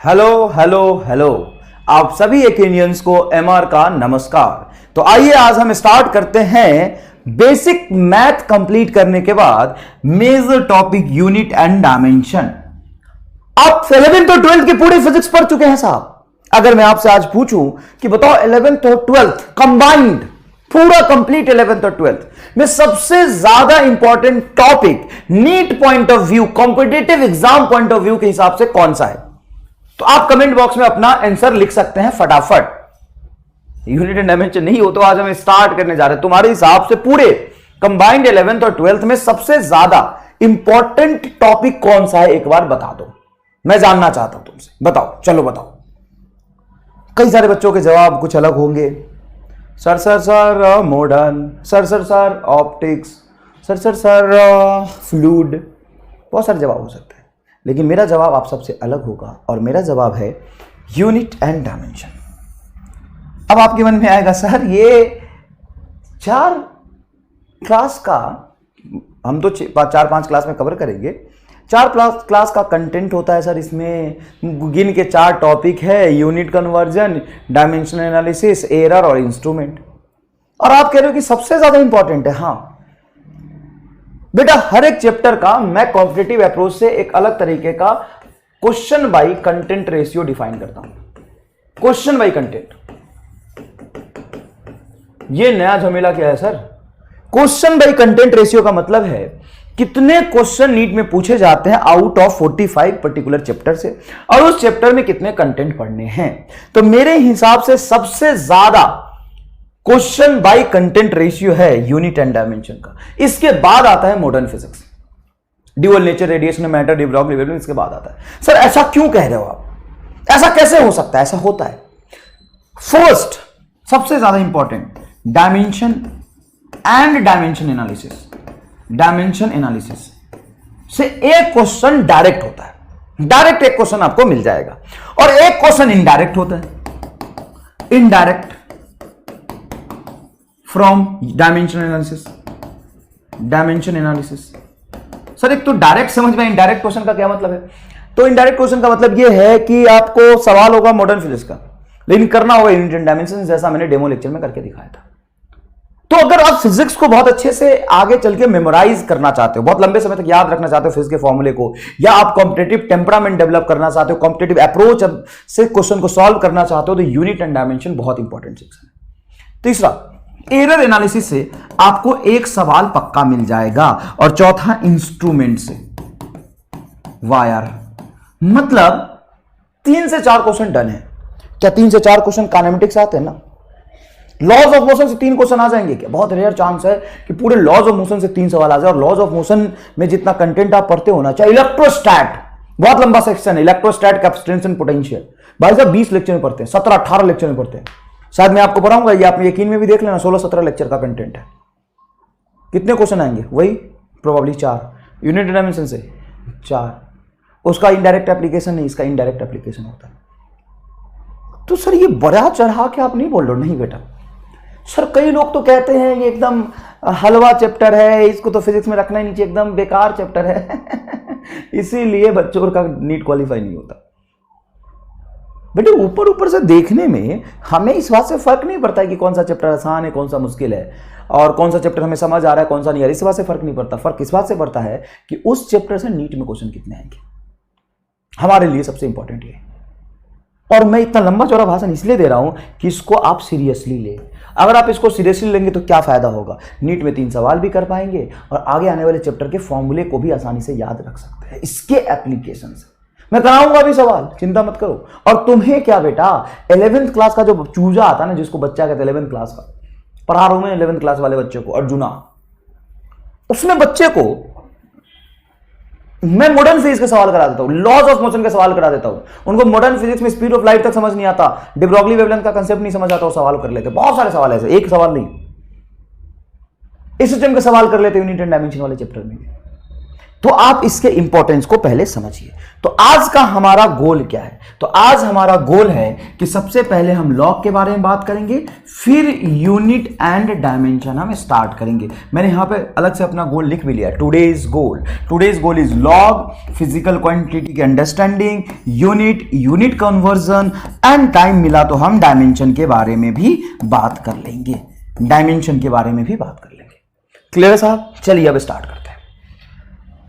Hello hello hello, आप सभी एकेनियंस को एमआर का नमस्कार। तो आइए आज हम स्टार्ट करते हैं बेसिक मैथ कंप्लीट करने के बाद major topic unit and dimension. आप 11th और 12th की पूरी फिजिक्स पढ़ चुके हैं साहब। अगर मैं आपसे आज पूछूं कि बताओ 11th और 12th कंबाइंड पूरा कंप्लीट 11th और 12th में सबसे ज्यादा important topic NEET point of view, competitive exam point of view के हिसाब से कौन सा है, तो आप कमेंट बॉक्स में अपना आंसर लिख सकते हैं फटाफट। यूनिट एंड डायमेंशन नहीं हो तो आज हम स्टार्ट करने जा रहे हैं। तुम्हारे हिसाब से पूरे कंबाइंड 11th और 12th में सबसे ज्यादा इंपॉर्टेंट टॉपिक कौन सा है, एक बार बता दो। मैं जानना चाहता हूं तुमसे, बताओ, चलो बताओ। कई सारे बच्चों के जवाब कुछ अलग होंगे। Sir sir sir modern, sir sir sir optics, sir sir sir fluid, बहुत सारे जवाब हो सकते हैं, लेकिन मेरा जवाब आप सबसे अलग होगा और मेरा जवाब है यूनिट एंड डायमेंशन। अब आपके मन में आएगा सर ये 4 क्लास का, हम तो 4-5 क्लास में कवर करेंगे, 4 क्लास का कंटेंट होता है सर, इसमें गिन के 4 टॉपिक है, unit conversion, dimension analysis, error और इंस्ट्रूमेंट। और आप कह रहे हो कि सबसे ज्यादा इंपॉर्टेंट है। हाँ बेटा, हर एक चैप्टर का मैं कॉम्पिटिटिव अप्रोच से एक अलग तरीके का question by content ratio define करता हूं। क्वेश्चन बाय कंटेंट, ये नया झमेला क्या है sir? Question by content ratio का मतलब है कितने क्वेश्चन नीट में पूछे जाते हैं आउट ऑफ 45 पर्टिकुलर चैप्टर से, और उस चैप्टर में कितने कंटेंट पढ़ने हैं। तो मेरे हिसाब से सबसे ज्यादा क्वेश्चन बाय कंटेंट रेशियो है यूनिट एंड डायमेंशन का। इसके बाद आता है modern physics, dual nature, radiation matter, de Broglie wavelength, इसके बाद आता है। सर ऐसा क्यों कह रहे हो आप? ऐसा कैसे हो सकता है? ऐसा होता है। फर्स्ट, सबसे ज्यादा important dimension and dimension analysis. Dimension analysis से एक क्वेश्चन डायरेक्ट होता है, डायरेक्ट एक क्वेश्चन आपको मिल जाएगा, और एक क्वेश्चन इनडायरेक्ट होता है, indirect from dimension analysis. Dimension analysis sir, एक तो डायरेक्ट समझ में, इनडायरेक्ट क्वेश्चन का क्या मतलब है? तो इनडायरेक्ट क्वेश्चन का मतलब यह है कि आपको सवाल होगा मॉडर्न फिजिक्स का, लेकिन करना होगा यूनिट एंड डायमेंशन, जैसा मैंने डेमो लेक्चर में करके दिखाया था। तो अगर आप फिजिक्स को बहुत अच्छे से आगे चल के मेमोराइज करना चाहते हो, बहुत लंबे समय तक याद रखना चाहते हो फिजिक्स के फॉर्मूले को, या आप कॉम्पिटिटिव टेम्परामेंट डेवलप करना चाहते हो, कॉम्पिटिटिव अप्रोच से क्वेश्चन को सॉल्व करना चाहते हो, तो यूनिट एंड डायमेंशन बहुत इंपॉर्टेंट सेक्शन है। तीसरा, एरर एनालिसिस से आपको एक सवाल पक्का मिल जाएगा, और चौथा इंस्ट्रूमेंट से वायर, मतलब 3 से 4 क्वेश्चन डन है। क्या 3 से 4 क्वेश्चन काइनेमेटिक्स आते हैं ना? लॉज ऑफ मोशन से 3 क्वेश्चन आ जाएंगे क्या? बहुत रेयर चांस है कि पूरे लॉज ऑफ मोशन से 3 सवाल आ जाए। और लॉज ऑफ मोशन में जितना कंटेंट आप पढ़ते हो ना, चाहे इलेक्ट्रोस्टैट, बहुत लंबा सेक्शन है, इलेक्ट्रोस्टैट कैपेसिटेंस पोटेंशियल, भाई साहब 20 लेक्चर में पढ़ते हैं, 17-18 लेक्चर में पढ़ते हैं। शायद मैं आपको पढ़ाऊंगा, ये आप यकीन में भी देख लेना, 16-17 लेक्चर का कंटेंट है। कितने क्वेश्चन आएंगे? वही प्रोबेबली 4। यूनिट डायमेंशन से 4, उसका इनडायरेक्ट एप्लीकेशन नहीं, इसका इनडायरेक्ट एप्लीकेशन होता है। तो सर ये बड़ा चढ़ा के आप नहीं बोल रहे हो? नहीं बेटा सर, कई लोग तो कहते हैं ये एकदम हलवा चैप्टर है, इसको तो फिजिक्स में रखना ही नहीं चाहिए, एकदम बेकार चैप्टर है इसीलिए बच्चों का नीट क्वालिफाई नहीं होता। बेटे ऊपर ऊपर से देखने में हमें इस बात से फर्क नहीं पड़ता है कि कौन सा चैप्टर आसान है, कौन सा मुश्किल है, और कौन सा चैप्टर हमें समझ आ रहा है, कौन सा नहीं आ रहा है, इस बात से फर्क नहीं पड़ता। फर्क इस बात से पड़ता है कि उस चैप्टर से नीट में क्वेश्चन कितने आएंगे। हमारे लिए सबसे इंपॉर्टेंट ये। और मैं इतना लंबा चौड़ा भाषण इसलिए दे रहा हूं कि इसको आप सीरियसली ले। अगर आप इसको सीरियसली लेंगे तो क्या फायदा होगा? नीट में 3 सवाल भी कर पाएंगे, और आगे आने वाले चैप्टर के फॉर्मूले को भी आसानी से याद रख सकते हैं इसके एप्लीकेशन से। मैं कराऊंगा भी सवाल, चिंता मत करो। और तुम्हें क्या बेटा, 11th क्लास का जो चूजा आता है ना, जिसको बच्चा कहते हैं 11th क्लास का, पढ़ा रहा हूं मैं 11th क्लास वाले बच्चे को, अर्जुना, उसमें बच्चे को मैं मॉडर्न फिजिक्स के सवाल करा देता हूं, लॉज ऑफ मोशन के सवाल करा देता हूं। उनको मॉडर्न फिजिक्स में स्पीड ऑफ लाइट तक समझ नहीं आता, de Broglie वेवलेंथ का कंसेप्ट नहीं समझ आता, वो सवाल कर लेते। बहुत सारे सवाल ऐसे, एक सवाल नहीं, इस सिस्टम के सवाल कर लेते यूनिट एंड डायमेंशन वाले चैप्टर में। तो आप इसके इंपॉर्टेंस को पहले समझिए। तो आज का हमारा गोल क्या है? तो आज हमारा गोल है कि सबसे पहले हम लॉग के बारे में बात करेंगे, फिर यूनिट एंड डायमेंशन हम स्टार्ट करेंगे। मैंने यहां पे अलग से अपना गोल लिख भी लिया, today's goal is log, physical quantity की understanding, unit conversion and time मिला तो हम डायमेंशन के बारे में भी बात कर लेंगे, क्लियर है साहब? चलिए अब स्टार्ट करते हैं।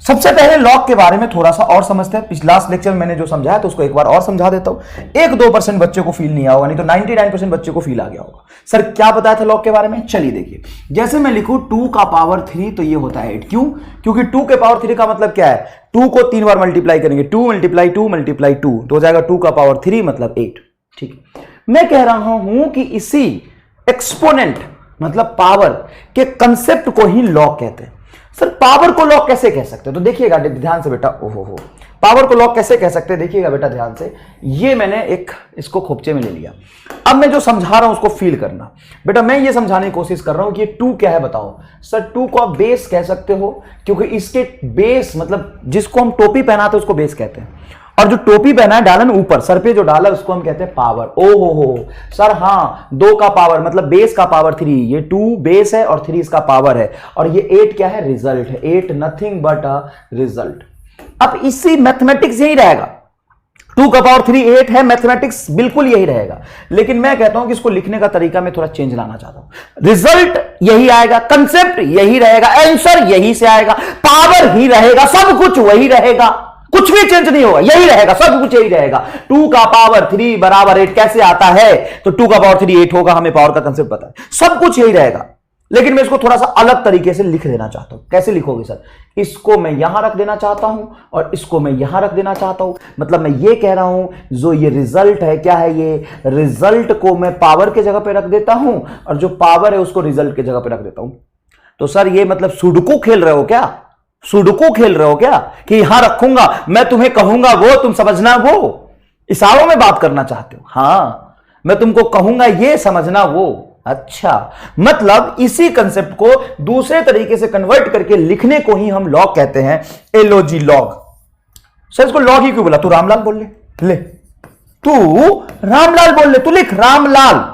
सबसे पहले लॉग के बारे में थोड़ा सा और समझते हैं। पिछला लेक्चर में मैंने जो समझाया तो उसको एक बार और समझा देता हूं। 1-2% बच्चे को फील नहीं आया होगा, नहीं तो 99% बच्चे को फील आ गया होगा। सर क्या बताया था लॉग के बारे में? चलिए देखिए, जैसे मैं लिखूं 2 का पावर 3 तो ये होता है 8। क्यों? क्योंकि 2 के पावर 3 का मतलब क्या है? 2 को 3 बार मल्टीप्लाई करेंगे, 2 × 2 × 2 तो हो जाएगा 2 का पावर 3 मतलब 8। ठीक है, मैं कह रहा हूं कि इसी एक्सपोनेंट मतलब पावर के कंसेप्ट को ही लॉग कहते हैं। सर पावर को लॉग कैसे कह सकते हैं? तो देखिएगा ध्यान से बेटा, ओहो पावर को लॉग कैसे कह सकते हैं? देखिएगा बेटा ध्यान से, ये मैंने इसको खोपचे में ले लिया। अब मैं जो समझा रहा हूं उसको फील करना। बेटा मैं ये समझाने की कोशिश कर रहा हूं कि ये 2 क्या है बताओ। सर 2 को आप बेस कह सकते हो, क्योंकि इसके बेस मतलब जिसको हम टोपी पहनाते हैं उसको बेस कहते हैं, और जो टोपी पहना है डाला ना ऊपर सर पे जो डाला उसको हम कहते हैं पावर। ओ हो सर, हाँ 2 का पावर मतलब बेस का पावर 3, ये 2 बेस है और 3 इसका पावर है, और ये 8 क्या है? रिजल्ट है। 8 नथिंग बट अ रिजल्ट। अब इसी मैथमेटिक्स यही रहेगा, 2 का पावर 3 8 है, मैथमेटिक्स बिल्कुल यही रहेगा, लेकिन मैं कहता हूं कि इसको लिखने का तरीका में थोड़ा चेंज लाना चाहता हूं। रिजल्ट यही आएगा, कंसेप्ट यही रहेगा, आंसर यही से आएगा, पावर ही रहेगा, सब कुछ वही रहेगा, कुछ भी चेंज नहीं होगा, यही रहेगा, सब कुछ यही रहेगा। 2 का पावर 3 बराबर 8 कैसे आता है? तो 2 का पावर 3 8 होगा, हमें पावर का कंसेप्ट पता है, सब कुछ यही रहेगा, लेकिन मैं इसको थोड़ा सा अलग तरीके से लिख देना चाहता हूं। कैसे लिखोगे सर? इसको मैं यहां रख देना चाहता हूं और इसको मैं यहां रख देना चाहता हूं। मतलब मैं ये कह रहा हूं जो ये रिजल्ट है, क्या है ये? रिजल्ट को मैं पावर के जगह पे रख देता हूं और जो पावर है उसको रिजल्ट के जगह पे रख देता हूं। तो सर ये मतलब सुडोकू खेल रहे हो क्या? सुडोकू खेल रहे हो क्या? कि यहां रखूंगा, मैं तुम्हें कहूंगा वो, तुम समझना वो, इशारों में बात करना चाहते हो? हाँ, मैं तुमको कहूंगा ये, समझना वो। अच्छा, मतलब इसी कंसेप्ट को दूसरे तरीके से कन्वर्ट करके लिखने को ही हम लॉग कहते हैं, एलओजी लॉग। सर इसको लॉग ही क्यों बोला? तू रामलाल बोल ले, तू रामलाल बोल ले, तू लिख रामलाल।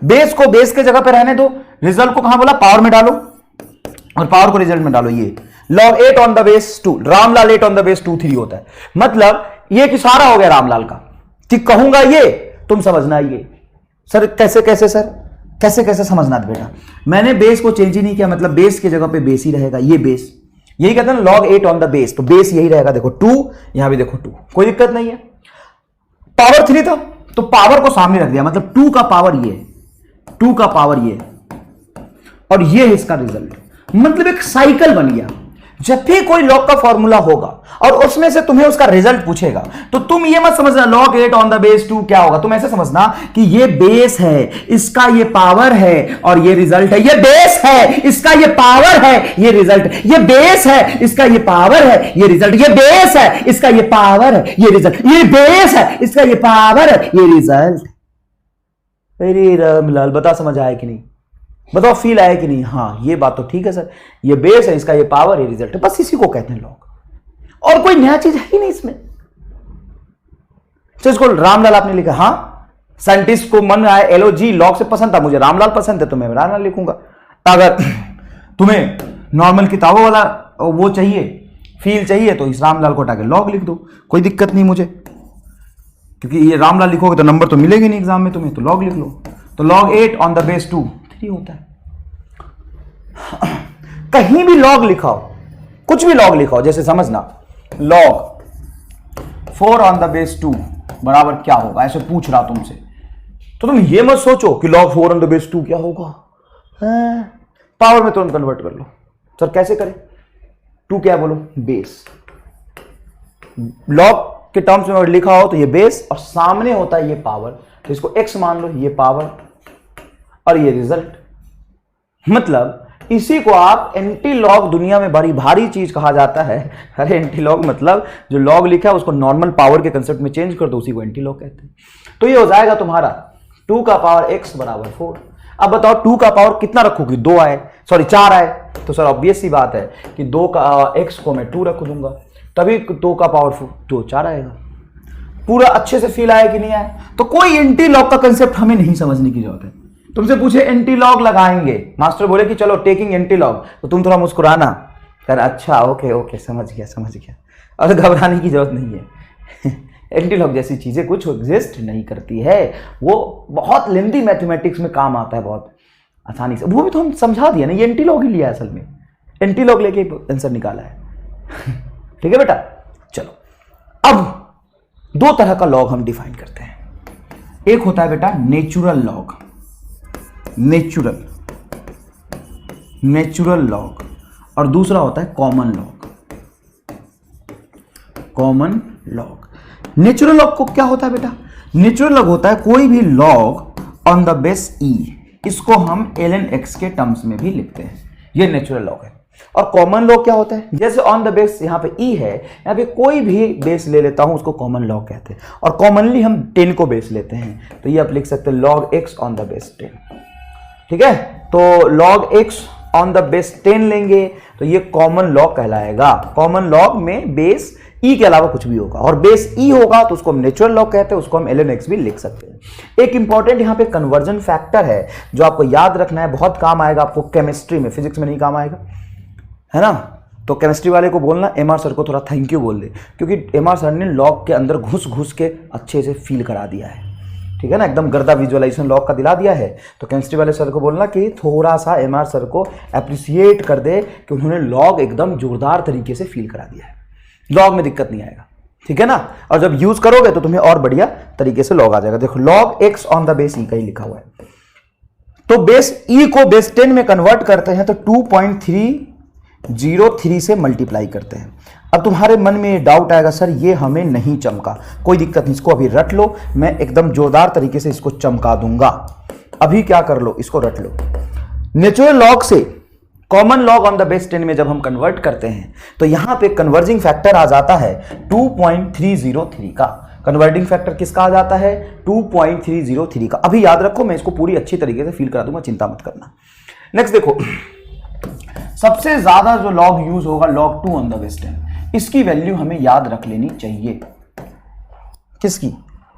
बेस को बेस के जगह पे रहने दो, रिजल्ट को कहां बोला? पावर में डालो, और पावर को रिजल्ट में डालो। ये log 8 on the base 2, Ramlal 8 on the base 2 3 होता है। मतलब ये एक इशारा हो गया रामलाल का कि कहूंगा ये, तुम समझना ये। सर कैसे कैसे सर, कैसे कैसे समझना बेटा? मैंने बेस को चेंज ही नहीं किया, मतलब बेस की जगह पे बेस ही रहेगा, ये बेस, यही कहते हैं log 8 on the base, तो बेस यही रहेगा। देखो 2, यहां भी देखो 2, कोई दिक्कत नहीं है। पावर 3 था तो पावर को सामने रख दिया, मतलब 2 का पावर ये, 2 का पावर ये, और ये है इसका रिजल्ट। मतलब एक साइकिल बन गया। जब भी कोई लॉग का फॉर्मूला होगा और उसमें से तुम्हें उसका रिजल्ट पूछेगा तो तुम ये मत समझना log 8 on the base 2 क्या होगा, तुम ऐसे समझना कि ये बेस है, इसका ये पावर है और ये रिजल्ट है। ये बेस है, इसका ये पावर है, ये रिजल्ट है। ये बेस है, इसका ये पावर है, ये रिजल्ट। ये बेस है, इसका ये पावर है, ये रिजल्ट। ये बेस है, इसका ये पावर है, ये रिजल्ट। अरे रामलाल बता, समझ आया कि नहीं? बताओ फील आया कि नहीं? हाँ ये बात तो ठीक है सर, ये बेस है, इसका ये पावर, ये रिजल्ट है, बस इसी को कहते हैं लॉग, और कोई नया चीज है ही नहीं इसमें। तो इसको रामलाल आपने लिखा, हाँ साइंटिस्ट को मन आया एलओजी लॉग से पसंद था, मुझे रामलाल पसंद है तो मैं रामलाल लिखूंगा। अगर तुम्हें नॉर्मल किताबों वाला वो चाहिए, फील चाहिए, तो इस रामलाल को हटा के लॉग लिख दो, कोई दिक्कत नहीं मुझे, क्योंकि ये रामलाल लिखोगे तो नंबर तो मिलेगी नहीं एग्जाम में तुम्हें, तो लॉग लिख लो। तो log 8 on the base 2 3 होता है। कहीं भी लॉग लिखाओ, कुछ भी लॉग लिखाओ, जैसे समझना log 4 on the base 2 बराबर क्या होगा, ऐसे पूछ रहा तुमसे, तो तुम ये मत सोचो कि log 4 on the base 2 क्या होगा, पावर में तुरंत कन्वर्ट कर लो। सर कैसे करें? 2 क्या बोलो? बेस। लॉग के टर्म्स में अगर लिखा हो तो ये बेस और सामने होता है ये पावर, तो इसको x मान लो, ये पावर और ये रिजल्ट। मतलब इसी को आप एंटी लॉग दुनिया में बड़ी भारी चीज कहा जाता है। अरे एंटी लॉग मतलब जो लॉग लिखा है उसको नॉर्मल पावर के कंसेप्ट में चेंज कर दो, उसी को एंटी लॉग कहते हैं। तो ये हो जाएगा तुम्हारा 2 का पावर x बराबर 4। अब बताओ 2 का पावर कितना रखूंगी, 2 आए, सॉरी 4 आए, तो सर ऑब्वियस सी बात है कि 2 का x को मैं 2 रख दूंगा, तभी 2 का पावर 2 4 आएगा। पूरा अच्छे से फील आया कि नहीं आया? तो कोई एंटी लॉग का कंसेप्ट हमें नहीं समझने की जरूरत है। तुमसे पूछे एंटी लॉग लगाएंगे, मास्टर बोले कि चलो टेकिंग एंटी लॉग, तो तुम थोड़ा मुस्कुराना कर, अच्छा ओके ओके समझ गया, और घबराने की जरूरत नहीं है। एंटी लॉग जैसी चीजें कुछ एग्जिस्ट नहीं करती है, वो बहुत लेंदी मैथमेटिक्स में काम आता है बहुत आसानी से, वो भी तो हम समझा दिया ना, ये एंटी लॉग ही लिया है असल में, एंटी लॉग लेके आंसर निकाला है। ठीक है बेटा, चलो अब 2 तरह का लॉग हम डिफाइन करते हैं। एक होता है बेटा नेचुरल लॉग, नेचुरल लॉग, और दूसरा होता है कॉमन लॉग। नेचुरल लॉग को क्या होता है बेटा? नेचुरल लॉग होता है कोई भी log on the base e, इसको हम ln x के टर्म्स में भी लिखते हैं, ये नेचुरल लॉग है। और कॉमन लॉग क्या होता है? जैसे ऑन द बेस यहाँ पे e है, यहाँ पे कोई भी बेस ले लेता हूं उसको कॉमन लॉग कहते हैं, और कॉमनली हम 10 को बेस लेते हैं, तो ये आप लिख सकते हैं log x on the base 10। ठीक है, तो log x on the base 10 लेंगे तो ये कॉमन लॉग कहलाएगा। कॉमन लॉग में बेस e के अलावा कुछ भी होगा, और बेस e होगा तो उसको हम नेचुरल लॉग कहते हैं, उसको हम ln x भी लिख सकते हैं। एक इंपॉर्टेंट यहाँ पे कन्वर्जन फैक्टर है जो आपको याद रखना है, बहुत काम आएगा आपको केमिस्ट्री में, फिजिक्स में नहीं काम आएगा, है ना। तो केमिस्ट्री वाले को बोलना MR सर को थोड़ा थैंक यू बोल दे, क्योंकि MR सर ने लॉग के अंदर घुस के अच्छे से फील करा दिया है, ठीक है ना, एकदम गर्दा विजुअलाइजेशन लॉग का दिला दिया है। तो केमिस्ट्री वाले सर को बोलना कि थोड़ा सा MR सर को अप्रिसिएट कर दे कि उन्होंने लॉग एकदम जोरदार तरीके से फील करा दिया है, लॉग में दिक्कत नहीं आएगा, ठीक है ना। और जब यूज करोगे तो तुम्हें और बढ़िया तरीके से लॉग आ जाएगा। देखो log x on the base e का ही लिखा हुआ है, तो बेस e को बेस 10 में कन्वर्ट करते हैं तो 2.303 से मल्टीप्लाई करते हैं। अब तुम्हारे मन में ये डाउट आएगा, सर ये हमें नहीं चमका, कोई दिक्कत नहीं, इसको अभी रट लो, मैं एकदम जोरदार तरीके से इसको चमका दूंगा। अभी क्या कर लो, इसको रट लो। नेचुरल लॉग से common log on the base 10 में जब हम कन्वर्ट करते हैं तो यहां पे कन्वर्जिंग फैक्टर आ जाता है 2.303 का। कन्वर्टिंग फैक्टर किसका आ जाता है? 2.303 का। अभी याद रखो, मैं इसको पूरी अच्छी तरीके से फील करा दूंगा, चिंता मत करना। नेक्स्ट देखो, सबसे ज्यादा जो लॉग यूज होगा log 2 ऑन द बेस 10, इसकी वैल्यू हमें याद रख लेनी चाहिए। किसकी?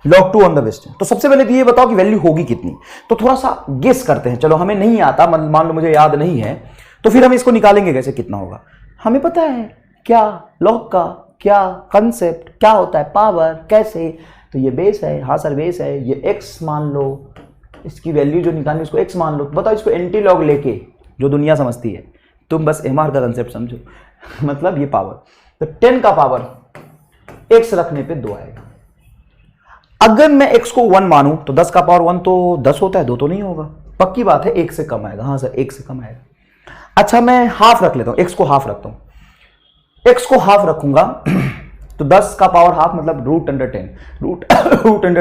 log 2 on the base 10। तो सबसे पहले तो ये बताओ कि वैल्यू होगी कितनी, तो थोड़ा सा गेस करते हैं। चलो हमें नहीं आता, मान लो मुझे याद नहीं है, तो फिर हम इसको निकालेंगे कैसे, कितना होगा। हमें पता है क्या लॉग का क्या कंसेप्ट क्या होता है, पावर कैसे, तो ये बेस है, हाँ सर बेस है, ये x मान लो, इसकी वैल्यू जो निकालनी इसको x मान लो। बताओ इसको एंटी लॉग लेके जो दुनिया समझती है, तुम बस MR का कंसेप्ट समझो। मतलब ये पावर, तो 10 का पावर x रखने पे 2 आएगा। अगर मैं x को 1 मानूं तो 10 का पावर 1 तो 10 होता है, 2 तो नहीं होगा, पक्की बात है 1 से कम आएगा। हाँ सर 1 से कम आएगा। अच्छा मैं हाफ रख लेता हूं, x को हाफ रखता हूं, x को हाफ रखूंगा तो 10 का पावर हाफ मतलब रूट अंडर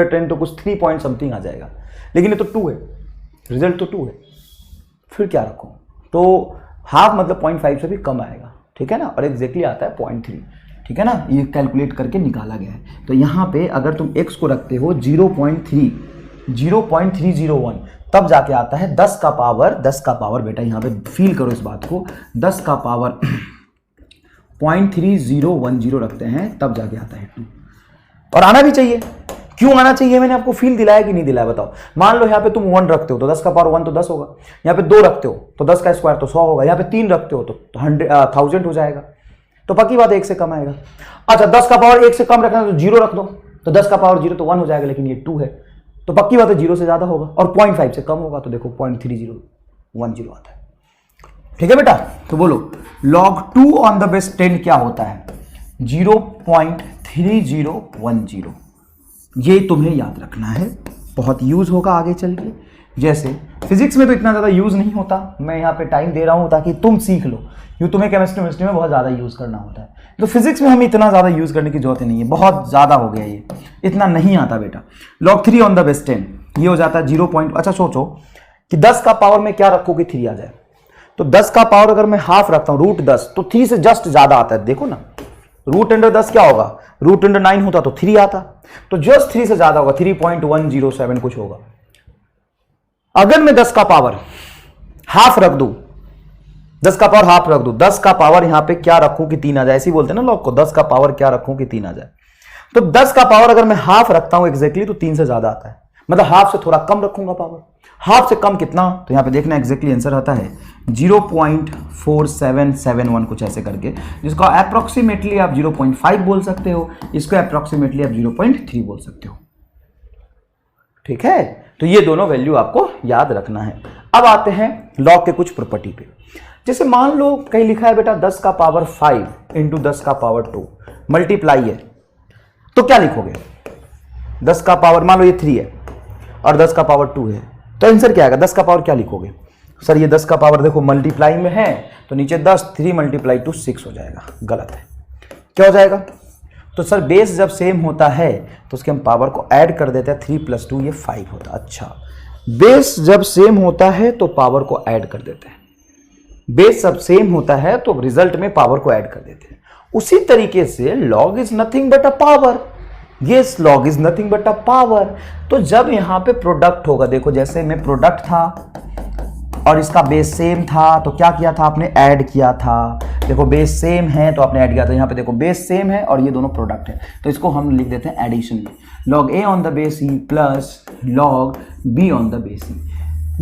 10 तो कुछ 3 पॉइंट समथिंग आ जाएगा, लेकिन ये तो 2 है, रिजल्ट तो 2 है, फिर क्या रखूं, तो हाफ मतलब 0.5 से भी कम आएगा, ठीक है ना, और एग्जैक्टली आता है 0.3, ठीक है ना, ये कैलकुलेट करके निकाला गया है। तो यहाँ पे अगर तुम x को रखते हो 0.301 तब जाके आता है 10 का पावर बेटा यहाँ पे फील करो इस बात को, 10 का पावर 0.3010 रखते हैं तब जाके आता है 2, और आना भी चाहिए। क्यों आना चाहिए, मैंने आपको फील दिलाया कि नहीं दिलाया बताओ। मान लो यहाँ पे तुम 1 रखते हो तो 10 का पावर 1 तो 10 होगा, यहाँ पे 2 रखते हो तो 10 का स्क्वायर तो 100 होगा, यहाँ पे 3 रखते हो तो 1000 हो जाएगा, तो पक्की बात है 1 से कम आएगा। अच्छा 10 का पावर 1 से कम रखना तो 0 रख दो, तो 10 का पावर 0 तो 1 हो जाएगा, लेकिन ये 2 है तो पक्की बात है 0 से ज्यादा होगा, और 0.5 से कम होगा तो देखो 0.3010 आता है, ठीक है बेटा। तो बोलो log 2 ऑन द बेस 10 क्या होता है? 0.3010। ये तुम्हें याद रखना है, बहुत यूज होगा आगे चल के। जैसे फिजिक्स में तो इतना ज्यादा यूज नहीं होता, मैं यहाँ पे टाइम दे रहा हूँ ताकि तुम सीख लो, क्योंकि तुम्हें केमिस्ट्री में बहुत ज्यादा यूज करना होता है, तो फिजिक्स में हमें इतना ज्यादा यूज करने की जरूरत नहीं है, बहुत ज्यादा हो गया ये, इतना नहीं आता बेटा। log 3 ऑन द बेस 10 ये हो जाता है 0. अच्छा सोचो कि 10 का पावर में क्या रखो कि 3 आ जाए, तो 10 का पावर अगर मैं हाफ रखता हूं रूट 10 तो 3 से जस्ट ज्यादा आता है, देखो ना, रूट अंडर 10 क्या होगा, रूट अंडर 9 होता तो 3 आता, तो जस्ट 3 से ज्यादा होगा, 3.107 कुछ होगा, अगर मैं 10 का पावर हाफ रख दूं, 10 का पावर हाफ रख दूं, 10 का पावर यहां पे क्या रखूं कि 3 आ जाए, ऐसे ही बोलते हैं ना लोग को, 10 का पावर क्या रखूं कि 3 आ जाए। तो 10 का पावर अगर मैं हाफ रखता हूं एग्जैक्टली तो 3 से ज्यादा आता है, मतलब हाफ से थोड़ा कम रखूंगा पावर। हाफ से कम कितना, तो यहां पे देखना एग्जैक्टली आंसर आता है 0.4771 कुछ ऐसे करके, जिसको अप्रोक्सीमेटली आप 0.5 बोल सकते हो, इसको अप्रोक्सीमेटली आप 0.3 बोल सकते हो। ठीक है, तो ये दोनों वैल्यू आपको याद रखना है। अब आते हैं लॉग के कुछ प्रॉपर्टी पे। जैसे मान लो कहीं लिखा है बेटा 10 का पावर 5 इंटू 10 का पावर 2 मल्टीप्लाई है, तो क्या लिखोगे? 10 का पावर मान लो ये 3 है और 10 का पावर 2 है, तो आंसर क्या आएगा? 10 का पावर क्या लिखोगे? सर ये 10 का पावर देखो मल्टीप्लाई में है तो नीचे 10, 3 मल्टीप्लाई 2 6 हो जाएगा, गलत है। क्या हो जाएगा? तो सर बेस जब सेम होता है तो उसके हम पावर को ऐड कर देते हैं, 3 + 2 ये 5 होता। अच्छा, बेस जब सेम होता है तो पावर को ऐड कर देते हैं, बेस जब सेम होता है तो रिजल्ट में पावर को ऐड कर देते हैं। उसी तरीके से log is nothing but a power. Yes, log is nothing but a power. तो जब यहां पे प्रोडक्ट होगा, देखो जैसे में प्रोडक्ट था और इसका बेस सेम था तो क्या किया था आपने? ऐड किया था। देखो बेस सेम है तो आपने ऐड किया था, यहां पे देखो बेस सेम है और ये दोनों प्रोडक्ट है तो इसको हम लिख देते हैं एडिशन में, log a on the base e plus log b on the base e।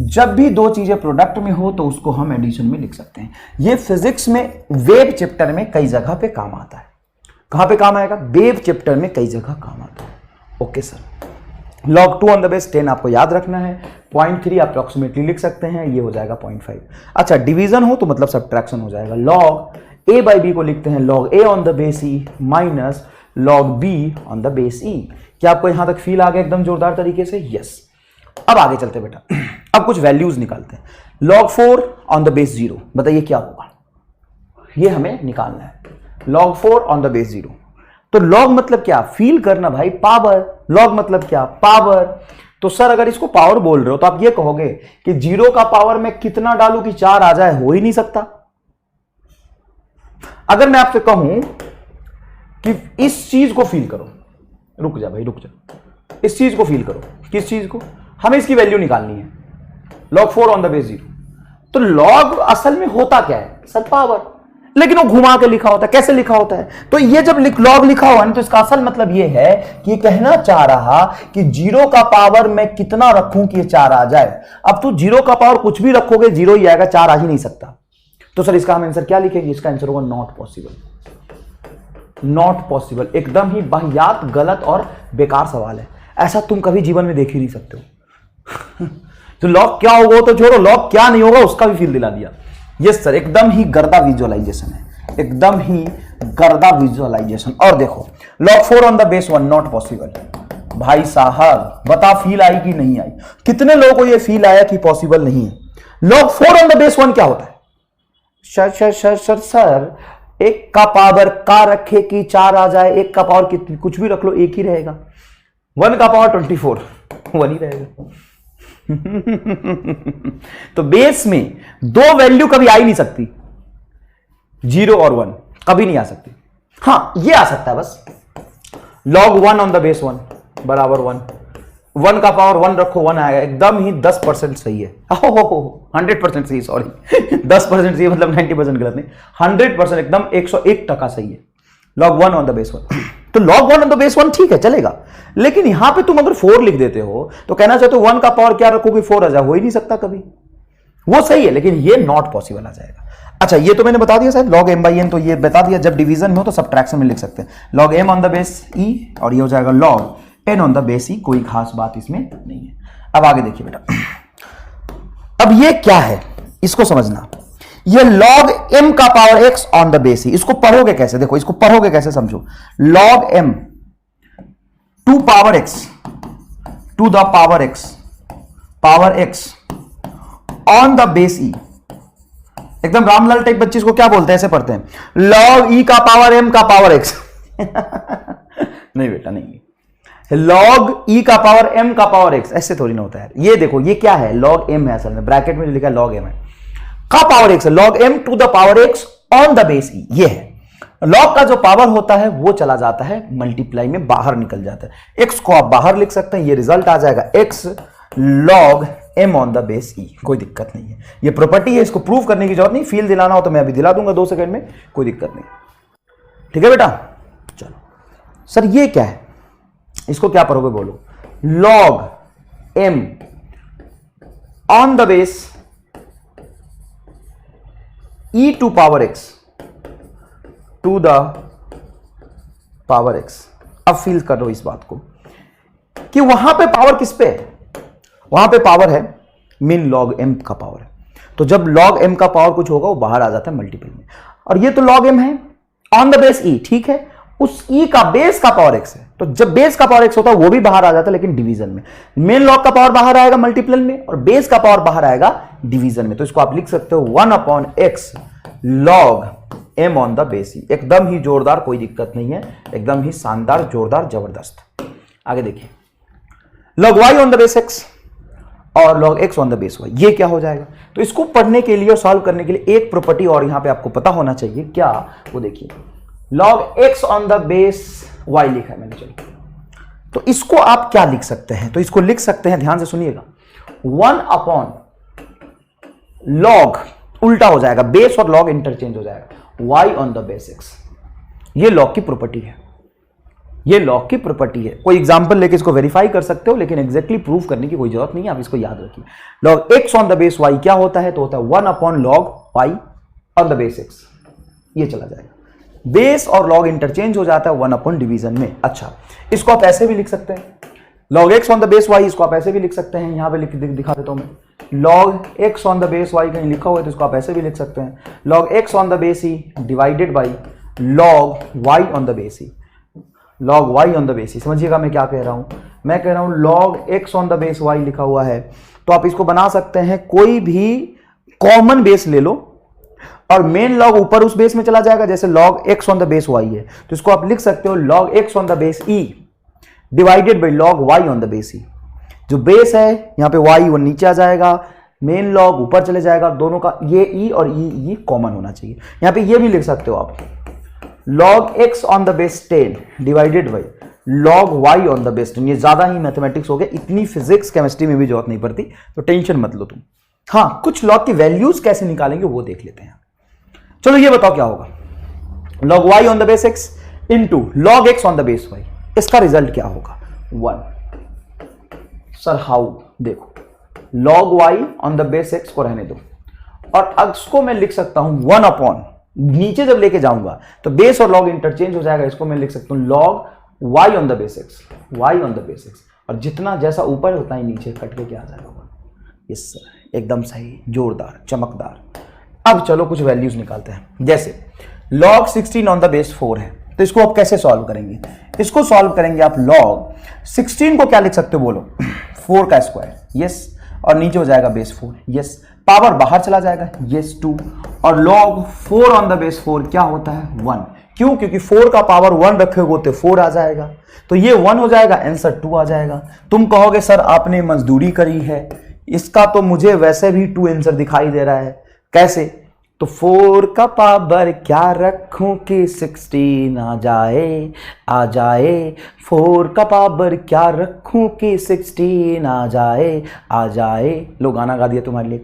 जब भी दो चीजें प्रोडक्ट में हो तो उसको हम एडिशन में लिख सकते हैं। ये फिजिक्स में वेव चैप्टर में कई जगह पे काम आता है। कहां पे काम आएगा? वेव चैप्टर में कई जगह काम आता है। Okay sir, log 2 on the base 10 आपको याद रखना है, 0.3 अप्रोक्सीमेटली लिख सकते हैं, ये हो जाएगा 0.5। अच्छा, डिवीजन हो तो मतलब सब्ट्रैक्शन हो जाएगा। log a बाई बी को लिखते हैं log a on the base e minus log b on the base e। क्या आपको यहां तक फील आ गया एकदम जोरदार तरीके से? यस। अब आगे चलते बेटा, अब कुछ वैल्यूज निकालते हैं। log 4 ऑन द बेस 0, बताइए क्या होगा? ये हमें निकालना है। log 4 ऑन द बेस 0, तो log मतलब क्या? फील करना भाई, पावर। log मतलब क्या? पावर। तो सर अगर इसको पावर बोल रहे हो तो आप ये कहोगे कि 0 का पावर में कितना डालूं कि 4 आ जाए? हो ही नहीं सकता। अगर मैं आपसे कहूं कि इस चीज को फील करो, रुक जा भाई रुक जा, इस चीज को फील करो। किस चीज को? हमें इसकी वैल्यू निकालनी है, log 4 ऑन द बेस 0। तो log असल में होता क्या है? सर पावर, लेकिन वो घुमा के लिखा होता है। कैसे लिखा होता है? तो ये जब log लिखा हुआ है तो इसका असल मतलब ये है कि ये कहना चाह रहा कि 0 का पावर मैं कितना रखूं कि ये 4 आ जाए। अब तू 0 का पावर कुछ भी रखोगे 0 ही आएगा, 4 आ ही नहीं सकता। तो सर इसका हम आंसर क्या लिखेंगे? इसका आंसर होगा नॉट पॉसिबल। नॉट पॉसिबल एकदम ही वाहियात, गलत और बेकार सवाल है। ऐसा तुम कभी जीवन में देख ही नहीं सकते हो। तो लॉग क्या होगा तो छोड़ो, लॉग क्या नहीं होगा उसका भी फील दिला दिया। यस सर, एकदम ही गर्दा विजुअलाइजेशन है, एकदम ही गर्दा विजुअलाइजेशन। और देखो log 4 on the base 1 not possible. भाई साहब बता फील आई कि नहीं आई? कितने लोगों को ये फील आया कि पॉसिबल नहीं है? log 4 ऑन द बेस 1 क्या होता है? सर एक का पावर का रखे कि 4 आ जाए, एक का पावर कितनी कुछ भी रख लो एक ही रहेगा। 1 का पावर 24 1 ही रहेगा। तो बेस में दो वैल्यू कभी आ ही नहीं सकती, 0 और 1 कभी नहीं आ सकती। हां ये आ सकता है बस, log 1 ऑन द बेस 1 बराबर 1, 1 का पावर 1 रखो 1 आएगा। एकदम ही 10% सही है, 100% सही, सॉरी 10% सही मतलब 90% गलत नहीं, 100% एकदम 101% सही है। log 1 ऑन द बेस 1, तो log 1 ऑन द बेस 1 ठीक है चलेगा, लेकिन यहां पे तुम अगर 4 लिख देते हो तो कहना चाहते हो 1 का पावर क्या रखोगे 4 आ जाए, हो ही नहीं सकता कभी। वो सही है लेकिन ये नॉट पॉसिबल आ जाएगा। अच्छा ये तो मैंने बता दिया शायद log m बाई n, तो ये बता दिया जब डिवीजन में हो तो सब्ट्रैक्शन में लिख सकते हैं log m on the base e और ये हो जाएगा log n on the base e। कोई खास बात इसमें नहीं है। अब आगे देखिए बेटा, अब ये क्या है इसको समझना। ये log m का power x on the base e, इसको पढ़ोगे कैसे? देखो इसको पढ़ोगे कैसे समझो। log m to power x to the power x on the base e। एकदम रामलाल टाइप बच्चे इसको क्या बोलते हैं, ऐसे पढ़ते हैं log e का पावर m का पावर x। नहीं बेटा नहीं, log e का पावर m का पावर x ऐसे थोड़ी ना होता है। ये देखो ये क्या है, log m है असल में, ब्रैकेट में लिखा है log m है, का पावर x है, log m to the power x on the base e। ये है log का जो पावर होता है वो चला जाता है मल्टीप्लाई में, बाहर निकल जाता है। x को आप बाहर लिख सकते हैं, ये रिजल्ट आ जाएगा x log m on the base e, कोई दिक्कत नहीं है, ये प्रॉपर्टी है, इसको प्रूव करने की जरूरत नहीं, फील दिलाना हो तो मैं अभी दिला दूंगा 2 सेकंड में, कोई दिक्कत नहीं। ठीक है बेटा, चलो सर ये क्या है, इसको क्या पढ़ोगे बोलो, log m on the base e to power x to the power x। अब फील करो इस बात को कि वहां पे पावर किस पे है, वहां पे पावर है min log m का पावर है, तो जब log m का पावर कुछ होगा वो बाहर आ जाता है मल्टीपल में, और ये तो log m है ऑन द बेस e, ठीक है, उस e का बेस का पावर x है, तो जब बेस का पावर x होता है वो भी बाहर आ जाता है लेकिन डिवीजन में, मेन लॉग का पावर बाहर आएगा मल्टीपल में और बेस का पावर बाहर आएगा डिवीजन में, तो इसको आप लिख सकते हो 1/x log m on the base e। एकदम ही जोरदार, कोई दिक्कत नहीं है, एकदम ही शानदार, जोरदार, जबरदस्त। आगे देखिए, log y on the base x और log x on the base y, ये क्या हो जाएगा, तो इसको पढ़ने के लिए और सॉल्व करने के लिए एक प्रॉपर्टी और यहां पे आपको पता होना चाहिए, क्या, वो देखिए, log x on the base y लिखा है मैंने, चलो तो इसको आप क्या लिख सकते हैं, तो इसको लिख सकते हैं, ध्यान से सुनिएगा, 1 log, उल्टा हो जाएगा, बेस और log इंटरचेंज हो जाएगा, y on the base x, ये log की प्रॉपर्टी है, ये log की प्रॉपर्टी है। कोई एग्जांपल लेके इसको वेरीफाई कर सकते हो लेकिन एग्जैक्टली प्रूव करने की कोई जरूरत नहीं है, आप इसको याद रखिए। log x on the base y क्या होता है, तो होता है 1 log y on the base x, ये चला जाएगा, बेस और log इंटरचेंज हो जाता है 1 डिवीजन में। अच्छा, इसको आप ऐसे भी लिख सकते हैं, log x on the base y, इसको आप ऐसे भी लिख सकते हैं, यहां पे दिखा देता हूं मैं, log x on the base y कहीं लिखा हुआ है तो इसको आप ऐसे भी लिख सकते हैं, log x on the base e divided by log y on the base e, log y on the base e। समझिएगा मैं क्या कह रहा हूं, मैं कह रहा हूं log x on the base y लिखा हुआ है, तो आप इसको बना सकते हैं, कोई भी कॉमन बेस ले लो और मेन log ऊपर उस बेस में चला जाएगा, जैसे log x on the base y है तो इसको आप लिख सकते हो log x on the base e divided by log y on the base e। जो बेस है यहां पे y वो नीचे आ जाएगा, मेन log ऊपर चले जाएगा, दोनों का ये e और ये कॉमन होना चाहिए। यहां पे ये भी लिख सकते हो आप log x on the base 10 divided by log y on the base 10। ये ज्यादा ही मैथमेटिक्स हो गया, इतनी फिजिक्स केमिस्ट्री में भी जरूरत नहीं पड़ती, तो टेंशन मत लो तुम। हाँ, कुछ log की वैल्यूज कैसे निकालेंगे वो देख लेते हैं। चलो ये बताओ क्या होगा, log y on the base x into log x on the base y, इसका रिजल्ट क्या होगा 1। सर हाउ, देखो log y on the base x को रहने दो और इसको मैं लिख सकता हूं 1 नीचे जब लेके जाऊंगा तो बेस और log इंटरचेंज हो जाएगा, इसको मैं लिख सकता हूं log y on the base x, y on the base x, और जितना जैसा ऊपर होता है नीचे कट के क्या आ जाएगा, यस सर, एकदम सही, जोरदार, चमकदार। अब चलो कुछ वैल्यूज निकालते हैं, जैसे log 16 ऑन द बेस 4 है, तो इसको आप कैसे सॉल्व करेंगे, इसको सॉल्व करेंगे आप log 16 को क्या लिख सकते हो बोलो 4 का स्क्वायर, यस, और नीचे हो जाएगा बेस 4, यस, पावर बाहर चला जाएगा, यस 2, और log 4 ऑन द बेस 4 क्या होता है 1, क्यों, क्योंकि 4 का पावर 1 रखे हो तो 4 आ जाएगा, तो ये 1 हो जाएगा, आंसर 2 आ जाएगा। तुम कहोगे सर आपने मजदूरी करी है, इसका तो मुझे वैसे भी 2 आंसर दिखाई दे रहा है, कैसे, तो 4 का पावर क्या रखूं कि 16 आ जाए, 4 का पावर क्या रखूं कि 16 आ जाए। लो गाना गा दिया तुम्हारे लिए,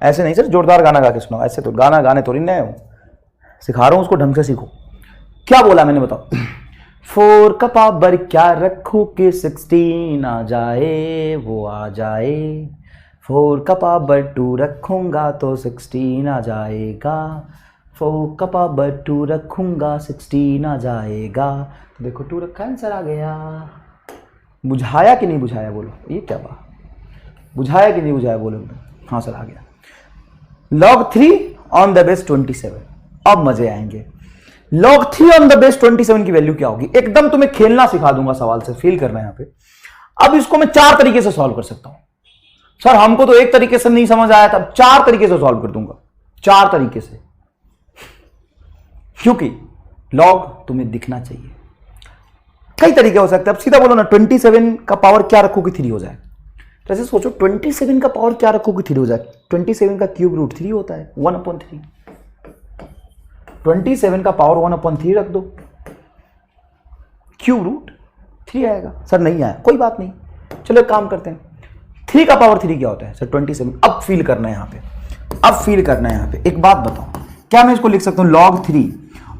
ऐसे नहीं सर, जोरदार गाना गा के सुनाओ, ऐसे तो गाना गाने थोड़ी नए हो, सिखा रहा हूं उसको ढंग से सीखो। क्या बोला मैंने बताओ, 4 का पावर क्या रखूं कि 16 आ जाए, वो आ जाए, 4 का पावर 2 रखूंगा तो 16 आ जाएगा, 4 का पावर 2 रखूंगा 16 आ जाएगा, तो देखो 2 रखा आंसर आ गया। बुझाया कि नहीं बुझाया बोलो, ये क्या बात, बुझाया कि नहीं बुझाया बोलो, हाँ सर आ गया। log 3 ऑन द बेस 27, अब मजे आएंगे। log 3 ऑन द बेस 27 की वैल्यू क्या होगी, एकदम तुम्हें खेलना सिखा दूंगा सवाल से, फील करना है यहाँ पे। अब इसको मैं 4 तरीके से सॉल्व कर सकता हूं, सर हमको तो एक तरीके से नहीं समझ आया था, 4 तरीके से सॉल्व कर दूंगा, 4 तरीके से, क्योंकि log तुम्हें दिखना चाहिए। कई तरीके हो सकते हैं, अब सीधा बोलो ना 27 का पावर क्या रखो कि 3 हो जाए, तो ऐसे सोचो 27 का पावर क्या रखो कि 3 हो जाए, 27 का क्यूब रूट 3 होता है 1/3, 27 का पावर 1/3 रख दो, क्यूब रूट 3 आएगा। सर नहीं आया, कोई बात नहीं, चलो एक काम करते हैं, 3 का पावर 3 क्या होता है सर? 27। अब फील करना है यहाँ पे, अब फील करना है यहाँ पे। एक बात बताओ, क्या मैं इसको लिख सकता हूँ log 3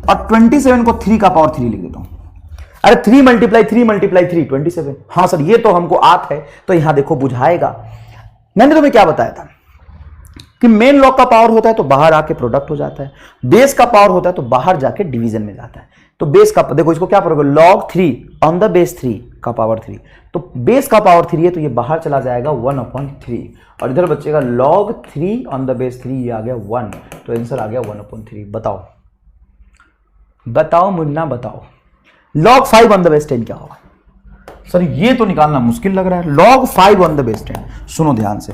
और 27 को 3 का पावर 3 लिख देता हूँ? अरे 3 मल्टीप्लाई 3 मल्टीप्लाई 3 27। हाँ सर ये तो हमको आत है, तो यहां देखो बुझाएगा। मैंने तुम्हें क्या बताया था कि मेन लॉग का पावर होता है तो बाहर आके प्रोडक्ट हो जाता है, बेस का पावर होता है तो बाहर जाके डिवीजन में जाता है। तो बेस का देखो, इसको क्या पढ़ोगे, log 3 ऑन द बेस 3 का पावर 3, तो बेस का पावर 3 है तो ये बाहर चला जाएगा 1/3 और इधर बचेगा log 3 ऑन द बेस 3, ये आ गया 1, तो आंसर आ गया 1/3। बताओ बताओ मुन्ना बताओ, log 5 ऑन द बेस 10 क्या होगा? सर ये तो निकालना मुश्किल लग रहा है। log 5 ऑन द बेस 10, सुनो ध्यान से,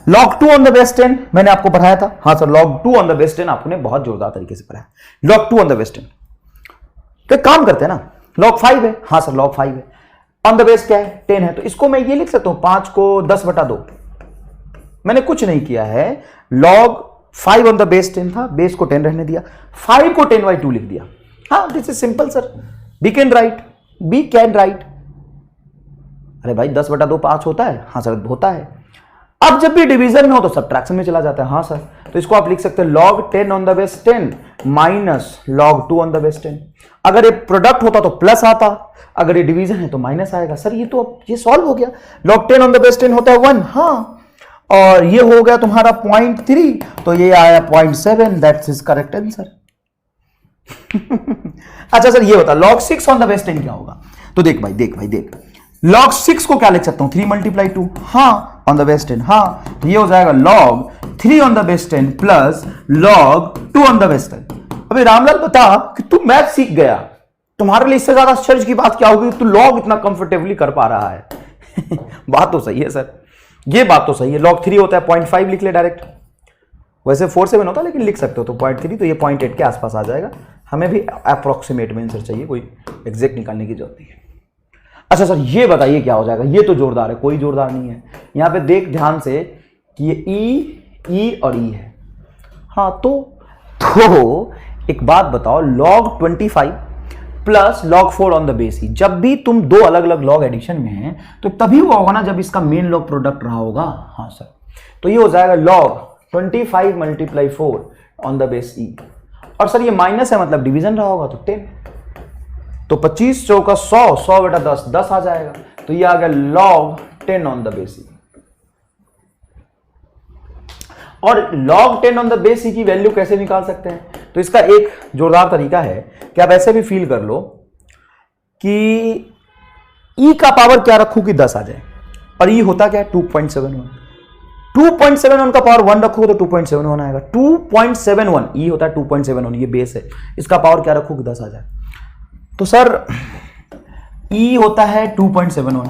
log 2 ऑन द बेस 10 मैंने आपको पढ़ाया था। हाँ sir log 2 on the base 10 आपने बहुत जोरदार तरीके से पढ़ाया, log 2 ऑन द बेस 10। तो एक काम करते हैं ना, log 5 है, हाँ सर log 5 है, ऑन द बेस क्या है 10 है, तो इसको मैं ये लिख सकता हूं 5 को 10/2। मैंने कुछ नहीं किया है, log 5 ऑन द बेस 10 था, बेस को 10 रहने दिया, 5 को 10/2 लिख दिया। हाँ this is simple sir, we can write. अरे भाई 10/2 5 होता है? हाँ सर होता है। अब जब भी डिवीजन में हो तो सब्ट्रैक्शन में चला जाता है। हाँ सर, तो इसको आप लिख सकते हैं log 10 on the base 10 minus log 2 on the base 10। अगर ये प्रोडक्ट होता तो प्लस आता, अगर ये डिवीजन है तो माइनस आएगा। सर ये तो ये सॉल्व हो गया, log 10 ऑन द बेस 10 होता है 1, हाँ, और ये हो गया तुम्हारा 0.3, तो ये आया 0.7, दैट्स इज करेक्ट आंसर। अच्छा सर ये होता log 6 ऑन द बेस 10 क्या होगा? तो देख भाई देख, log 6 को क्या लिख सकता हूं? 3 × 2, हाँ, ऑन द बेस 10, हाँ, तो ये हो जाएगा log 3 on the base 10 plus log 2 on the base 10। अबे रामलाल बता कि तू मैथ सीख गया, तुम्हारे लिए इससे ज्यादा आश्चर्य की बात क्या होगी? तू log इतना कंफर्टेबली कर पा रहा है। बात तो सही है सर, ये बात तो सही है। log 3 होता है 0.5 लिख ले डायरेक्ट, वैसे 47 होता है लेकिन लिख सकते हो, तो 0.3 तो ये 0.8 के आसपास आ जाएगा। हमें भी अप्रोक्सीमेट में आंसर चाहिए, कोई एग्जैक्ट निकालने की जरूरत नहीं है। अच्छा सर ये बताइए क्या हो जाएगा? ये तो जोरदार है, कोई जोरदार नहीं है। यहां पे देख ध्यान से कि ये ई और ई है। हाँ तो एक बात बताओ, log 25 plus log 4 on the base e, जब भी तुम दो अलग अलग लॉग एडिशन में हैं तो तभी वो होगा ना जब इसका मेन लॉग प्रोडक्ट रहा होगा। हाँ सर, तो ये हो जाएगा log 25 × 4 ऑन द बेस ई, और सर ये माइनस है मतलब डिवीजन रहा होगा तो 10, तो 25 चौका 100/10 10 आ जाएगा, तो ये आ गया log 10 ऑन द बेस ई। और log 10 ऑन द बेस ई की वैल्यू कैसे निकाल सकते हैं? तो इसका एक जोरदार तरीका है कि आप ऐसे भी फील कर लो कि ई का पावर क्या रखूं कि 10 आ जाए, और ई होता क्या है 2.71, 2.71 का पावर 1 रखो तो 2.71 आएगा, 2.71 ई होता है 2.71, ये बेस है, इसका पावर क्या रखो कि 10 आ जाए। तो सर ई होता है 2.71,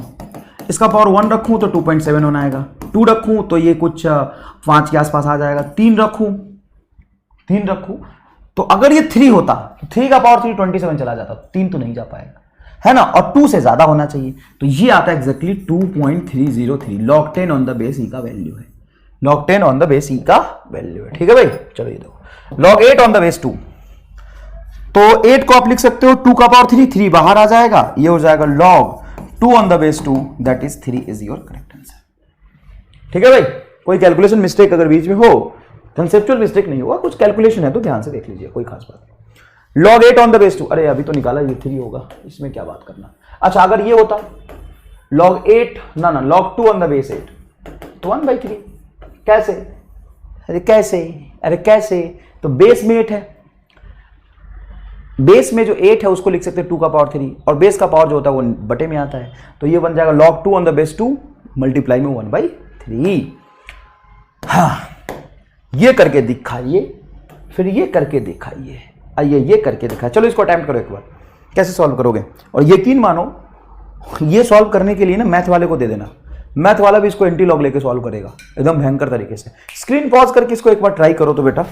इसका पावर 1 रखूं तो 2.71 आएगा, 2 रखूं तो ये कुछ 5 के आसपास आ जाएगा, 3 रखूं तो अगर ये 3 होता तो 3 का पावर 3 27 चला जाता, 3 तो नहीं जा पाएगा, है ना, और 2 से ज्यादा होना चाहिए, तो ये आता है exactly 2.303। log 10 on the base e का वैल्यू है, log 10 on the base e का वैल्यू है। ठीक है भाई, चलो ये देखो log 8 ऑन द बेस 2, तो 8 को आप लिख सकते हो 2 का पावर 3 बाहर आ जाएगा, ये हो जाएगा log 2 on the base 2, that is 3 is your correct answer. ठीक है भाई, कोई कैलकुलेशन मिस्टेक अगर बीच में हो, कंसेप्चुअल मिस्टेक नहीं होगा, कुछ कैलकुलेशन है तो ध्यान से देख लीजिए, कोई खास बात नहीं। log 8 ऑन द बेस 2, अरे अभी तो निकाला, ये 3 होगा, इसमें क्या बात करना। अच्छा अगर ये होता log 8 ना log 2 ऑन द बेस 8 तो 1/3, कैसे? अरे कैसे? तो बेस में 8 है, बेस में जो 8 है उसको लिख सकते हैं 2 का पावर 3, और बेस का पावर जो होता है वो बटे में आता है, तो ये बन जाएगा log 2 on the base 2 multiply में 1/3। हाँ ये करके दिखाइए, फिर ये करके दिखाइए, आइए ये करके दिखाइए। चलो इसको अटेम्प्ट करो एक बार, कैसे सॉल्व करोगे, और यकीन मानो ये सॉल्व करने के लिए ना मैथ वाले को दे देना, मैथ वाला भी इसको एंटी लॉग लेके सॉल्व करेगा एकदम भयंकर तरीके से। स्क्रीन पॉज करके इसको एक बार ट्राई करो तो बेटा।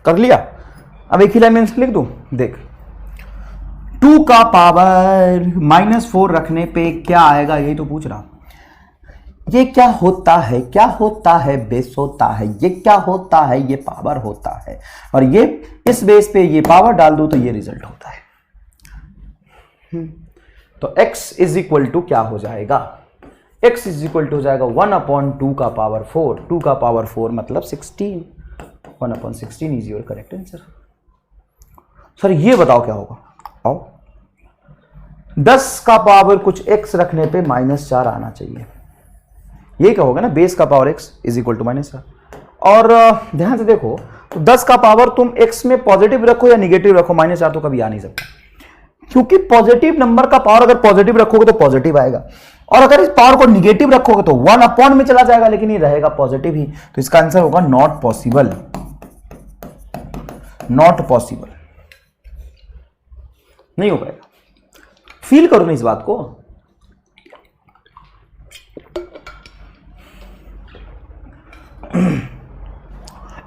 कर लिया? अब एक ही लाइन में आंसर लिख दूं, देख 2 का पावर -4 रखने पे क्या आएगा, यही तो पूछ रहा हूं। ये क्या होता है बेस होता है, ये क्या होता है, ये पावर होता है, और ये इस बेस पे ये पावर डाल दूं तो ये रिजल्ट होता है। तो x इज इक्वल टू क्या हो जाएगा, x इज इक्वल टू हो जाएगा 1/2 का पावर 4, 2 का पावर 4 मतलब 16, 1/16 is your correct answer. Sir ये बताओ क्या होगा, आओ 10 का पावर कुछ x रखने पे -4 आना चाहिए, ये क्या होगा ना, बेस का power x is equal to -4। और ध्यान से देखो, तो 10 का पावर तुम x में पॉजिटिव रखो या निगेटिव रखो, -4 तो कभी आ नहीं सकता, क्योंकि पॉजिटिव नंबर का पावर अगर पॉजिटिव रखोगे तो पॉजिटिव आएगा, और अगर इस पावर को निगेटिव रखोगे तो 1 में चला जाएगा, लेकिन ये रहेगा पॉजिटिव ही, तो इसका आंसर होगा नॉट पॉसिबल, नॉट पॉसिबल, नहीं हो पाएगा। फील करो ना इस बात को,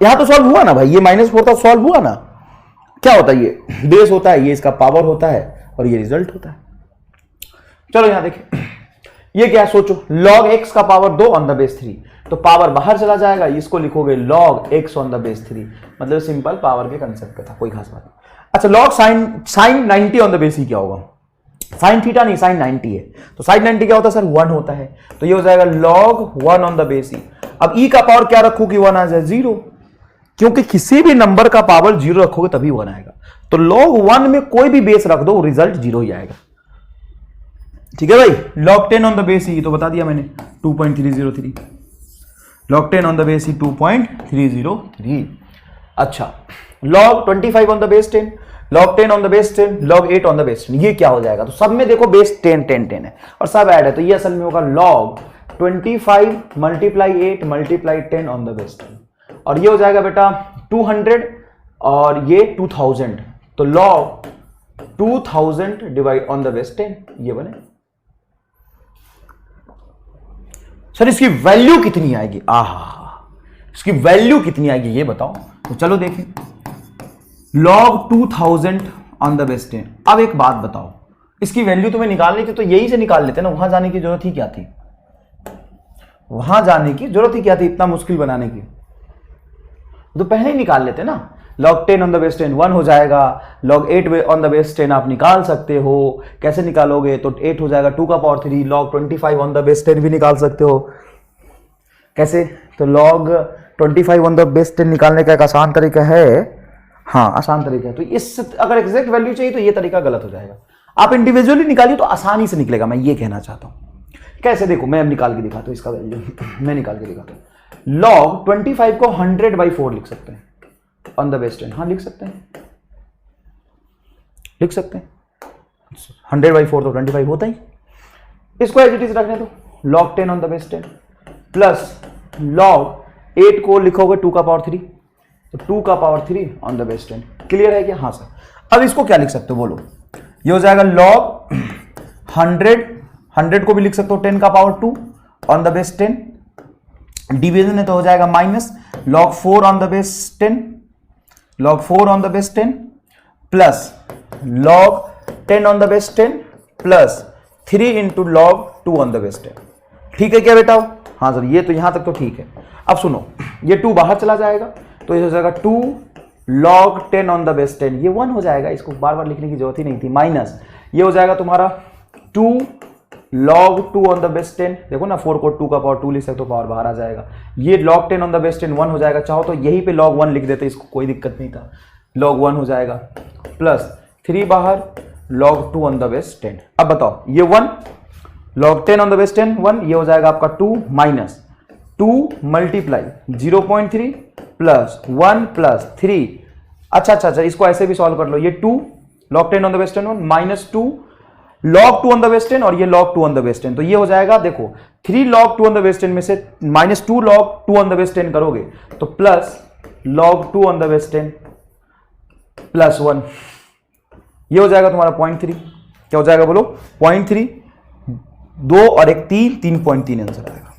यहां तो सॉल्व हुआ ना भाई, ये -4 था, सॉल्व हुआ ना। क्या होता है, ये बेस होता है, ये इसका पावर होता है, और ये रिजल्ट होता है। चलो यहां देखिए, ये क्या है सोचो, log x का पावर 2 ऑन द बेस 3, तो पावर बाहर चला जाएगा, इसको लिखोगे log x on the base 3, मतलब सिंपल पावर के कंसेप्ट पे था, कोई खास बात नहीं। अच्छा, log sin 90 on the base ही क्या होगा, sin थीटा नहीं, sin 90 है, तो sin 90 क्या होता है सर, 1 होता है, तो ये हो जाएगा log 1 ऑन द बेस ई। अब e का पावर क्या रखूं कि 1 आ जाए, 0, क्योंकि किसी भी नंबर का पावर 0 रखोगे तभी 1 आएगा, तो log 1 में कोई भी बेस रख दो, रिजल्ट 0 ही आएगा। ठीक है भाई, log 10 ऑन द बेस ई तो बता दिया मैंने 2.303, log 10 ऑन द बेस ई 2.303। अच्छा, log 25 on the base 10, log 10 on the base 10, log 8 on the base 10, ये क्या हो जाएगा, तो सब में देखो बेस 10 10 10 है और सब ऐड है, तो ये असल में होगा log 25 multiply 8 multiply 10 on the base 10, और ये हो जाएगा बेटा 200 और ये 2000, तो log 2000 divide on the base 10, ये बने। सर इसकी वैल्यू कितनी आएगी, इसकी वैल्यू कितनी आएगी ये बताओ, तो चलो देखें, log 2000 ऑन द बेस 10। अब एक बात बताओ, इसकी वैल्यू तुम्हें निकालनी थी तो यही से निकाल लेते ना, वहां जाने की जरूरत ही क्या थी, वहां जाने की जरूरत ही क्या थी, इतना मुश्किल बनाने की, तो पहले ही निकाल लेते ना। log 10 ऑन द बेस 10 1 हो जाएगा, log 8 ऑन द बेस 10 आप निकाल सकते हो, कैसे निकालोगे, तो 8 हो जाएगा 2 का power 3, log 25 on the base 10 भी निकाल सकते हो, कैसे, तो log 25 ऑन द बेस 10 निकालने का एक आसान तरीका है, हाँ आसान तरीका है, तो इस अगर एग्जैक्ट वैल्यू चाहिए तो ये तरीका गलत हो जाएगा, आप इंडिविजुअली निकालिए तो आसानी से निकलेगा, मैं ये कहना चाहता हूं। कैसे, देखो मैं अब निकाल के दिखाता हूं इसका वैल्यू, मैं निकाल के दिखाता हूं। log 25 को 100/4 लिख सकते हैं ऑन द बेस 10, हाँ लिख सकते हैं, लिख सकते हैं, 100/4 तो 25 होता ही, इसको एज इट इज रखने दो, log 10 on the base 10 plus log 8 को लिखोगे 2 का पावर 3, तो 2 का power 3 on the base 10, clear है क्या, हाँ सर। अब इसको क्या लिख सकते हो बोलो, ये हो जाएगा log 100 को भी लिख सकते हो 10 का power 2 on the base 10, division है तो हो जाएगा minus log 4 on the base 10, log 4 on the base 10 plus log 10 on the base 10 plus 3 into log 2 on the base 10, ठीक है क्या बेटा, हाँ सर ये तो यहां तक तो ठीक है। अब सुनो, ये 2 बाहर चला जाएगा, तो ये हो जाएगा 2 log 10 ऑन द बेस 10, ये 1 हो जाएगा, इसको बार बार लिखने की जरूरत ही नहीं थी, माइनस ये हो जाएगा तुम्हारा 2 log 2 ऑन द बेस 10, देखो ना 4 को 2 का पावर 2 लिख सकते हो, पावर बाहर आ जाएगा, ये log 10 ऑन द बेस 10 1 हो जाएगा, चाहो तो यहीं पे log 1 लिख देते, इसको कोई दिक्कत नहीं था, log 1 हो जाएगा प्लस 3 बाहर log 2 ऑन द बेस 10। अब बताओ ये 1 log 10 ऑन द बेस 10 1, ये हो जाएगा आपका 2 माइनस 2 मल्टीप्लाई 0.3 प्लस 1 प्लस 3, अच्छा इसको ऐसे भी सॉल्व कर लो, ये 2 log 10 on the base 10 1 minus 2 log 2 on the base 10 और ये log 2 ऑन द बेस 10, तो ये हो जाएगा देखो 3 log 2 ऑन द बेस 10 में से minus 2 log 2 on the base 10 करोगे तो plus log 2 on the base 10 plus 1, ये हो जाएगा तुम्हारा 0.3, क्या हो जाएगा बोलो 0.3, 2 और 1 3, 3.3 आंसर आएगा।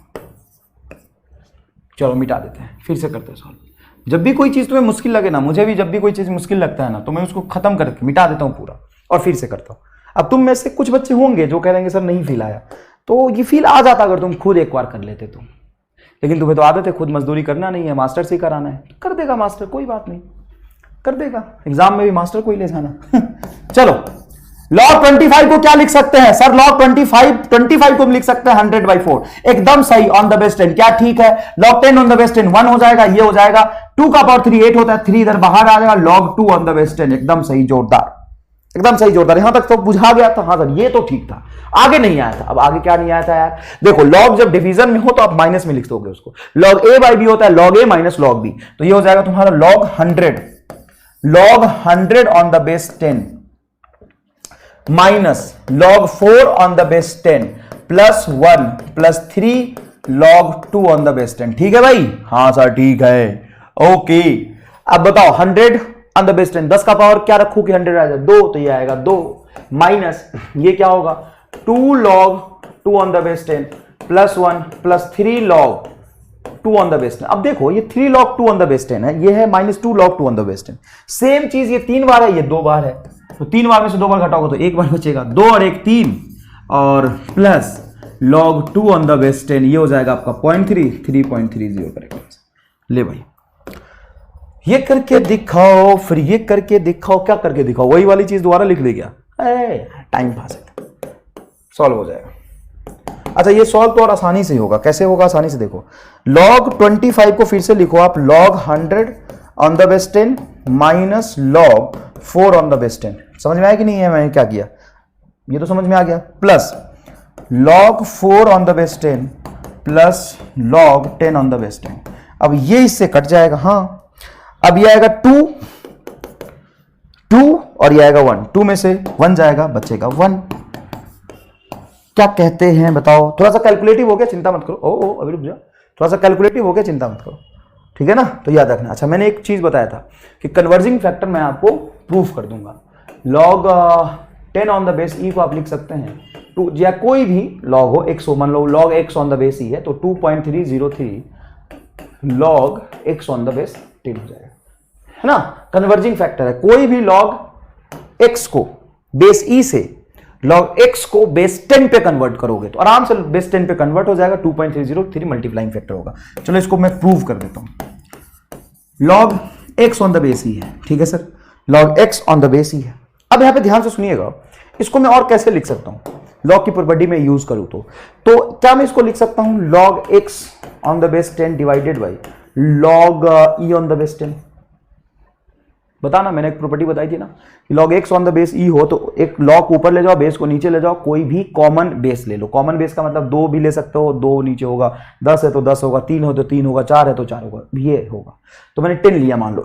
चलो मिटा देते हैं, फिर से करते हैं सॉल्व। जब भी कोई चीज तुम्हें मुश्किल लगे ना, मुझे भी जब भी कोई चीज मुश्किल लगता है ना, तो मैं उसको खत्म करके मिटा देता हूं पूरा और फिर से करता हूं। अब तुम में से कुछ बच्चे होंगे जो कह देंगे सर नहीं फील आया, तो ये फील आ जाता अगर तुम खुद एक बार कर लेते तो, लेकिन तुम्हें तो आदत है खुद मजदूरी करना नहीं है, मास्टर से ही कराना है, कर देगा मास्टर, कोई बात नहीं कर देगा, एग्जाम में भी मास्टर को ही ले जाना। चलो log 25 को क्या लिख सकते हैं सर? log 25 को हम लिख सकते हैं 100/4। एकदम सही, ऑन द बेस 10। क्या ठीक है? log 10 ऑन द बेस 10 1 हो जाएगा, ये हो जाएगा। 2 का पावर 3 8 होता है, 3 इधर बाहर आ जाएगा, log 2 ऑन द बेस 10। एकदम सही, जोरदार, एकदम सही, जोरदार। यहां तक तो बुझा गया था। हाँ सर ये तो ठीक था, आगे नहीं आया था। अब आगे क्या नहीं आया था यार? देखो log जब डिवीजन में हो तो आप माइनस में लिख दोगे उसको। log a/b होता है log a minus log b, तो ये हो जाएगा तुम्हारा log 100 on the base 10 minus log 4 on the base 10 plus 1 plus 3 log 2 on the base 10। ठीक है भाई? हाँ सर ठीक है, ओके। अब बताओ 100 ऑन द बेस 10, 10 का पावर क्या रखू कि 100 आ जाए? 2, तो ये आएगा 2 माइनस ये क्या होगा 2 log 2 on the base 10 plus 1 plus 3 log 2 on the base 10। अब देखो ये 3 log 2 ऑन द बेस 10 है, ये है minus 2 log 2 on the base 10। Same चीज ये 3 बार है, ये 2 बार है, तो 3 बार में से 2 बार घटाओगे तो 1 बार बचेगा। 2 और 1 3 और plus log 2 on the base 10, ये हो जाएगा आपका 3.30 करेक्ट। ले भाई ये करके दिखाओ, फिर ये करके दिखाओ, क्या करके दिखाओ? वही वाली चीज दोबारा लिख ले गया, टाइम पास है, सॉल्व हो जाएगा। अच्छा ये सॉल्व तो और आसानी से होगा। कैसे होगा? आसानी से देखो, log 25 को फिर से लिखो आप log 100 on the base 10 minus log 4 on the base 10। समझ में आया कि नहीं है मैंने क्या किया? ये तो समझ में आ गया। Plus log 4 on the base 10 plus log 10 on the base 10। अब ये इससे कट जाएगा। हाँ अब ये आएगा 2 और ये आएगा 1, 2 में से 1 जाएगा, बचेगा 1। क्या कहते हैं बताओ? थोड़ा सा कैलकुलेटिव हो गया, चिंता मत करो। ओ अभी रुक जाओ, थोड़ा सा कैलकुलेटिव हो गया, चिंता मत करो, ठीक है ना? तो याद रखना। अच्छा मैंने एक चीज बताया था कि कन्वर्जिंग फैक्टर मैं आपको प्रूफ कर दूंगा। log 10 ऑन द बेस ई को आप लिख सकते हैं 2, या कोई भी log हो, x हो, मान लो log x on the base e है तो 2.303 log x on the base 10 हो जाएगा, है ना? कन्वर्जिंग फैक्टर है। कोई भी log x को बेस ई से log x को बेस 10 पे कन्वर्ट करोगे तो आराम से बेस 10 पे कन्वर्ट हो जाएगा। 2.303 मल्टीप्लाइंग फैक्टर होगा। चलो इसको मैं प्रूव कर देता हूं। log x on the base e है, ठीक है sir, log x on the base e है। अब यहां पे ध्यान से सुनिएगा, इसको मैं और कैसे लिख सकता हूं? log की प्रॉपर्टी में यूज करूं तो क्या मैं इसको लिख सकता हूं log x on the base 10 divided by log e on the base 10। बताना, मैंने एक प्रॉपर्टी बताई थी ना कि log x on the base e हो तो एक log को ऊपर ले जाओ, बेस को नीचे ले जाओ, कोई भी कॉमन बेस ले लो। कॉमन बेस का मतलब 2 भी ले सकते हो, 2 नीचे होगा, 10 है तो 10 होगा, 3 हो तो 3 होगा, 4 है तो 4 होगा, ये होगा। तो मैंने 10 लिया मान लो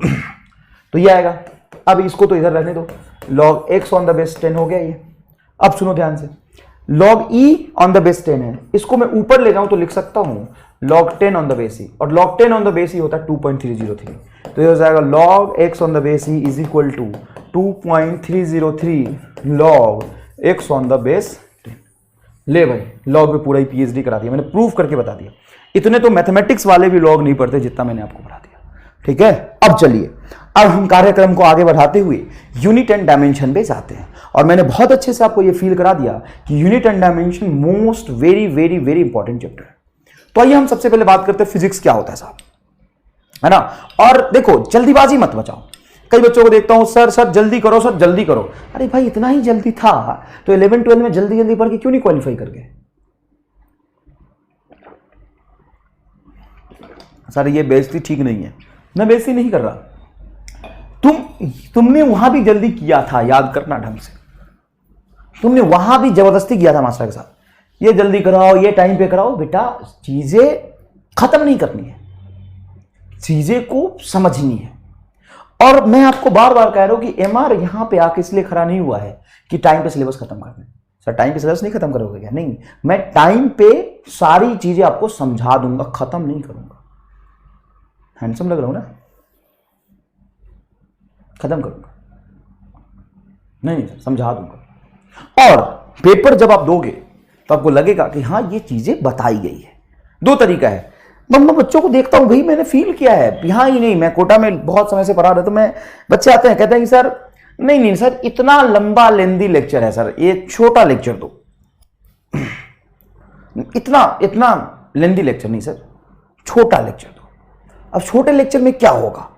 तो ये आएगा। अब इसको तो इधर रहने दो, log x on the base 10 हो गया ये। अब सुनो ध्यान से, log e on the base 10 है, इसको मैं ऊपर ले जाऊं तो लिख सकता हूं log 10 on the base e, और log 10 on the base e होता है 2.303, तो ये हो जाएगा log x on the base e is equal to 2.303 log x on the base 10। ले भाई log में पूरा ही पीएचडी करा दिया मैंने, प्रूफ करके बता दिया। इतने तो मैथमेटिक्स वाले भी log नहीं पढ़ते जितना मैंने आपको पढ़ा दिया, ठीक है? अब चलिए, अब हम कार्यक्रम को आगे बढ़ाते हुए यूनिट एंड डायमेंशन पे जाते हैं। और मैंने बहुत अच्छे से आपको ये फील करा दिया कि unit and dimension most very very very important chapter है। तो आइए हम सबसे पहले बात करते हैं फिजिक्स क्या होता है साहब, है ना? और देखो जल्दीबाजी मत बचाओ। कई बच्चों को देखता हूं, सर जल्दी करो, सर जल्दी करो। अरे भाई इतना ही जल्दी था तो 11-12 में जल्दी जल्दी पढ़ के क्यों नहीं क्वालिफाई कर गए? सर ये बेइज्जती ठीक नहीं है। मैं बेइज्जती नहीं कर रहा, तुमने वहां भी जल्दी किया था, याद करना ढंग से। तुमने वहां भी जबरदस्ती किया था मास्टर के साथ, ये जल्दी कराओ, ये टाइम पे कराओ। बेटा चीजें खत्म नहीं करनी है, चीजें को समझनी है। और मैं आपको बार बार कह रहा हूं कि एमआर यहां पे आके इसलिए खड़ा नहीं हुआ है कि टाइम पे सिलेबस खत्म करना। सर टाइम पे सिलेबस नहीं खत्म करोगे क्या? नहीं, मैं टाइम पे सारी चीजें आपको समझा दूंगा, खत्म नहीं करूंगा। हैंडसम लग रहा हूं ना? खत्म करूंगा नहीं सर, समझा दूंगा। और पेपर जब आप दोगे तो आपको लगेगा कि हाँ ये चीजें बताई गई है। 2 तरीका है। मैं बच्चों को देखता हूं, भाई मैंने फील किया है, यहाँ ही नहीं, मैं कोटा में बहुत समय से पढ़ा रहा, तो मैं बच्चे आते हैं कहते हैं कि सर नहीं सर इतना लंबा लेंदी लेक्चर है सर, ये छोटा लेक्चर दो। इतना लेंदी लेक्चर नहीं सर, छोटा लेक्चर दो। अब छोटे लेक्चर में क्या होगा?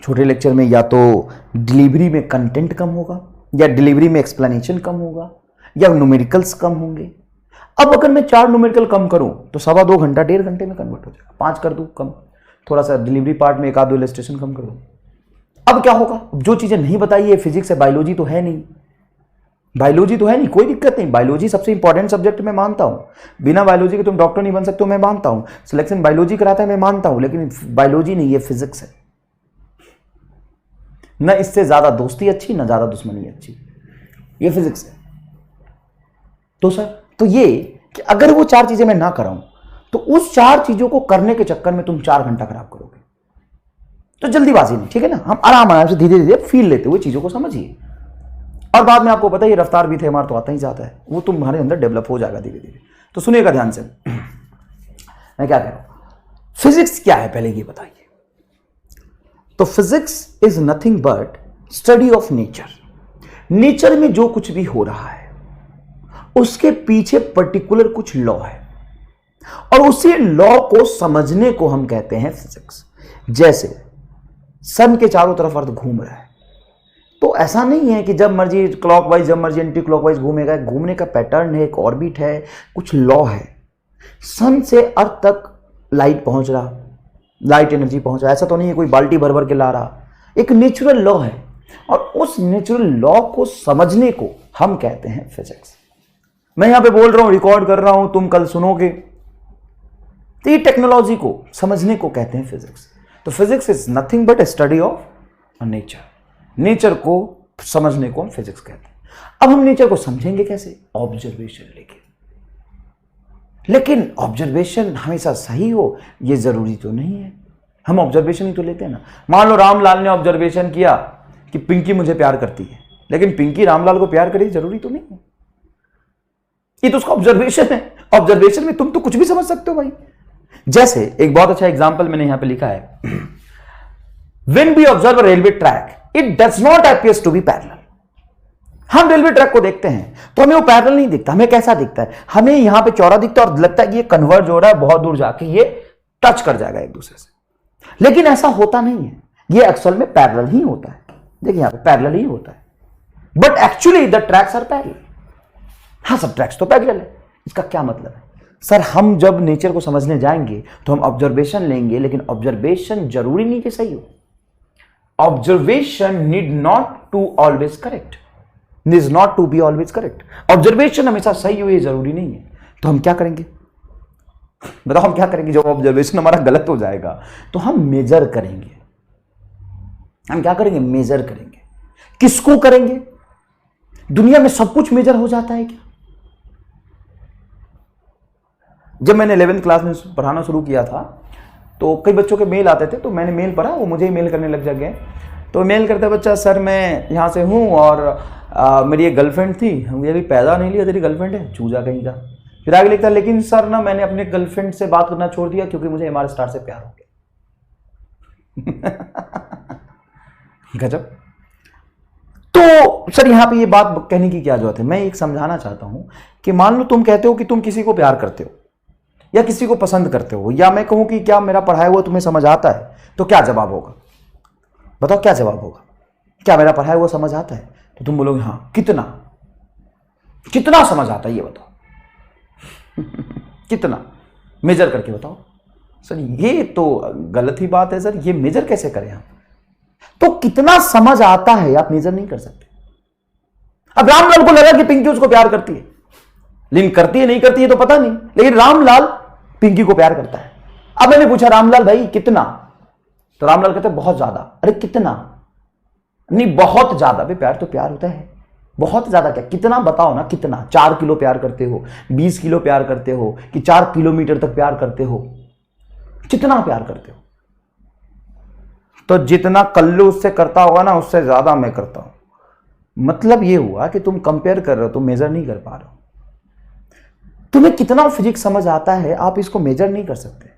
छोटे लेक्चर में या तो डिलीवरी में कंटेंट कम होगा, या डिलीवरी में एक्सप्लेनेशन कम होगा, या न्यूमेरिकल्स कम होंगे। अब अगर मैं 4 न्यूमेरिकल कम करूं तो 1.25 घंटा 1.5 घंटे में कन्वर्ट हो जाएगा। 5 कर दूं कम, थोड़ा सा डिलीवरी पार्ट में 1-2 इलस्ट्रेशन कम कर दूं। अब क्या होगा, जो चीजें नहीं बताई है, फिजिक्स है, बायोलॉजी तो है नहीं, बायोलॉजी तो है नहीं, कोई दिक्कत नहीं। बायोलॉजी सबसे इंपॉर्टेंट सब्जेक्ट मैं मानता हूं, बिना बायोलॉजी के तुम डॉक्टर नहीं बन सकते हो, मैं मानता हूं। सिलेक्शन बायोलॉजी कराता है, मैं मानता हूं, लेकिन बायोलॉजी नहीं, ये फिजिक्स है। न इससे ज्यादा दोस्ती अच्छी, न ज्यादा दुश्मनी अच्छी, ये फिजिक्स है। तो सर, तो ये कि अगर वो 4 चीजें मैं ना कराऊं तो उस 4 चीजों को करने के चक्कर में तुम 4 घंटा खराब करोगे। तो जल्दीबाजी नहीं, ठीक है ना, हम आराम से धीरे धीरे फील लेते हुए चीजों को समझिए, और बाद में आपको पता है ये रफ्तार भी थे हमारा तो आता ही जाता है, वो तुम्हारे अंदर डेवलप हो जाएगा धीरे धीरे। तो सुनिएगा ध्यान से, मैं क्या कह रहा हूं। फिजिक्स क्या है पहले ये बताइए। तो physics is nothing but study of nature. Nature में जो कुछ भी हो रहा है उसके पीछे पर्टिकुलर कुछ लॉ है, और उसी लॉ को समझने को हम कहते हैं फिजिक्स। जैसे सन के चारों तरफ अर्थ घूम रहा है, तो ऐसा नहीं है कि जब मर्जी क्लॉकवाइज, जब मर्जी एंटी क्लॉकवाइज घूमेगा। घूमने का पैटर्न है, एक ऑर्बिट है, कुछ लॉ है। सन से अर्थ तक लाइट पहुंच रहा, लाइट एनर्जी पहुंच रहा, ऐसा तो नहीं है कोई बाल्टी भर भर के ला रहा। एक नेचुरल लॉ है, और उस नेचुरल लॉ को समझने को हम कहते हैं फिजिक्स। मैं यहां पे बोल रहा हूं, रिकॉर्ड कर रहा हूं, तुम कल सुनोगे, तो ये टेक्नोलॉजी को समझने को कहते हैं फिजिक्स। तो physics is nothing but A study of nature. Nature को समझने को हम फिजिक्स कहते हैं। अब हम नेचर को समझेंगे कैसे? ऑब्जर्वेशन लेके। लेकिन ऑब्जर्वेशन हमेशा सही हो ये जरूरी तो नहीं है। हम ऑब्जर्वेशन ही तो लेते हैं ना। मान लो रामलाल ने ऑब्जर्वेशन किया कि पिंकी मुझे प्यार करती है, लेकिन पिंकी रामलाल को प्यार करे जरूरी तो नहीं है, ये तो उसका ऑब्जर्वेशन है। ऑब्जर्वेशन में तुम तो कुछ भी समझ सकते हो भाई। जैसे एक बहुत अच्छा एग्जांपल मैंने यहां पे लिखा है, when we observe a railway track it does not appears to be parallel. हम रेलवे ट्रैक को देखते हैं तो हमें वो पैरेलल नहीं दिखता, हमें कैसा दिखता है? हमें यहां पे चौड़ा दिखता है और लगता है कि ये कन्वर्ज हो रहा है, बहुत दूर जाके ये टच कर जाएगा एक दूसरे से, लेकिन ऐसा होता नहीं है। ये एक्चुअल में पैरेलल ही होता है। देखिए यहां पे पैरेलल ही होता है, but actually the tracks are parallel. हाँ, सब ट्रैक्स तो पैरेलल है। इसका क्या मतलब है? सर, हम जब नेचर को समझने जाएंगे तो हम ऑब्जर्वेशन लेंगे, लेकिन ऑब्जर्वेशन जरूरी नहीं कि सही हो। Observation need not to always correct, need not to be always correct. Observation हमेशा सही हो ये जरूरी नहीं है। तो हम क्या करेंगे बताओ? हम क्या करेंगे जब ऑब्जर्वेशन हमारा गलत हो जाएगा? तो हम मेजर करेंगे। हम क्या करेंगे? मेजर करेंगे। किसको करेंगे? दुनिया में सब कुछ मेजर हो जाता है क्या? जब मैंने 11th क्लास में पढ़ाना शुरू किया था तो कई बच्चों के मेल आते थे, तो मैंने मेल पढ़ा, वो मुझे ही मेल करने लग गए। तो मेल करता बच्चा, सर मैं यहाँ से हूँ और मेरी एक गर्लफ्रेंड थी, मुझे अभी पैदा नहीं लिया, तेरी गर्लफ्रेंड है, चूजा कहीं का। फिर आगे लिखता, लेकिन सर ना मैंने अपने गर्लफ्रेंड से बात करना छोड़ दिया क्योंकि मुझे MR स्टार से प्यार हो गया। गजब। तो सर यहाँ पे ये बात कहने की क्या जरूरत है? मैं एक समझाना चाहता हूँ कि मान लो तुम कहते हो कि तुम किसी को प्यार करते हो या किसी को पसंद करते हो, या मैं कहूं कि क्या मेरा पढ़ाया हुआ तुम्हें समझ आता है, तो क्या जवाब होगा? बताओ क्या जवाब होगा? क्या मेरा पढ़ाया हुआ समझ आता है? तो तुम बोलोगे हाँ। कितना कितना समझ आता है ये बताओ। कितना मेजर करके बताओ। सर ये तो गलत ही बात है सर, ये मेजर कैसे करें हम? तो कितना समझ आता है आप मेजर नहीं कर सकते। अब रामलाल को लगा कि पिंकी उसको प्यार करती है, लेकिन करती है नहीं करती है तो पता नहीं, लेकिन रामलाल पिंकी को प्यार करता है। अब मैंने पूछा रामलाल भाई कितना? तो रामलाल कहते बहुत ज्यादा। अरे कितना? नहीं बहुत ज्यादा। भाई प्यार तो प्यार होता है, बहुत ज्यादा क्या? कितना बताओ ना, कितना? 4 किलो प्यार करते हो, 20 किलो प्यार करते हो, कि 4 किलोमीटर तक प्यार करते हो? कितना प्यार करते हो? तो जितना कल्लू उससे करता होगा ना, उससे ज्यादा मैं करता हूं। मतलब ये हुआ कि तुम कंपेयर कर रहे हो, तुम मेजर नहीं कर पा रहे हो। तुम्हें कितना फिजिक्स समझ आता है आप इसको मेजर नहीं कर सकते।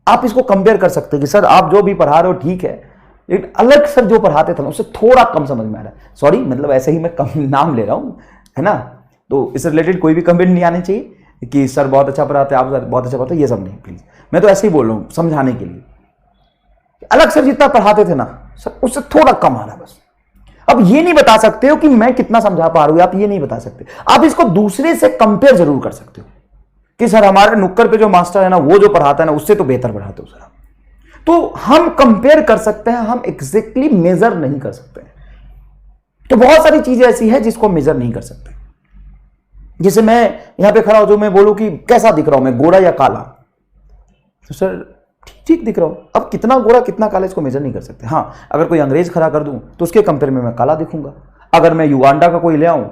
आप इसको कंपेयर कर सकते हैं कि सर आप जो भी पढ़ा रहे हो ठीक है, लेकिन अलग सर जो पढ़ाते थे ना उससे थोड़ा कम समझ में आ रहा है। सॉरी, मतलब ऐसे ही मैं कम नाम ले रहा हूं, है ना। तो इससे रिलेटेड कोई भी कमेंट नहीं आने चाहिए कि सर बहुत अच्छा पढ़ाते हैं, आप सर बहुत अच्छा पढ़ाते हैं, ये सब नहीं प्लीज। मैं तो ऐसे ही बोल रहा हूं समझाने के लिए। अलग सर जितना पढ़ाते थे ना सर उससे थोड़ा कम आ रहा है बस। अब ये नहीं बता सकते हो कि मैं कितना समझा पा रहा हूं, आप ये नहीं बता सकते। आप इसको दूसरे से कंपेयर जरूर कर सकते हो कि सर हमारे नुक्कड़ पे जो मास्टर है ना, वो जो पढ़ाता है ना, उससे तो बेहतर पढ़ाते हो सर। तो हम कंपेयर कर सकते हैं, हम एग्जैक्टली मेजर नहीं कर सकते। तो बहुत सारी चीजें ऐसी है जिसको मेजर नहीं कर सकते। जैसे मैं यहां पे खड़ा हो, जो मैं बोलूं कि कैसा दिख रहा हूं मैं, गोरा या काला, तो सर ठीक दिख रहा हूं। अब कितना गोरा कितना काला इसको मेजर नहीं कर सकते। हाँ, अगर कोई अंग्रेज खड़ा कर दूं तो उसके कंपेयर में मैं काला दिखूंगा। अगर मैं युगांडा का कोई ले आऊं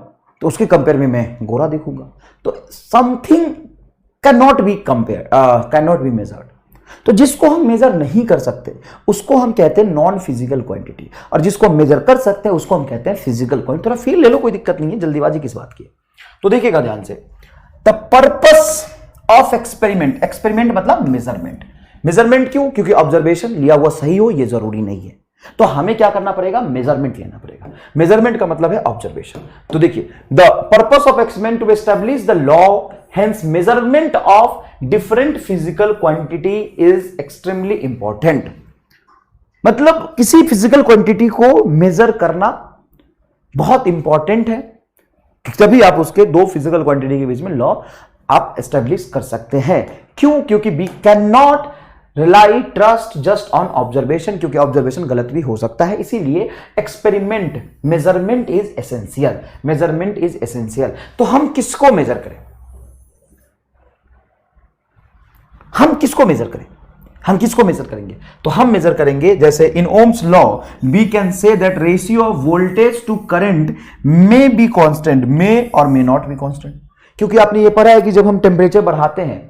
तो उसके कंपेयर में मैं गोरा दिखूंगा। तो something can not be compare, can not be measured. तो जिसको हम मेजर नहीं कर सकते उसको हम कहते हैं नॉन फिजिकल क्वांटिटी, और जिसको हम मेजर कर सकते हैं उसको हम कहते हैं फिजिकल क्वांटिटी। थोड़ा फील ले लो, कोई दिक्कत नहीं है, जल्दीबाजी किस बात की है। तो देखिएगा ध्यान से, the purpose of experiment, experiment मतलब मेजरमेंट। मेजरमेंट क्यों? क्योंकि ऑब्जर्वेशन लिया हुआ सही हो ये जरूरी नहीं है, तो हमें क्या करना पड़ेगा, मेजरमेंट लेना पड़ेगा। मेजरमेंट का मतलब है ऑब्जर्वेशन। तो देखिए, the purpose of experiment to establish the law, hence measurement of different physical quantity is extremely important. मतलब किसी फिजिकल क्वांटिटी को मेजर करना बहुत इंपॉर्टेंट है, तभी आप उसके दो फिजिकल क्वांटिटी के बीच में लॉ आप एस्टेब्लिश कर सकते हैं। क्यों? क्योंकि we can not rely trust just on observation, क्योंकि ऑब्जर्वेशन गलत भी हो सकता है। इसीलिए experiment, measurement is essential, measurement is essential. तो हम किसको मेजर करें, हम किसको मेजर करें, हम किसको मेजर करेंगे? तो हम मेजर करेंगे, जैसे in Ohm's law we can say that ratio of voltage to current may be constant, may और मे नॉट बी कांस्टेंट। क्योंकि आपने ये पढ़ा है कि जब हम टेम्परेचर बढ़ाते हैं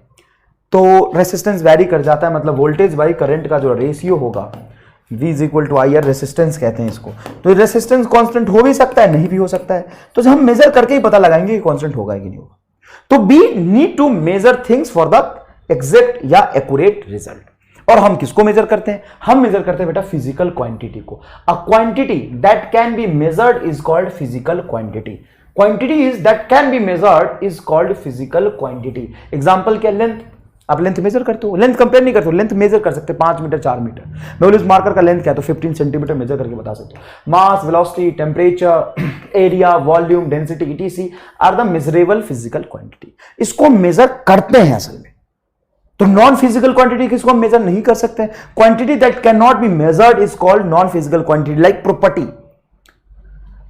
तो रेसिस्टेंस वैरी कर जाता है, मतलब वोल्टेज बाई करंट का जो रेशियो होगा V is equal to I R, resistance कहते हैं इसको। तो रेसिस्टेंस कांस्टेंट हो भी सकता है, नहीं भी हो सकता है। तो जब हम मेजर करके ही पता लगाएंगे कि कांस्टेंट होगा कि नहीं होगा। तो we need to measure things for the exact या एक्यूरेट रिजल्ट। और हम किसको मेजर करते हैं? हम मेजर करते हैं बेटा फिजिकल क्वांटिटी को। A quantity that can be measured is called physical quantity. Quantity is that can be measured is called physical quantity. Example क्या? लेंथ। आप लेंथ मेजर करते हो, लेंथ कंपेयर नहीं करते हो, लेंथ मेजर कर सकते हैं 5 मीटर 4 मीटर। मैं बोलूं इस मार्कर का लेंथ क्या है तो 15 सेंटीमीटर मेजर करके बता सकते हो। Mass, velocity, temperature, area, volume, density etc are the measurable physical quantity. इसको मेजर करते हैं असल में। तो नॉन फिजिकल क्वांटिटी किसको हम मेजर नहीं कर सकते? Quantity that can not be measured is called non physical quantity. Like property,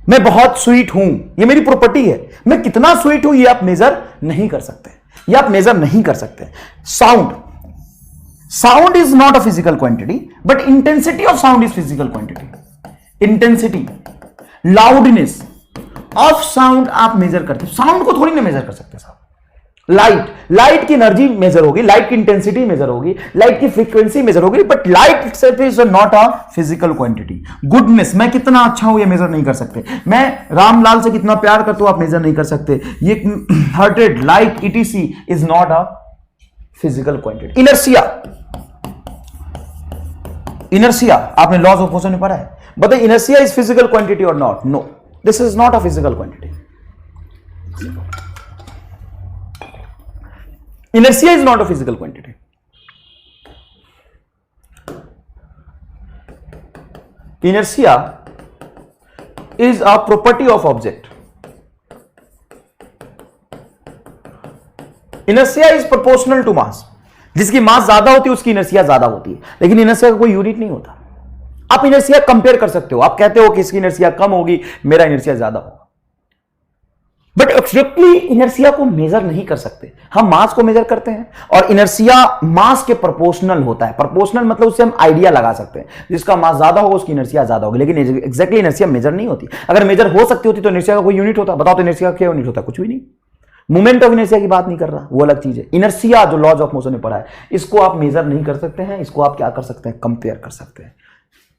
मैं बहुत स्वीट हूं, ये मेरी प्रॉपर्टी है। मैं कितना स्वीट हूं ये आप मेजर नहीं कर सकते, ये आप मेजर नहीं कर सकते। Sound, sound is not a physical quantity but intensity of sound is physical quantity. Intensity, loudness of sound आप मेजर करते हो, साउंड को थोड़ी ना मेजर कर सकते साहब। लाइट, लाइट की एनर्जी मेजर होगी, लाइट की इंटेंसिटी मेजर होगी, लाइट की फ्रीक्वेंसी मेजर होगी, but light itself is not a physical quantity. Goodness, मैं कितना अच्छा हूं ये मेजर नहीं कर सकते। मैं रामलाल से कितना प्यार करता हूं आप मेजर नहीं कर सकते। ये hatred, like, etc is not a physical quantity. Inertia, inertia आपने लॉज ऑफ मोशन में पढ़ा है, बताइए इनर्शिया इज फिजिकल क्वांटिटी और not? No, this is not a physical quantity. Inertia is not a physical quantity. Inertia is a property of object. Inertia is proportional to mass. जिसकी मास ज्यादा होती है उसकी इनर्शिया ज्यादा होती है, लेकिन इनर्शिया का कोई यूनिट नहीं होता। आप इनर्शिया कंपेयर कर सकते हो, आप कहते हो कि इसकी इनर्शिया कम होगी, मेरा इनर्शिया ज्यादा होगा, बट एक्जेक्टली इनर्शिया को मेजर नहीं कर सकते। हम मास को मेजर करते हैं और इनर्शिया मास के प्रोपोर्शनल होता है। प्रोपोर्शनल मतलब उससे हम आइडिया लगा सकते हैं, जिसका मास ज्यादा होगा उसकी इनर्शिया ज्यादा होगी, लेकिन एक्जेक्टली इनर्शिया मेजर नहीं होती। अगर मेजर हो सकती होती तो इनर्शिया का कोई यूनिट होता? बताओ तो इनर्शिया का क्या यूनिट होता? कुछ भी नहीं। मूवमेंट ऑफ इनर्शिया की बात नहीं कर रहा, वो अलग चीज है। इनर्शिया जो लॉज ऑफ मोशन में पढ़ा है, इसको आप मेजर नहीं कर सकते हैं, इसको आप क्या कर सकते हैं? कंपेयर कर सकते हैं।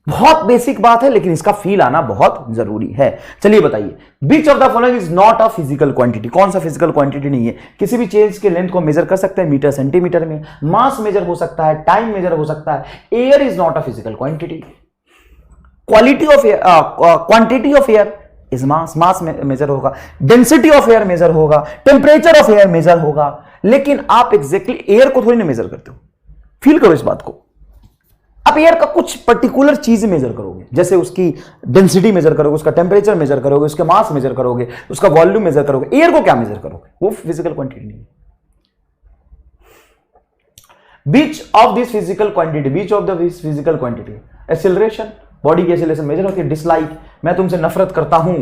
बहुत बेसिक बात है, लेकिन इसका फील आना बहुत जरूरी है। चलिए बताइए, which of the following is not a physical quantity. कौन सा फिजिकल क्वांटिटी नहीं है? किसी भी चीज के लेंथ को मेजर कर सकते हैं मीटर सेंटीमीटर में, मास मेजर हो सकता है, टाइम मेजर हो सकता है। Air is not a physical quantity. Quality of air, quantity of air is mass, mass measure होगा। डेंसिटी ऑफ एयर मेजर होगा, टेम्परेचर ऑफ एयर मेजर होगा, लेकिन आप एग्जैक्टली एयर को थोड़ी ना मेजर करते हो। फील करो इस बात को। आप एयर का कुछ पर्टिकुलर चीज मेजर करोगे, जैसे उसकी डेंसिटी मेजर करोगे, उसका टेम्परेचर मेजर करोगे, उसके मास मेजर करोगे, उसका वॉल्यूम मेजर करोगे। एयर को क्या मेजर करोगे? वो फिजिकल क्वांटिटी नहीं है। Which of this physical quantity, which of the physical quantity, acceleration, body की एक्सेलरेशन मेजर होती है। डिसलाइक, मैं तुमसे नफरत करता हूं,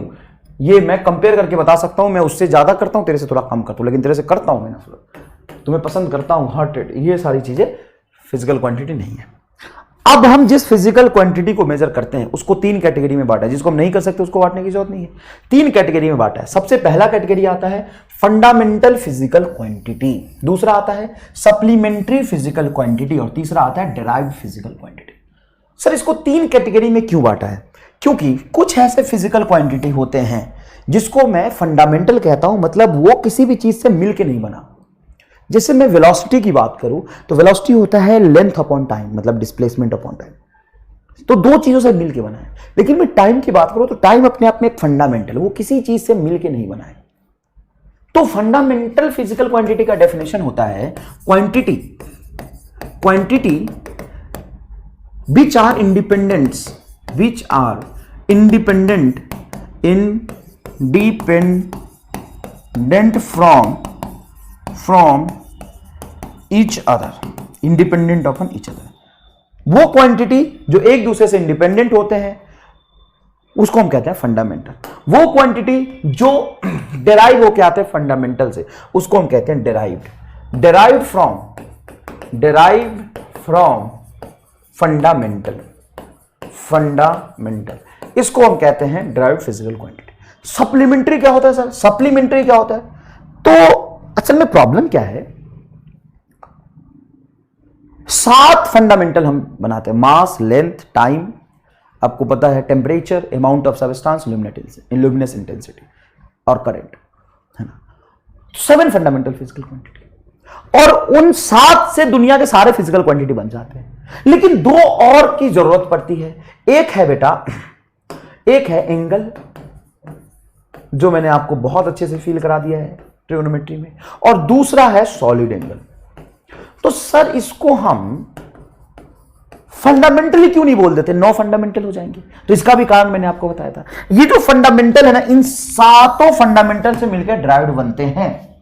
ये मैं कंपेयर करके बता सकता हूं, मैं उससे ज्यादा करता हूं, तेरे से थोड़ा कम करता हूं, लेकिन तेरे से करता हूं मैं नफरत, तुम्हें पसंद करता हूं, हार्ट रेट, ये सारी चीजें फिजिकल क्वांटिटी नहीं है। अब हम जिस फिजिकल क्वांटिटी को मेजर करते हैं उसको तीन कैटेगरी में बांटा है। जिसको हम नहीं कर सकते उसको बांटने की जरूरत नहीं है, तीन कैटेगरी में बांटा है। सबसे पहला कैटेगरी आता है फंडामेंटल फिजिकल क्वांटिटी, दूसरा आता है सप्लीमेंट्री फिजिकल क्वांटिटी, और तीसरा आता है डिराइव्ड फिजिकल क्वांटिटी। सर इसको तीन कैटेगरी में क्यों बांटा है? क्योंकि कुछ ऐसे फिजिकल क्वांटिटी होते हैं जिसको मैं फंडामेंटल कहता हूं, मतलब वो किसी भी चीज से मिलके नहीं बना। जैसे मैं वेलोसिटी की बात करूं तो वेलोसिटी होता है लेंथ अपॉन टाइम, मतलब डिस्प्लेसमेंट अपॉन टाइम, तो दो चीजों से मिलके बना है। लेकिन मैं टाइम की बात करूं तो टाइम अपने आप में एक फंडामेंटल, वो किसी चीज से मिलके नहीं बना है। तो फंडामेंटल फिजिकल क्वांटिटी का डेफिनेशन होता है quantity which are independent from each other, independent of each other। वो क्वांटिटी जो एक दूसरे से इंडिपेंडेंट होते हैं उसको हम कहते हैं फंडामेंटल। वो क्वांटिटी जो डेराइव होके आते हैं फंडामेंटल से उसको हम कहते हैं डेराइव्ड। डेराइव्ड फ्रॉम फंडामेंटल, इसको हम कहते हैं डेराइव्ड फिजिकल क्वांटिटी। सप्लीमेंट्री क्या होता है सर? सप्लीमेंट्री क्या होता है? तो असल में प्रॉब्लम क्या है, 7 फंडामेंटल हम बनाते हैं, मास, लेंथ, टाइम, आपको पता है temperature, amount of substance, luminous intensity और करंट, है ना। 7 फंडामेंटल फिजिकल क्वांटिटी, और उन 7 से दुनिया के सारे फिजिकल क्वांटिटी बन जाते हैं। लेकिन 2 और की जरूरत पड़ती है। एक है बेटा, एक है एंगल, जो मैंने आपको बहुत अच्छे से फील करा दिया है ट्रिगोनोमेट्री में, और दूसरा है सॉलिड एंगल। तो सर इसको हम फंडामेंटली क्यों नहीं बोल देते, 9 फंडामेंटल हो जाएंगे? तो इसका भी कारण मैंने आपको बताया था। ये जो फंडामेंटल है ना, इन 7 फंडामेंटल से मिलकर डिराइव्ड बनते हैं,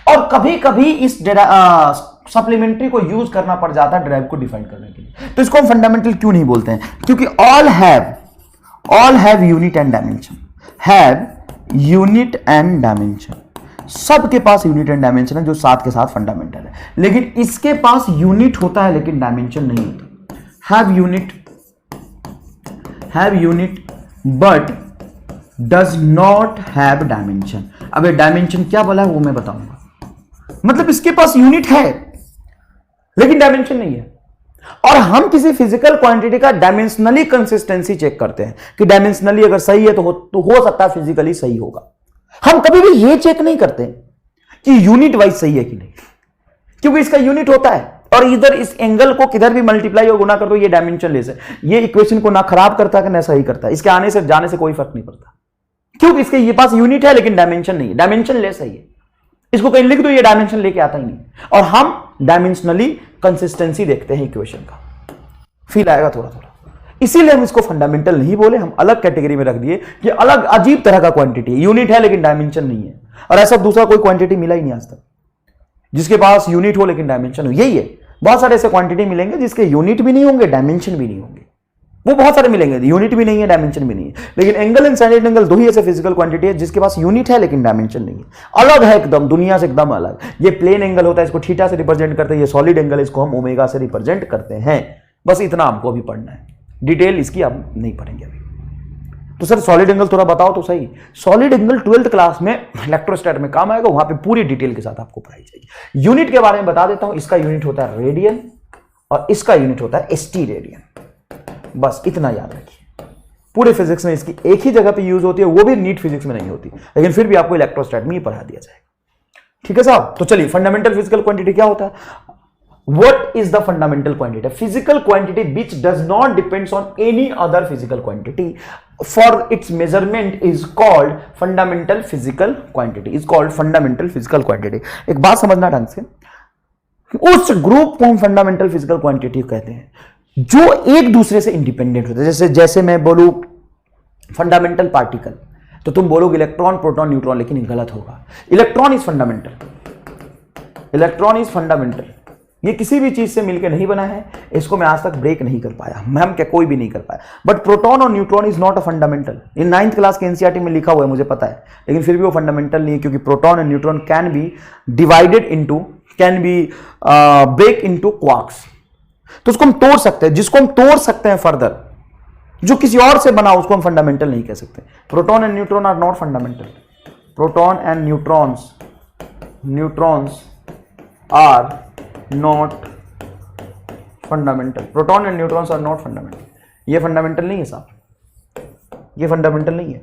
और कभी कभी इस सप्लीमेंट्री को यूज करना पड़ जाता है डिराइव को डिफाइन करने के लिए। तो इसको हम फंडामेंटल क्यों नहीं बोलते हैं? क्योंकि all have unit and dimension, सबके पास यूनिट एंड डायमेंशन है, जो 7 के साथ फंडामेंटल है। लेकिन इसके पास यूनिट होता है लेकिन डायमेंशन नहीं होता। Have unit but does not have dimension. अब ये डायमेंशन क्या बोला है वो मैं बताऊंगा। मतलब इसके पास यूनिट है लेकिन डायमेंशन नहीं है। और हम किसी फिजिकल क्वांटिटी का डायमेंशनली कंसिस्टेंसी चेक करते हैं कि डायमेंशनली अगर सही है तो हो सकता है फिजिकली सही होगा। हम कभी भी ये चेक नहीं करते कि यूनिट वाइज सही है कि नहीं, क्योंकि इसका यूनिट होता है, और इधर इस एंगल को किधर भी मल्टीप्लाई और गुना कर दो ये डायमेंशन लेस है। ये इक्वेशन को ना खराब करता है ना सही करता है, इसके आने से जाने से कोई फर्क नहीं पड़ता, क्योंकि इसके ये पास यूनिट है लेकिन डायमेंशन नहीं है, डायमेंशन लेस है। इसको कहीं लिख दो ये डायमेंशन लेके आता ही नहीं। और हम डायमेंशनली कंसिस्टेंसी देखते हैं इक्वेशन का, फील आएगा थोड़ा थोड़ा। इसीलिए हम इसको फंडामेंटल नहीं बोले, हम अलग कैटेगरी में रख दिए कि अलग अजीब तरह का क्वांटिटी है, यूनिट है लेकिन डायमेंशन नहीं है। और ऐसा दूसरा कोई क्वांटिटी मिला ही नहीं आज तक जिसके पास यूनिट हो लेकिन डायमेंशन हो। यही है, बहुत सारे ऐसे क्वांटिटी मिलेंगे जिसके यूनिट भी नहीं होंगे, डायमेंशन भी नहीं होंगे। वो बहुत सारे मिलेंगे, यूनिट भी नहीं है, डायमेंशन भी नहीं है। लेकिन एंगल एंड साइड एंगल 2 ही ऐसे फिजिकल क्वांटिटी है जिसके पास यूनिट है लेकिन डायमेंशन नहीं है। अलग है एकदम, दुनिया से एकदम अलग। ये प्लेन एंगल होता है, इसको थीटा से रिप्रेजेंट करते हैं। ये सॉलिड एंगल, इसको हम ओमेगा से रिप्रेजेंट करते हैं। बस इतना हमको अभी पढ़ना है, डिटेल इसकी आप नहीं पढ़ेंगे अभी। तो सर सॉलिड एंगल थोड़ा बताओ तो सही। सॉलिड एंगल 12th क्लास में इलेक्ट्रोस्टैट में काम आएगा, वहां पे पूरी डिटेल के साथ आपको पढ़ाई जाएगी। यूनिट के बारे में बता देता हूं, इसका यूनिट होता है रेडियन और इसका यूनिट होता है एसटी रेडियन। बस इतना याद रखिए। पूरे फिजिक्स में इसकी एक ही जगह पे यूज होती है, वो भी नीट फिजिक्स में नहीं होती, लेकिन फिर भी आपको इलेक्ट्रोस्टैट में ही पढ़ा दिया जाएगा। ठीक है साहब? तो चलिए, फंडामेंटल फिजिकल क्वांटिटी क्या होता है? What is the fundamental quantity? Physical quantity which does not depends on any other physical quantity. For its measurement is called fundamental physical quantity. Is called fundamental physical quantity. एक बात समझना ढंग से, उस group को हम फंडामेंटल फिजिकल क्वांटिटी कहते हैं जो एक दूसरे से इंडिपेंडेंट होते हैं। जैसे मैं बोलूं फंडामेंटल पार्टिकल, तो तुम बोलोगे इलेक्ट्रॉन, प्रोटॉन, न्यूट्रॉन, लेकिन गलत होगा। Electron is fundamental, electron is fundamental. ये किसी भी चीज से मिलकर नहीं बना है, इसको मैं आज तक ब्रेक नहीं कर पाया, हम क्या कोई भी नहीं कर पाया। बट प्रोटॉन और neutron is not a fundamental. In 9th class के एनसीईआरटी में लिखा हुआ है, मुझे पता है, लेकिन फिर भी वो फंडामेंटल नहीं है, क्योंकि proton and neutron can be divided into, can be break into quarks. तो उसको हम तोड़ सकते हैं, जिसको हम तोड़ सकते हैं फर्दर, जो किसी और से बना, उसको हम फंडामेंटल नहीं कह सकते। Proton and neutron are not fundamental. Proton and neutrons are not fundamental. Proton and neutrons are not fundamental. ये फंडामेंटल नहीं है साहब, ये फंडामेंटल नहीं है।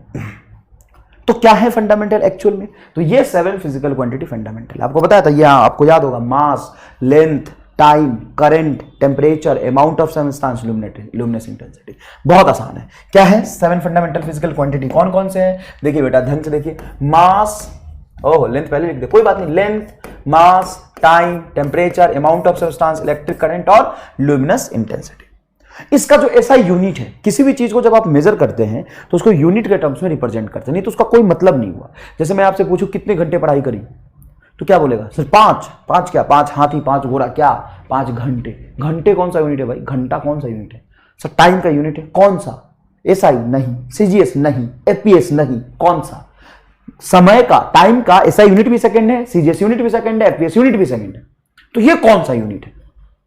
तो क्या है फंडामेंटल एक्चुअल में? तो ये 7 फिजिकल क्वांटिटी फंडामेंटल। आपको बताया था, ये आपको याद होगा, mass, length, time, current, temperature, amount of substance, luminous intensity. बहुत आसान है। क्या है 7 फंडामेंटल फिजिकल क्वांटिटी? कौन कौन से हैं? देखिए बेटा, ढंग से देखिए। मास, ओह लेंथ पहले लिख दे, कोई बात नहीं। Length, mass, time, temperature, amount of substance, electric current और लुमिनस इंटेंसिटी। इसका जो ऐसा यूनिट है, किसी भी चीज को जब आप मेजर करते हैं तो उसको यूनिट के टर्म्स में रिप्रेजेंट करते हैं, नहीं तो उसका कोई मतलब नहीं हुआ। जैसे मैं आपसे पूछूं कितने घंटे पढ़ाई करी, तो क्या बोलेगा? सिर्फ 5। 5 क्या? 5 हाथी, 5 घोड़ा, क्या? 5 घंटे। घंटे कौन सा यूनिट है भाई? घंटा कौन सा यूनिट है? सर टाइम का यूनिट है। कौन सा? एसआई नहीं, सीजीएस नहीं, एपीएस नहीं, कौन सा? समय का, टाइम का एसआई यूनिट भी सेकंड है, सीजीएस यूनिट भी सेकंड है, एपीएस यूनिट भी सेकंड है। तो ये कौन सा यूनिट है?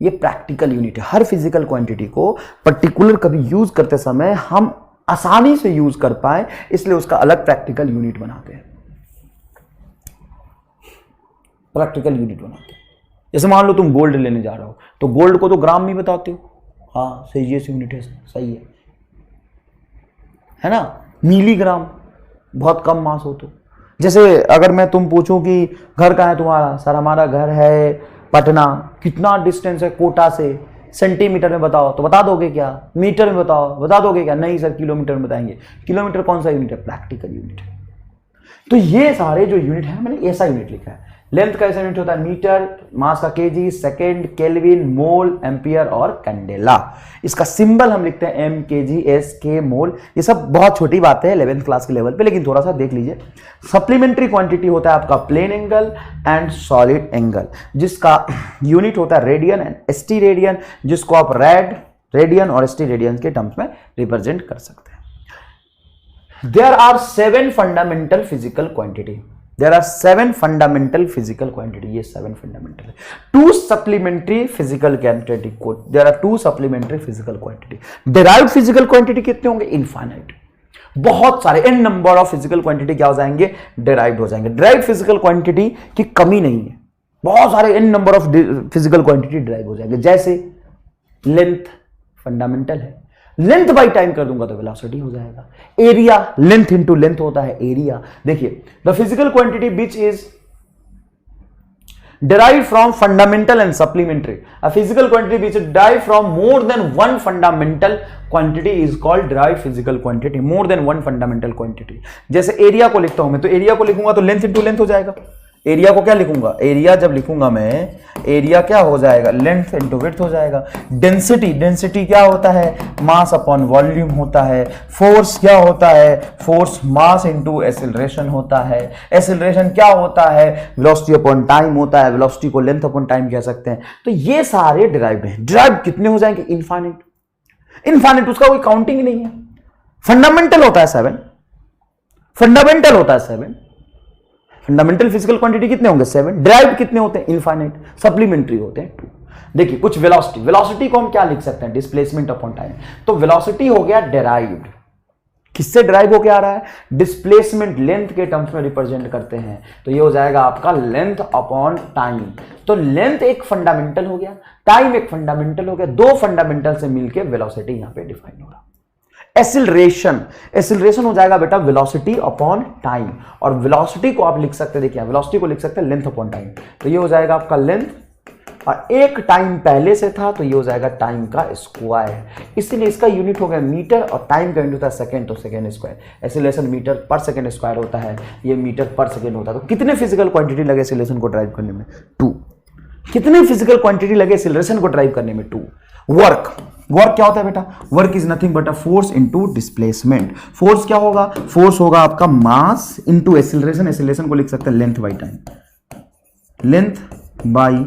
ये प्रैक्टिकल यूनिट है। हर फिजिकल क्वांटिटी को पर्टिकुलर कभी यूज करते समय हम आसानी से यूज कर पाए, इसलिए उसका अलग प्रैक्टिकल यूनिट बनाते हैं। प्रैक्टिकल यूनिट बनाते हैं। जैसे मान लो तुम गोल्ड लेने जा रहे हो, तो गोल्ड को तो ग्राम में बताते हो, हाँ सीजीएस यूनिट है, सही है ना? मिलीग्राम, बहुत कम मास हो। तो जैसे अगर मैं तुम पूछूं कि घर कहाँ है तुम्हारा, सर हमारा घर है पटना। कितना डिस्टेंस है कोटा से? सेंटीमीटर में बताओ, तो बता दोगे क्या? मीटर में बताओ, बता दोगे क्या? नहीं सर किलोमीटर में बताएंगे। किलोमीटर कौन सा यूनिट है? प्रैक्टिकल यूनिट है। तो ये सारे जो यूनिट है, मैंने ऐसा यूनिट लिखा है। लेंथ का ऐसा यूनिट होता है मीटर, मास का केजी, सेकेंड, केल्विन, मोल, एम्पियर और कैंडेला। इसका सिंबल हम लिखते हैं एम, केजी, एस, के, मोल। ये सब बहुत छोटी बातें हैं 11th क्लास के लेवल पे, लेकिन थोड़ा सा देख लीजिए। सप्लीमेंट्री क्वांटिटी होता है आपका plane angle and solid angle, जिसका यूनिट होता है रेडियन एंड एसटी रेडियन, जिसको आप रेडियन और एसटी रेडियन के टर्म्स में रिप्रेजेंट कर सकते हैं। There are 7 fundamental physical quantity. There are 7 fundamental physical quantity. ये 7 fundamental है। 2 supplementary physical quantity को, there are 2 supplementary physical quantity. Derived physical quantity कितने होंगे? Infinite। बहुत सारे n number of physical quantity क्या हो जाएंगे? Derived हो जाएंगे। Derived physical quantity की कमी नहीं है, बहुत सारे n number of physical quantity derive हो जाएंगे। जैसे लेंथ फंडामेंटल है, लेंथ बाई टाइम कर दूंगा तो वेलोसिटी हो जाएगा। एरिया, लेंथ इनटू लेंथ होता है एरिया। देखिए, the physical quantity which is derived from fundamental and supplementary, a physical quantity which is derived from more than one fundamental quantity is called derived physical quantity। more than one fundamental quantity। जैसे area को लिखता हूं मैं, तो area को लिखूंगा तो length into length हो जाएगा। एरिया को क्या लिखूंगा? एरिया जब लिखूंगा मैं, एरिया क्या हो जाएगा? लेंथ इनटू विड्थ हो जाएगा। डेंसिटी, डेंसिटी क्या होता है? मास अपॉन वॉल्यूम होता है। फोर्स क्या होता है? फोर्स मास इनटू एक्सेलरेशन होता है। एक्सेलरेशन क्या होता है? वेलोसिटी अपॉन टाइम होता है। वेलोसिटी को लेंथ अपॉन टाइम कह सकते हैं। तो ये सारे डिराइव्ड हैं। डिराइव्ड कितने हो जाएंगे? इनफाइनाइट। इनफाइनाइट, उसका कोई काउंटिंग नहीं है। फंडामेंटल होता है 7, फंडामेंटल होता है 7। फंडामेंटल फिजिकल क्वांटिटी कितने होंगे? 7। ड्राइव्ड कितने होते हैं? इनफाइनाइट। सप्लीमेंट्री होते हैं 2। देखिए कुछ वेलोसिटी, वेलोसिटी को हम क्या लिख सकते हैं? Displacement upon time. तो वेलोसिटी हो गया डेराइव्ड। किससे ड्राइव होके आ रहा है? डिस्प्लेसमेंट, लेंथ के टर्म्स में रिप्रेजेंट करते हैं, तो ये हो जाएगा आपका लेंथ अपॉन टाइम। तो लेंथ एक फंडामेंटल हो गया, टाइम एक फंडामेंटल हो गया, 2 फंडामेंटल से मिलकर वेलोसिटी यहां पे डिफाइन हो रहा। एक्सीलरेशन, एक्सीलरेशन हो जाएगा बेटा वेलोसिटी अपॉन टाइम, और वेलोसिटी को आप लिख सकते हैं, देखिए वेलोसिटी को लिख सकते हैं लेंथ अपॉन टाइम। तो ये हो जाएगा आपका लेंथ, और एक टाइम पहले से था तो ये हो जाएगा टाइम का स्क्वायर, इसलिए इसका यूनिट हो गया मीटर, और टाइम का यूनिट होता है सेकंड, तो सेकंड स्क्वायर। एक्सीलरेशन मीटर पर सेकंड स्क्वायर होता है, ये मीटर पर सेकंड होता है। तो कितने फिजिकल क्वांटिटी लगे एक्सीलरेशन को ड्राइव करने में? 2। कितने फिजिकल क्वांटिटी लगे एक्सीलरेशन को ड्राइव करने में? 2। वर्क, वर्क क्या होता है बेटा? Work is nothing but a force into displacement. Force क्या होगा? फोर्स होगा आपका मास इनटू एक्सीलरेशन। एक्सीलरेशन को लिख सकते हैं length by time, length by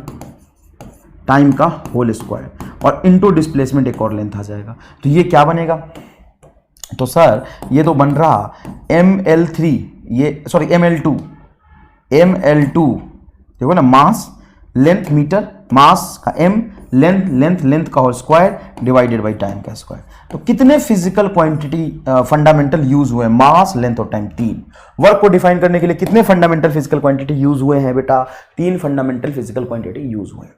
time का होल स्क्वायर, और इनटू डिस्प्लेसमेंट एक और लेंथ आ जाएगा। तो ये क्या बनेगा? तो सर ये तो बन रहा ml3, ये सॉरी ml2, ml2 देखो ना, मास लेंथ मीटर, मास का m, लेंथ का whole square divided by time का स्क्वायर। तो कितने फिजिकल क्वांटिटी फंडामेंटल यूज हुए? मास, लेंथ और टाइम, 3। वर्क को डिफाइन करने के लिए कितने फंडामेंटल फिजिकल क्वांटिटी यूज हुए हैं बेटा? 3 फंडामेंटल फिजिकल क्वांटिटी यूज हुए हैं।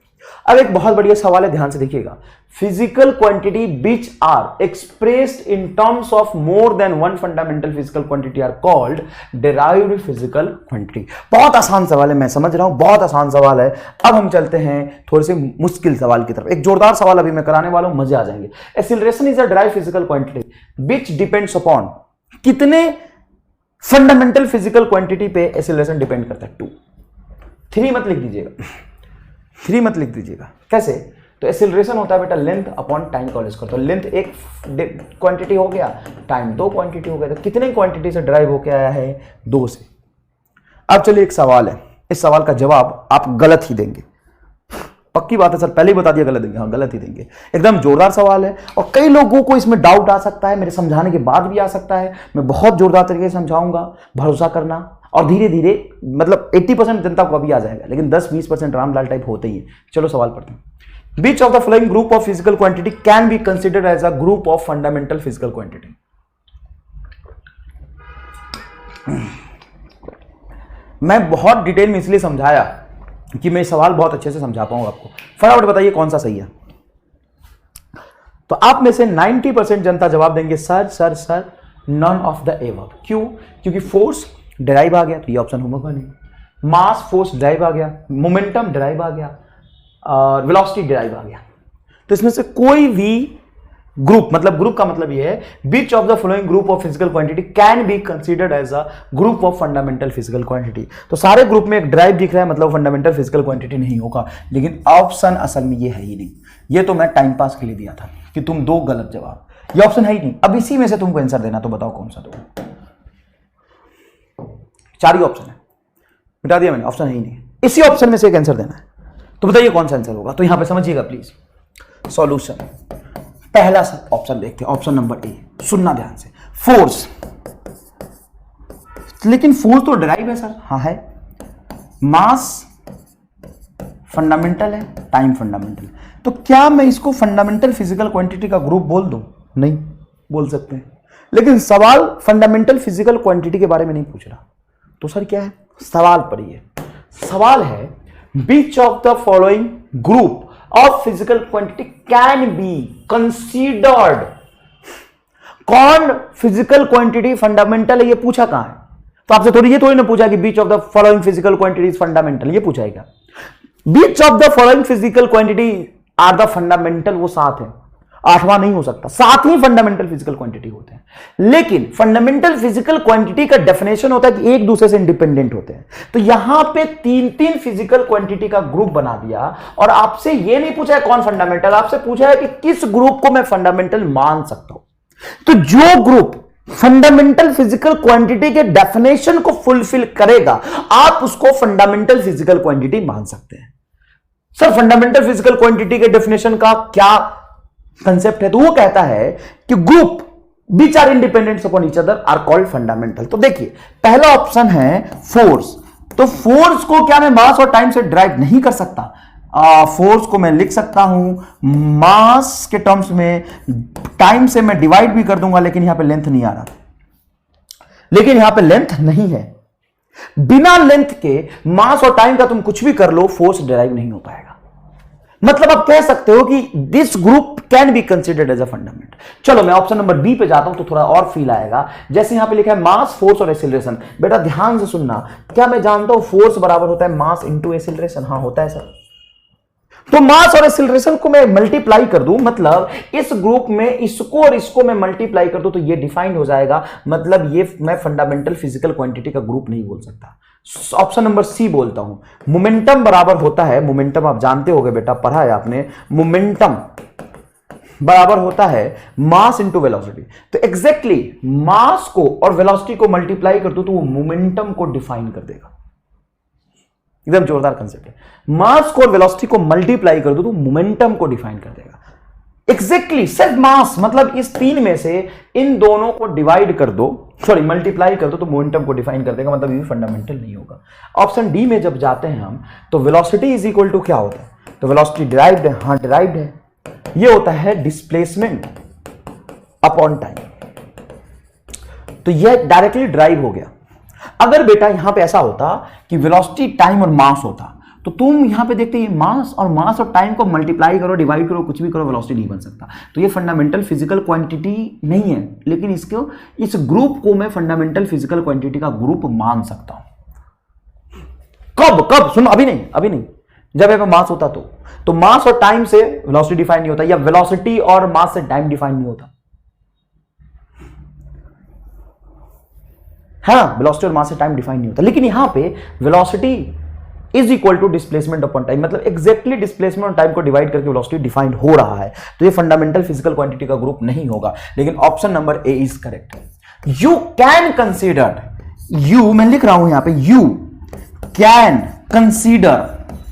अब एक बहुत बढ़िया सवाल है, ध्यान से देखिएगा। Physical quantity which are expressed in terms of more than one fundamental physical quantity are called derived physical quantity. बहुत आसान सवाल है, मैं समझ रहा हूं, बहुत आसान सवाल है। अब हम चलते हैं थोड़े से मुश्किल सवाल की तरफ। एक जोरदार सवाल अभी मैं कराने वाला हूं, मजे आ जाएंगे। Acceleration is a derived physical quantity which depends upon, कितने फंडामेंटल फिजिकल क्वांटिटी पे एक्सीलरेशन डिपेंड करता है? 2। 3 मत लिख दीजिएगा, 3 मत लिख दीजिएगा। कैसे? तो एक्सीलरेशन होता है बेटा लेंथ अपॉन टाइम का होल स्क्वायर। तो लेंथ एक क्वांटिटी हो गया, टाइम 2 क्वांटिटी हो गया। तो कितने क्वांटिटी से ड्राइव होके आया है? 2 से। अब चलिए एक सवाल है, इस सवाल का जवाब आप गलत ही देंगे। पक्की बात है सर, पहले ही बता दिया गलत देंगे। हाँ, गलत ही देंगे। एकदम जोरदार सवाल है और कई लोगों को इसमें डाउट आ सकता है, मेरे समझाने के बाद भी आ सकता है। मैं बहुत जोरदार तरीके से समझाऊंगा, भरोसा करना। और धीरे धीरे मतलब 80% जनता को अभी आ जाएगा, लेकिन 10-20% रामलाल टाइप होते ही है। चलो सवाल पढ़ते हैं। Which of the following group of physical quantity can be considered as a group of fundamental physical quantity? मैं बहुत डिटेल में इसलिए समझाया कि मैं सवाल बहुत अच्छे से समझा पाऊंगा आपको। फटाफट बताइए कौन सा सही है। तो आप में से 90% जनता जवाब देंगे sir sir sir none of the above. क्यों? क्योंकि फोर्स डिराइव आ गया, तो ये ऑप्शन होगा नहीं। मास फोर्स डिराइव आ गया, मोमेंटम डिराइव आ गया, और वेलोसिटी डिराइव आ गया। तो इसमें से कोई भी ग्रुप, मतलब ग्रुप का मतलब ये है which of the following group of physical quantity can be considered as a group of fundamental physical quantity. तो सारे ग्रुप में एक ड्राइव दिख रहा है, मतलब फंडामेंटल फिजिकल क्वांटिटी नहीं होगा। लेकिन ऑप्शन असल में ये है ही नहीं। ये तो मैं टाइम पास के लिए दिया था कि तुम दो गलत जवाब, ये ऑप्शन है ही नहीं। अब इसी में से तुमको आंसर देना, तो बताओ कौन सा दो। 4 ही ऑप्शन है, मिटा दिया मैंने, ऑप्शन है ही नहीं। इसी ऑप्शन में से एक आंसर देना है, तो बताइए कौन सा आंसर होगा। तो यहां पे समझिएगा प्लीज सॉल्यूशन। पहला ऑप्शन देखते हैं, ऑप्शन नंबर ए। सुनना ध्यान से, फोर्स। लेकिन फोर्स तो डिराइव है सर। हाँ है। मास फंडामेंटल है, टाइम फंडामेंटल। तो क्या मैं इसको फंडामेंटल फिजिकल क्वांटिटी का ग्रुप बोल दूं? नहीं बोल सकते हैं। लेकिन सवाल फंडामेंटल फिजिकल क्वांटिटी के बारे में नहीं पूछ रहा। तो सर क्या है सवाल? पढ़िए, सवाल है which of the following group of physical quantity can be considered। कौन फिजिकल क्वांटिटी फंडामेंटल है, ये पूछा कहां है? तो आपसे थोड़ी ये थोड़ी ना पूछा कि which of the following physical quantity is fundamental, ये पूछा है क्या? Which of the following physical quantity are the fundamental, वो 7 है, 8वां नहीं हो सकता। 7 ही फंडामेंटल फिजिकल क्वांटिटी होते हैं। लेकिन फंडामेंटल फिजिकल क्वांटिटी का डेफिनेशन होता है कि एक दूसरे से इंडिपेंडेंट होते हैं। तो यहां पे 3 फिजिकल क्वांटिटी का ग्रुप बना दिया और आपसे ये नहीं पूछा है कौन फंडामेंटल, आपसे पूछा है कि किस ग्रुप को मैं फंडामेंटल मान सकता हूं। तो जो ग्रुप फंडामेंटल फिजिकल क्वांटिटी के डेफिनेशन को फुलफिल करेगा, आप उसको फंडामेंटल फिजिकल क्वांटिटी मान सकते हैं। सर फंडामेंटल फिजिकल क्वांटिटी के डेफिनेशन का क्या कंसेप्ट है? तो वो कहता है कि group which are independent upon each other are called fundamental. तो देखिए पहला ऑप्शन है फोर्स। तो फोर्स को क्या मैं मास और टाइम से ड्राइव नहीं कर सकता? फोर्स को मैं लिख सकता हूं मास के टर्म्स में, टाइम से मैं डिवाइड भी कर दूंगा, लेकिन यहां पे लेंथ नहीं आ रहा। लेकिन यहां पे लेंथ नहीं है। बिना लेंथ के मास और टाइम का तुम कुछ भी कर लो, फोर्स डिराइव नहीं हो पाएगा। मतलब आप कह सकते हो कि this group can be considered as a fundamental. चलो मैं ऑप्शन नंबर बी पे जाता हूं तो थोड़ा और फील आएगा। जैसे यहां पे लिखा है मास, फोर्स और एक्सीलरेशन। बेटा ध्यान से सुनना, क्या मैं जानता हूं फोर्स बराबर होता है मास इंटू एक्सीलरेशन? हाँ होता है सर। तो मास और एक्सीलरेशन को मैं मल्टीप्लाई कर दूं, मतलब इस ग्रुप में इसको और इसको मैं मल्टीप्लाई कर दूं, तो ये डिफाइन हो जाएगा। मतलब ये मैं फंडामेंटल फिजिकल क्वांटिटी का ग्रुप नहीं बोल सकता। ऑप्शन नंबर सी बोलता हूं। मोमेंटम बराबर होता है, मोमेंटम आप जानते होगे बेटा, पढ़ा है आपने। मोमेंटम बराबर होता है मास इंटू वेलोसिटी। तो एग्जैक्टली मास को और वेलोसिटी को मल्टीप्लाई कर दो तो वो मोमेंटम को डिफाइन कर देगा। एकदम जोरदार कंसेप्ट है। मास को और वेलोसिटी को मल्टीप्लाई कर दो तो मोमेंटम को डिफाइन कर देगा। एग्जैक्टली सिर्फ मास, मतलब इस तीन में से इन दोनों को डिवाइड कर दो, सॉरी मल्टीप्लाई कर दो तो मोमेंटम को डिफाइन कर देगा। मतलब ये फंडामेंटल नहीं होगा। ऑप्शन डी में जब जाते हैं हम तो वेलोसिटी इज इक्वल टू क्या होता है, तो वेलोसिटी डिराइव्ड है, हाँ डिराइव्ड है, ये होता है डिस्प्लेसमेंट अपॉन टाइम। तो ये डायरेक्टली ड्राइव हो गया। अगर बेटा यहां पे ऐसा होता कि वेलोसिटी टाइम और मास होता तो तुम यहां पे देखते ये मास और टाइम को मल्टीप्लाई करो, डिवाइड करो, कुछ भी करो, वेलोसिटी नहीं बन सकता। तो ये फंडामेंटल फिजिकल क्वांटिटी नहीं है, लेकिन इसको इस ग्रुप को मैं फंडामेंटल फिजिकल क्वांटिटी का ग्रुप मान सकता हूं। कब सुनो, अभी नहीं, जब यहाँ पे मास होता तो मास और टाइम से वेलोसिटी डिफाइन नहीं होता, या वेलोसिटी और मास से टाइम डिफाइन नहीं होता। हाँ, वेलोसिटी और मास से टाइम डिफाइन नहीं होता, लेकिन यहां पे velocity is equal to displacement upon time, मतलब एक्जैक्टली डिस्प्लेसमेंट और टाइम को डिवाइड करके वेलोसिटी डिफाइन हो रहा है। तो ये फंडामेंटल फिजिकल क्वांटिटी का ग्रुप नहीं होगा, लेकिन option number A is correct. You can consider, you मैं लिख रहा हूं यहां पे, यू कैन कंसीडर,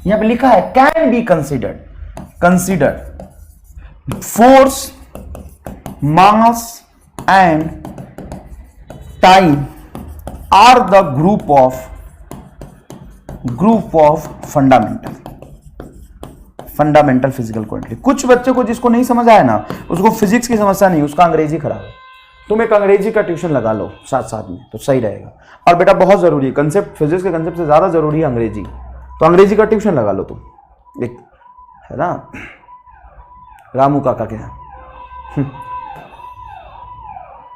यहां पे लिखा है can be consider force, mass and time are the group of fundamental physical quantity. कुछ बच्चे को जिसको नहीं समझ आया ना, उसको फिजिक्स की समस्या नहीं, उसका अंग्रेजी खराब है। तुम एक अंग्रेजी का ट्यूशन लगा लो साथ में तो सही रहेगा। और बेटा बहुत जरूरी है, कंसेप्ट फिजिक्स के कंसेप्ट से ज्यादा जरूरी है अंग्रेजी, तो अंग्रेजी का ट्यूशन लगा लो तुम। एक है ना रामू काका के यहाँ।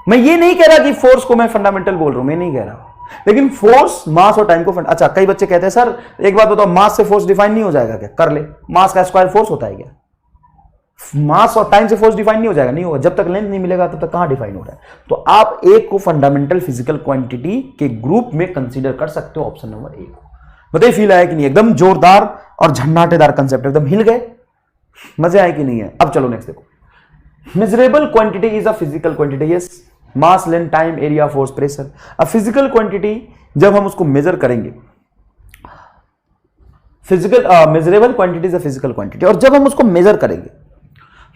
मैं ये नहीं कह रहा कि फोर्स को मैं फंडामेंटल बोल रहा हूं, मैं नहीं कह रहा, लेकिन फोर्स, मास और टाइम को अच्छा, कई बच्चे कहते हैं सर एक बात बताओ, मास से फोर्स डिफाइन नहीं हो जाएगा क्या? कर ले, मास का स्क्वायर फोर्स होता है क्या? मास और टाइम से फोर्स डिफाइन नहीं हो जाएगा? नहीं होगा, जब तक लेंथ नहीं मिलेगा तब तक कहां डिफाइन हो रहा है। तो आप एक को फंडामेंटल फिजिकल क्वांटिटी के ग्रुप में कंसीडर कर सकते हो, ऑप्शन नंबर ए को। बताइए फील आया कि नहीं? एकदम जोरदार और झन्नाटेदार कंसेप्ट, एकदम हिल गए, मजे आए कि नहीं है? अब चलो नेक्स्ट देखो। Measurable quantity is a physical quantity, yes, mass, length, time, area, force, pressure. अब फिजिकल क्वांटिटी जब हम उसको मेजर करेंगे, measurable quantity is a physical quantity, और जब हम उसको मेजर करेंगे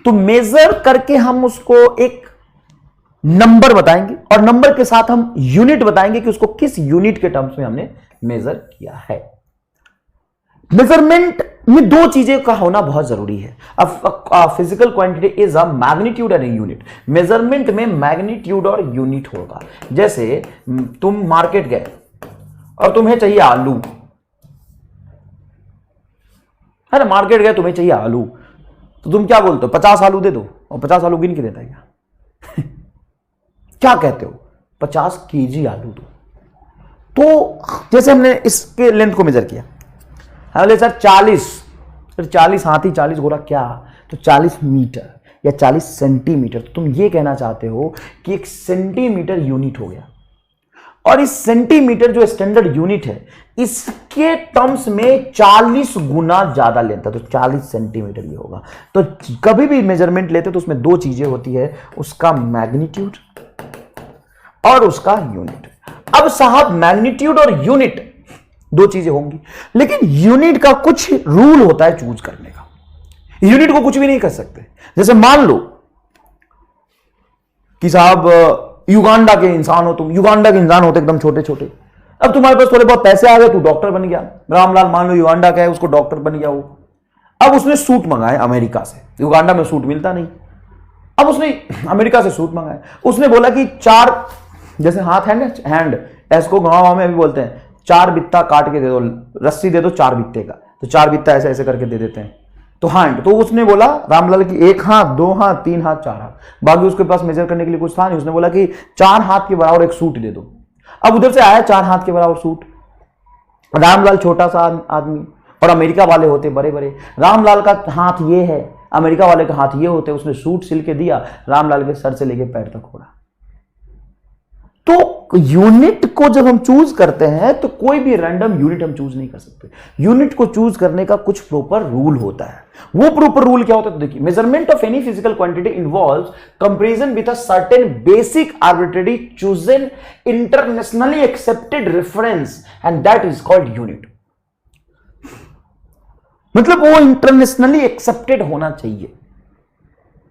तो मेजर करके हम उसको एक नंबर बताएंगे, और नंबर के साथ हम यूनिट बताएंगे कि उसको किस यूनिट के टर्म्स में हमने मेजर किया है। मेजरमेंट में दो चीजें का होना बहुत जरूरी है। अब physical quantity is a magnitude and unit. Measurement में मैग्नीट्यूड और यूनिट होगा। जैसे तुम मार्केट गए और तुम्हें चाहिए आलू, है ना, मार्केट गए तुम्हें चाहिए आलू, तो तुम क्या बोलते हो? 50 आलू दे दो, और 50 आलू गिन के देता है क्या? क्या कहते हो? 50 केजी आलू दो। तो जैसे हमने इसके लेंथ को मेजर किया, बोले सर 40 हाथी 40 घोड़ा, क्या? तो 40 मीटर या 40 सेंटीमीटर। तो तुम ये कहना चाहते हो कि 1 सेंटीमीटर यूनिट हो गया, और इस सेंटीमीटर जो स्टैंडर्ड यूनिट है इसके टर्म्स में 40 गुना ज्यादा लेंथ है, तो 40 सेंटीमीटर ये होगा। तो कभी भी मेजरमेंट लेते तो उसमें दो चीजें होती है, उसका मैग्नीट्यूड और उसका यूनिट। अब साहब मैग्नीट्यूड और यूनिट दो चीजें होंगी, लेकिन यूनिट का कुछ रूल होता है चूज करने का। यूनिट को कुछ भी नहीं कर सकते। जैसे मान लो कि साहब युगांडा के इंसान हो, तुम युगांडा के इंसान होते एकदम छोटे छोटे, अब तुम्हारे पास थोड़े बहुत पैसे आ गए, तू डॉक्टर बन गया। रामलाल मान लो युगांडा का है, उसको डॉक्टर बन गया वो। अब उसने सूट मंगाए अमेरिका से, युगांडा में सूट मिलता नहीं। अब उसने अमेरिका से सूट मंगाए, उसने बोला कि 4, जैसे हाथ हैंड इसको गांव में भी बोलते हैं, 4 बित्ता काट के दे दो, रस्सी दे दो 4 बित्ते का, तो 4 बित्ता ऐसे ऐसे करके दे देते हैं, तो हैंड। तो उसने बोला रामलाल की 1 हाथ 2 हाथ 3 हाथ 4 हाथ, बाकी उसके पास मेजर करने के लिए कुछ था नहीं। उसने बोला कि 4 हाथ के बराबर एक सूट दे दो। अब उधर से आया 4 हाथ के बराबर सूट। रामलाल छोटा सा आदमी और अमेरिका वाले होते बड़े बड़े। रामलाल का हाथ ये है, अमेरिका वाले का हाथ ये होते। उसने सूट सिल के दिया, रामलाल के सर से लेके पैर तक होड़ा। तो यूनिट को जब हम चूज करते हैं तो कोई भी रैंडम यूनिट हम चूज नहीं कर सकते। यूनिट को चूज करने का कुछ प्रॉपर रूल होता है। वो प्रॉपर रूल क्या होता है तो देखिए, measurement of any physical quantity involves comparison with a certain basic arbitrary chosen internationally accepted reference and that is called unit. मतलब वो इंटरनेशनली एक्सेप्टेड होना चाहिए।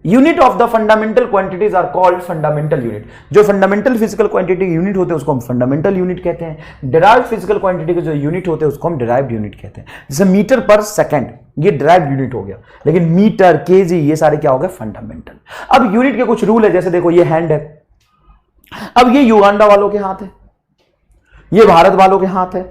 Unit of the fundamental quantities are called fundamental unit. जो fundamental physical quantity unit होते हैं उसको हम fundamental unit कहते हैं। डिराइव्ड फिजिकल क्वांटिटी के जो यूनिट होते हैं उसको हम डिराइव्ड यूनिट कहते हैं। जैसे मीटर पर सेकंड, ये डिराइव्ड यूनिट हो गया, लेकिन मीटर, केजी, ये सारे क्या हो गए, फंडामेंटल। अब यूनिट के कुछ रूल है, जैसे देखो ये हैंड है, अब ये युगांडा वालों के हाथ है, ये भारत वालों के हाथ है,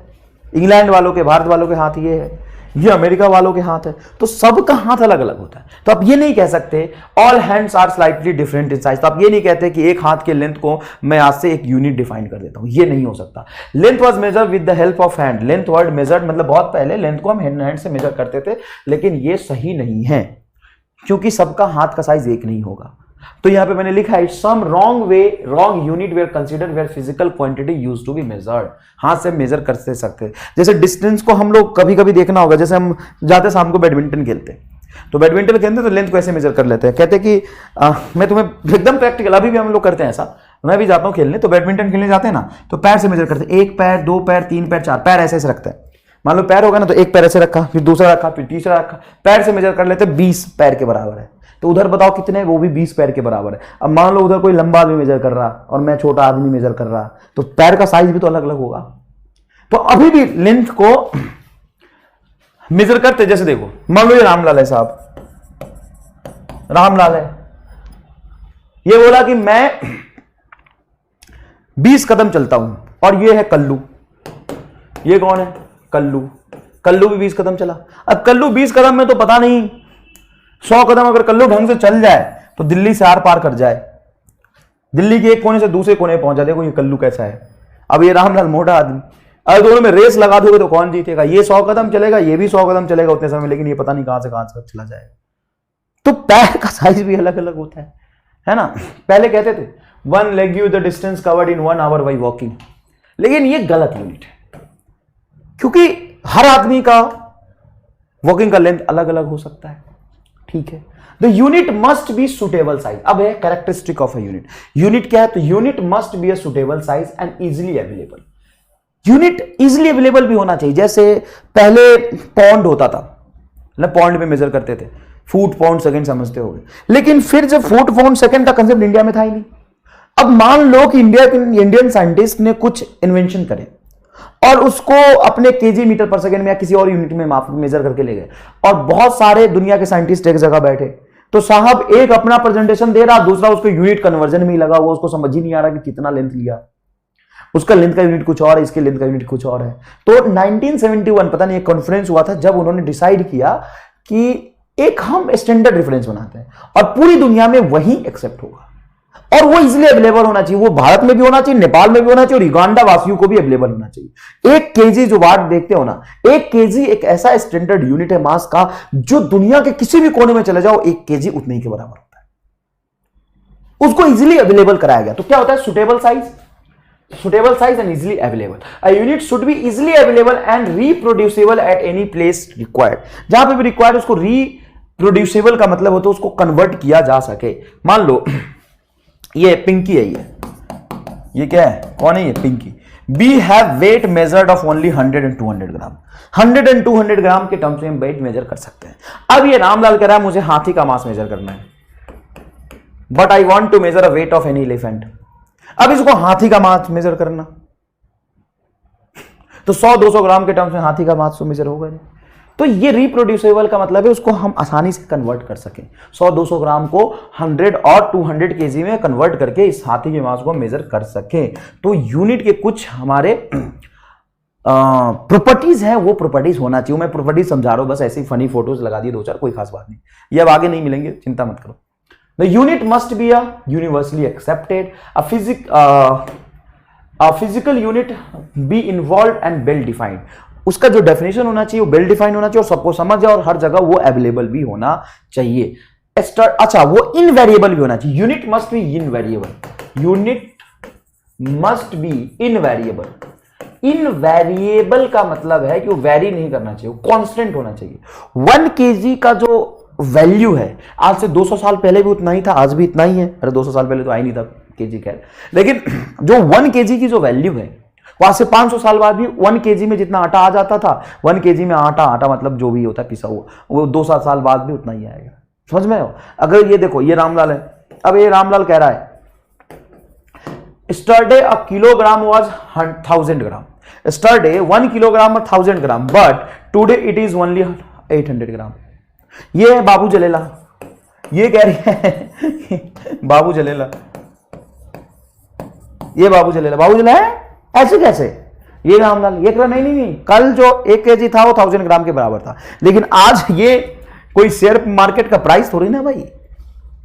इंग्लैंड वालों के, भारत वालों के हाथ ये है, ये अमेरिका वालों के हाथ है, तो सबका हाथ अलग अलग होता है। तो आप ये नहीं कह सकते all hands are slightly different in size. तो आप ये नहीं कहते कि एक हाथ के लेंथ को मैं आज से एक यूनिट डिफाइन कर देता हूं, ये नहीं हो सकता। Length was measured with the help of hand. Length word measured मतलब बहुत पहले लेंथ को हम हैंड से मेजर करते थे, लेकिन ये सही नहीं है क्योंकि सबका हाथ का साइज एक नहीं होगा। तो यहां पे मैंने लिखा है some wrong way, wrong unit were consider were physical quantity used to be measured. हाथ से मेजर कर सकते। जैसे डिस्टेंस को हम लोग कभी कभी देखना होगा, जैसे हम जाते शाम को बैडमिंटन खेलते हैं, तो बैडमिंटन खेलते तो लेंथ को ऐसे मेजर कर लेते हैं, कहते कि मैं तुम्हें एकदम प्रैक्टिकल, अभी भी हम लोग करते हैं ऐसा, मैं भी जाता हूं खेलने, तो बैडमिंटन खेलने जाते हैं ना, तो पैर से मेजर करते हैं, एक पैर, दो पैर, तीन पैर, चार पैर, ऐसे ऐसे रखते हैं। मान लो पैर होगा ना, तो एक पैर ऐसे रखा, फिर दूसरा रखा, फिर तीसरा रखा, पैर से मेजर कर लेते, 20 पैर के बराबर है। तो उधर बताओ कितने, वो भी 20 पैर के बराबर है। अब मान लो उधर कोई लंबा आदमी मेजर कर रहा और मैं छोटा आदमी मेजर कर रहा, तो पैर का साइज भी तो अलग अलग होगा। तो अभी भी लेंथ को मेजर करते, जैसे देखो मान लो ये रामलाल है साहब, रामलाल है, ये बोला कि मैं 20 कदम चलता हूं, और ये है कल्लू, ये कौन है, कल्लू, कल्लू भी 20 कदम चला। अब कल्लू 20 कदम में तो पता नहीं 100 कदम अगर कल्लू ढंग से चल जाए तो दिल्ली से आर पार कर जाए, दिल्ली के एक कोने से दूसरे कोने पहुंच जाए। देखो ये कल्लू कैसा है। अब ये रामलाल मोटा आदमी, अगर दोनों में रेस लगा दोगे तो कौन जीतेगा, ये 100 कदम चलेगा, ये भी 100 कदम चलेगा उतने समय, लेकिन ये पता नहीं कहां से चला जाएगा। तो पैर का साइज भी अलग अलग होता है ना। पहले कहते थे 1 leg you the distance covered in 1 hour by walking, लेकिन ये गलत यूनिट है क्योंकि हर आदमी का वॉकिंग का लेंथ अलग अलग हो सकता है। ठीक है, the unit must be suitable size. अब है characteristic of a unit. Unit क्या है, तो unit must be a suitable size and easily available. Unit easily available भी होना चाहिए। जैसे पहले पौंड होता था ना, पौंड में मेजर करते थे, फुट पाउंड सेकंड समझते होंगे, लेकिन फिर जब फुट पाउंड सेकंड का कंसेप्ट इंडिया में था ही नहीं। अब मान लो कि इंडियन साइंटिस्ट ने कुछ इन्वेंशन करे और उसको अपने केजी मीटर पर सेकंड में या किसी और यूनिट में मेजर करके ले गए, और बहुत सारे दुनिया के साइंटिस्ट एक जगह बैठे, तो साहब एक अपना प्रेजेंटेशन दे रहा, दूसरा उसको यूनिट कन्वर्जन में ही लगा हुआ, उसको समझ ही नहीं आ रहा कि कितना लेंथ लिया, उसका लेंथ का यूनिट कुछ और है, इसके लेंथ का यूनिट कुछ और है। तो 1971 पता नहीं एक कॉन्फ्रेंस हुआ था जब उन्होंने डिसाइड किया कि एक हम स्टैंडर्ड रेफरेंस बनाते हैं और पूरी दुनिया में वही एक्सेप्ट होगा, और वो इजिली अवेलेबल होना चाहिए। वो भारत में भी होना चाहिए, नेपाल में भी होना चाहिए, और युगांडा वासियों को भी अवेलेबल होना चाहिए। 1 केजी जो वाट देखते हो ना, 1 केजी एक ऐसा स्टैंडर्ड यूनिट है मास का, जो दुनिया के किसी भी कोने में चले जाओ 1 केजी उतने ही के बराबर होता है। उसको इजिली अवेलेबल कराया गया। तो क्या होता है, suitable size, suitable size and easily available. A unit should be easily available and reproducible at any place required. जहां पे भी required उसको reproducible का मतलब होता है उसको कन्वर्ट किया जा सके। मान लो ये पिंकी है, ये क्या है, कौन है ये, Pinky. We have weight measured of only 100 and 200 gram. 100 and 200 ग्राम के टर्म्स में हम वेट मेजर कर सकते हैं। अब ये रामलाल कह रहा है मुझे हाथी का मास मेजर करना है, but I want to measure a weight of any elephant. अब इसको हाथी का मास मेजर करना, तो 100-200 ग्राम के टर्म्स में हाथी का मास तो मेजर होगा नहीं। तो ये रिप्रोड्यूसेबल का मतलब है उसको हम आसानी से कन्वर्ट कर सकें, 100-200 ग्राम को 100 और 200 केजी में कन्वर्ट करके इस हाथी के मास को मेजर कर सकें। तो यूनिट के कुछ हमारे प्रॉपर्टीज हैं, वो प्रॉपर्टीज होना चाहिए। मैं प्रॉपर्टीज समझा रहा हूं, बस ऐसी फनी फोटोज लगा दिए 2-4, कोई खास बात नहीं, ये अब आगे नहीं मिलेंगे, चिंता मत करो। The unit must be a universally accepted, a physical unit be involved and well defined. उसका जो डेफिनेशन होना चाहिए वो वेल डिफाइंड होना चाहिए और सबको समझ जाए, और हर जगह वो अवेलेबल भी होना चाहिए। अच्छा, वो इनवेरिएबल भी होना चाहिए। Unit must be invariable. Unit must be invariable. Invariable का मतलब है कि वो वेरी नहीं करना चाहिए, वो कांस्टेंट होना चाहिए। 1 केजी का जो वैल्यू है, आज से 200 साल पहले भी उतना ही था, आज भी इतना ही है। अरे 200 साल पहले तो आई नहीं था केजी, खैर, लेकिन जो 1 केजी की जो वैल्यू है वो आज से 500 साल बाद भी 1 केजी में जितना आटा आ जाता था, 1 केजी में आटा मतलब जो भी होता है पिसा हुआ, वो 200 साल बाद भी उतना ही आएगा। समझ में हो? अगर ये देखो, ये रामलाल है, अब ये रामलाल कह रहा है yesterday a kilogram was 1000 gram, yesterday 1 kilogram और 1000 gram, but today it is only 800 gram. ये है बाबू जलेला, ये कह रही है बाबू जलेला, ये बाबू जलेला है, ऐसे कैसे? ये रामलाल ये कह रहा नहीं, कल जो 1 केजी था वो 1000 ग्राम के बराबर था, लेकिन आज ये कोई शेयर मार्केट का प्राइस थोड़ी ना भाई,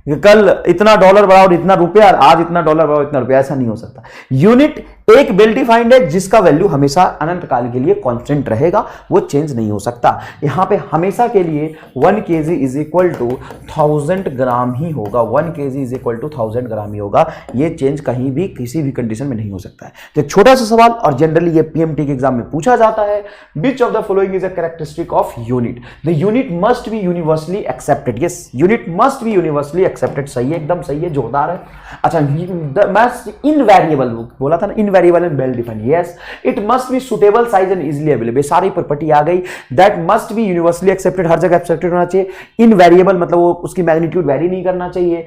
कल इतना डॉलर बढ़ा और इतना रुपया, आज इतना डॉलर बढ़ा इतना रुपया, ऐसा नहीं हो सकता। यूनिट एक वेल डिफाइंड है जिसका वैल्यू हमेशा अनंत काल के लिए कांस्टेंट रहेगा, वो चेंज नहीं हो सकता। यहां पे हमेशा के लिए 1 केजी इज इक्वल टू 1000 ग्राम ही होगा, 1 केजी इज इक्वल टू 1000 ग्राम ही होगा, ये चेंज कहीं भी किसी भी कंडीशन में नहीं हो सकता है। तो एक छोटा सा सवाल, और जनरली ये पीएमटी के एग्जाम में पूछा जाता है, which of the following is a characteristic of unit? The unit must be universally accepted. Yes, unit must be universally accepted. सही है, एकदम सही है, जोरदार है। अच्छा, इनवेरिएबल बोला था ना, invariable and well defined. Yes, it must be suitable size and easily available, सारी प्रॉपर्टी आ गई। That must be universally accepted, हर जगह एक्सेप्टेड होना चाहिए। इनवेरिएबल मतलब वो उसकी मैग्नीट्यूड वेरी नहीं करना चाहिए,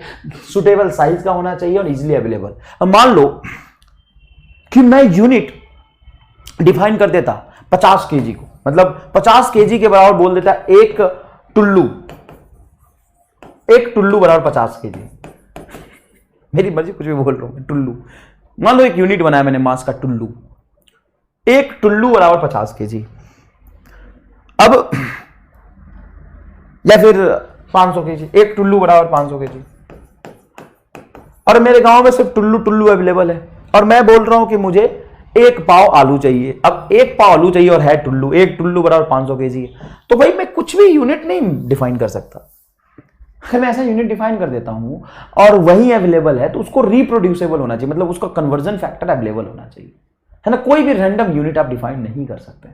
सुटेबल साइज का होना चाहिए और इजीली अवेलेबल। अब मान लो कि मैं यूनिट डिफाइन कर देता 50 केजी को, मतलब 50 केजी के बराबर बोल देता एक टुल्लू बराबर 50 केजी, मेरी मर्जी, कुछ भी बोल रहा हूं, टुल्लू। मान लो एक यूनिट बनाया मैंने मास का, टुल्लू, एक टुल्लू बराबर 50 केजी। अब या फिर 500 केजी, एक टुल्लू बराबर 500 केजी। और मेरे गांव में सिर्फ टुल्लू अवेलेबल है, और मैं बोल रहा हूं कि मुझे 1 पाव आलू चाहिए। अब 1 पाव आलू चाहिए और है टुल्लू, एक टुल्लू बराबर 500 केजी है, तो भाई मैं कुछ भी यूनिट नहीं डिफाइन कर सकता। अगर मैं ऐसा यूनिट डिफाइन कर देता हूं और वही अवेलेबल है, तो उसको रिप्रोड्यूसेबल होना चाहिए, मतलब उसका कन्वर्जन फैक्टर अवेलेबल होना चाहिए, है ना। कोई भी रैंडम यूनिट आप डिफाइन नहीं कर सकते।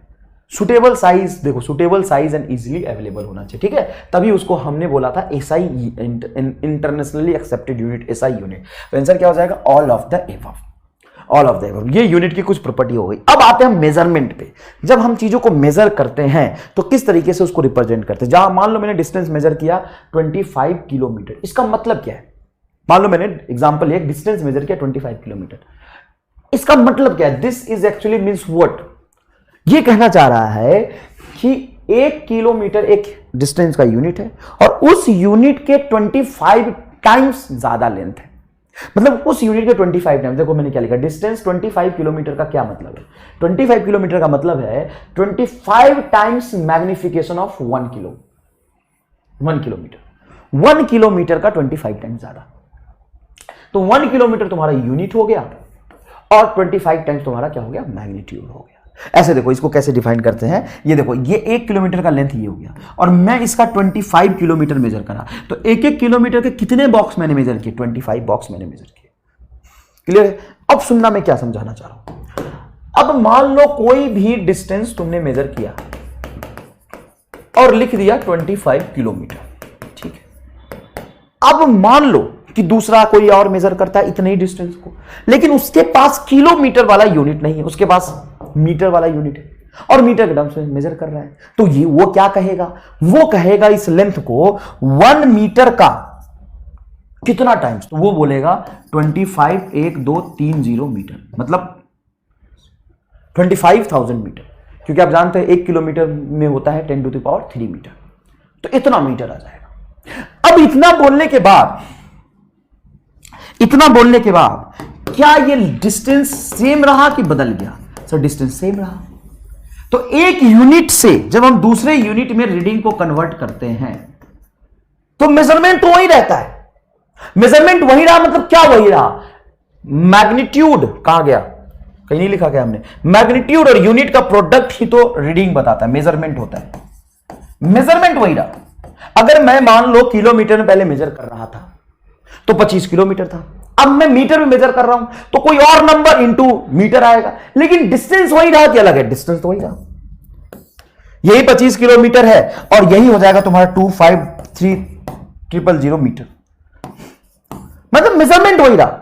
सुटेबल साइज, देखो suitable size and easily available होना चाहिए, ठीक है, तभी उसको हमने बोला था SI, internationally accepted unit, SI unit. तो आंसर क्या हो जाएगा? All of the above, all of the above. ये यूनिट की कुछ प्रॉपर्टी हो गई। अब आते हैं मेजरमेंट पे। जब हम चीजों को मेजर करते हैं तो किस तरीके से उसको रिप्रेजेंट करते हैं। जहां मान लो मैंने डिस्टेंस मेजर किया 25 किलोमीटर, इसका मतलब क्या है? मान लो मैंने एग्जांपल एक डिस्टेंस मेजर किया 25 किलोमीटर, इसका मतलब क्या है? This is actually means what? ये कहना चाह रहा है कि 1 किलोमीटर एक डिस्टेंस का यूनिट है और उस यूनिट के 25 टाइम्स ज्यादा लेंथ है, मतलब उस यूनिट के 25 टाइम्स। देखो मैंने क्या लिखा, डिस्टेंस 25 किलोमीटर का क्या मतलब है? 25 किलोमीटर का मतलब है 25 times magnification of 1 kilometre. 1 kilometre का 25 टाइम्स ज्यादा, तो 1 किलोमीटर तुम्हारा यूनिट हो गया और 25 टाइम्स तुम्हारा क्या हो गया? मैग्नीट्यूड हो गया। ऐसे देखो, इसको कैसे डिफाइन करते हैं, ये देखो, ये 1 किलोमीटर का लेंथ ये हो गया और मैं इसका 25 किलोमीटर मेजर करा, तो 1-1 किलोमीटर के कितने बॉक्स मैंने मेजर किए? 25 बॉक्स मैंने मेजर किए। क्लियर है? अब सुनना मैं क्या समझाना चाह रहा हूं। अब मान लो कोई भी डिस्टेंस तुमने मेजर किया और लिख दिया 25 किलोमीटर, ठीक है। अब मान लो कि दूसरा कोई और मेजर करता है इतने ही डिस्टेंस को, लेकिन उसके पास किलोमीटर वाला यूनिट नहीं है, उसके पास मीटर वाला यूनिट है और मीटर के टर्म्स में मेजर कर रहा है, तो ये वो क्या कहेगा? वो कहेगा इस लेंथ को 1 मीटर का कितना टाइम्स, तो वो बोलेगा 25,1230 मीटर, मतलब 25,000 मीटर, क्योंकि आप जानते हैं 1 किलोमीटर में होता है 10⁻³ मीटर, तो इतना मीटर आ जाएगा। अब इतना बोलने के बाद क्या ये डिस्टेंस सेम रहा कि बदल गया? सर डिस्टेंस सेम रहा। तो एक यूनिट से जब हम दूसरे यूनिट में रीडिंग को कन्वर्ट करते हैं तो मेजरमेंट तो वही रहता है। मेजरमेंट वही रहा, मतलब क्या वही रहा? मैग्नीट्यूड कहां गया? कहीं नहीं लिखा गया हमने। मैग्नीट्यूड और यूनिट का प्रोडक्ट ही तो रीडिंग बताता है, मेजरमेंट होता है। मेजरमेंट वही रहा। अगर मैं मान लो किलोमीटर में पहले मेजर कर रहा था तो 25 किलोमीटर था, अब मैं मीटर में मेजर कर रहा हूं तो कोई और नंबर इंटू मीटर आएगा, लेकिन डिस्टेंस वही रहा कि अलग है? डिस्टेंस तो वही रहा, यही 25 किलोमीटर है और यही हो जाएगा तुम्हारा 253,000 मीटर। मतलब मेजरमेंट वही रहा,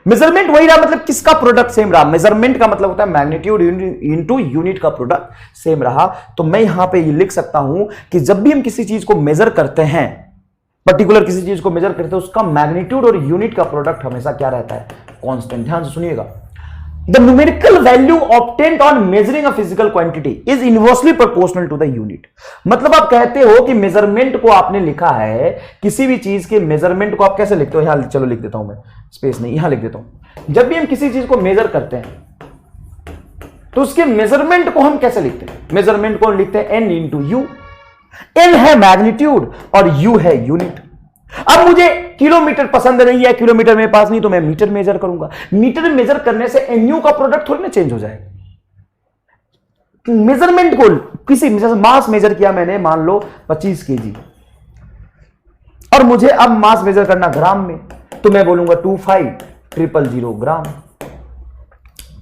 मेजरमेंट वही रहा, मतलब किसका प्रोडक्ट सेम रहा? मेजरमेंट का मतलब होता है मैग्नीट्यूड इनटू यूनिट का प्रोडक्ट सेम रहा। तो मैं यहां पे ये लिख सकता हूं कि जब भी हम किसी चीज को मेजर करते हैं, पर्टिकुलर किसी चीज को मेजर करते हैं, उसका मैग्नीट्यूड और यूनिट का प्रोडक्ट हमेशा क्या रहता है? कांस्टेंट। ध्यान से सुनिएगा, the numerical value obtained on measuring a physical quantity is inversely proportional to the unit. मतलब आप कहते हो कि मेजरमेंट को आपने लिखा है, किसी भी चीज के मेजरमेंट को आप कैसे लिखते हो? यहां चलो लिख देता हूं मैं, स्पेस नहीं, यहां लिख देता हूं। जब भी हम किसी चीज को मेजर करते हैं तो उसके मेजरमेंट को हम कैसे लिखते हैं? मेजरमेंट को लिखते हैं एन इंटू यू। एन है मैग्नीट्यूड और यू है यूनिट। अब मुझे किलोमीटर पसंद नहीं है, किलोमीटर मेरे पास नहीं, तो मैं मीटर मेजर करूंगा। मीटर मेजर करने से एनयू का प्रोडक्ट थोड़ी ना चेंज हो जाएगा। मेजरमेंट को किसी मास मेजर किया मैंने, मान लो 25 केजी, और मुझे अब मास मेजर करना ग्राम में, तो मैं बोलूंगा 25,000 ग्राम।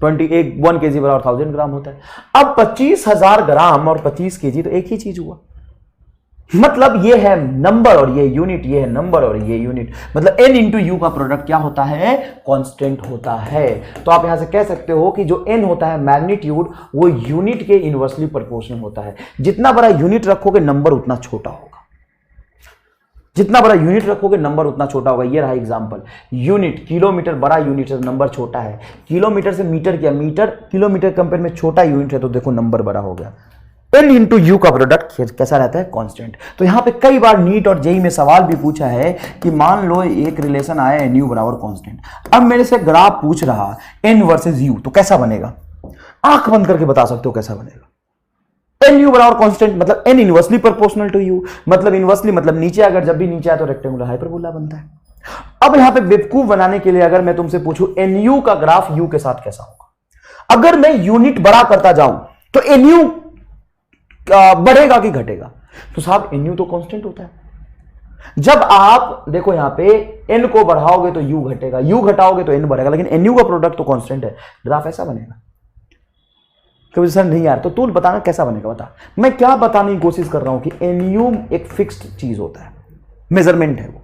1 केजी बराबर 1000 ग्राम होता है। अब 25,000 ग्राम और 25 केजी तो एक ही चीज हुआ। मतलब ये है नंबर और ये यूनिट, ये है नंबर और ये यूनिट। मतलब n इंटू यू का प्रोडक्ट क्या होता है? कांस्टेंट होता है। तो आप यहां से कह सकते हो कि जो n होता है मैग्नीट्यूड, वो यूनिट के इनवर्सली प्रोपोर्शनल होता है। जितना बड़ा यूनिट रखोगे नंबर उतना छोटा होगा, जितना बड़ा यूनिट रखोगे नंबर उतना छोटा होगा। ये रहा एग्जांपल, यूनिट किलोमीटर बड़ा यूनिट है, नंबर छोटा है। किलोमीटर से मीटर किया, मीटर किलोमीटर कंपेयर में छोटा यूनिट है, तो देखो नंबर बड़ा हो गया। एन इंटू यू का प्रोडक्ट कैसा रहता है? कांस्टेंट। तो यहां पे कई बार नीट और जेई में सवाल भी पूछा है कि मान लो एक रिलेशन आया एन यू बराबर कांस्टेंट। अब मेरे से ग्राफ पूछ रहा एन वर्सेस यू, तो कैसा बनेगा? आंख बंद करके बता सकते हो कैसा बनेगा। एन यू बराबर कांस्टेंट मतलब N inversely proportional to U, मतलब इनवर्सली मतलब नीचे, अगर जब भी नीचे आए तो रेक्टेंगुलर हाइपरबोला बनता है। अब यहां पे बेवकूफ बनाने के लिए अगर मैं तुमसे पूछूं एन यू का ग्राफ यू के साथ कैसा होगा, अगर मैं यूनिट बड़ा करता जाऊं तो एन यू बढ़ेगा कि घटेगा? तो साहब एन यू तो कांस्टेंट होता है। जब आप देखो यहां पे एन को बढ़ाओगे तो यू घटेगा, यू घटाओगे तो एन बढ़ेगा, लेकिन एन यू का प्रोडक्ट तो कांस्टेंट है। ग्राफ ऐसा बनेगा। कभी सर नहीं यार, तो तू बताना कैसा बनेगा, बता। मैं क्या बताने की कोशिश कर रहा हूं कि एन यू एक फिक्स्ड चीज होता है, मेजरमेंट है वो।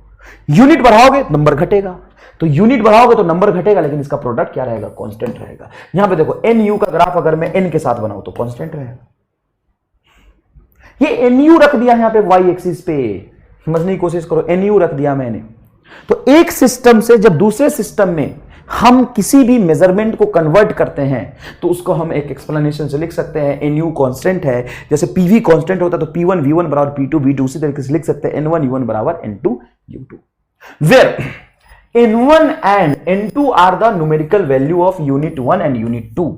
यूनिट बढ़ाओगे नंबर घटेगा, तो यूनिट बढ़ाओगे तो नंबर घटेगा, लेकिन इसका प्रोडक्ट क्या रहेगा? कांस्टेंट रहेगा। यहां पे देखो एन यू का ग्राफ अगर मैं एन के साथ बनाऊं तो कांस्टेंट रहेगा। ये एनयू रख दिया यहां पे वाई एक्सिस पे, समझने की कोशिश करो। एनयू रख दिया मैंने, तो एक सिस्टम से जब दूसरे सिस्टम में हम किसी भी मेजरमेंट को कन्वर्ट करते हैं तो उसको हम एक एक्सप्लेनेशन से लिख सकते हैं। एनयू कांस्टेंट है, जैसे पीवी कांस्टेंट होता है तो P1 V1 बराबर P2 V2, उसी तरीके से लिख सकते हैं N1 U1 बराबर N2 U2, where N1 and N2 are the numerical value of unit 1 and unit 2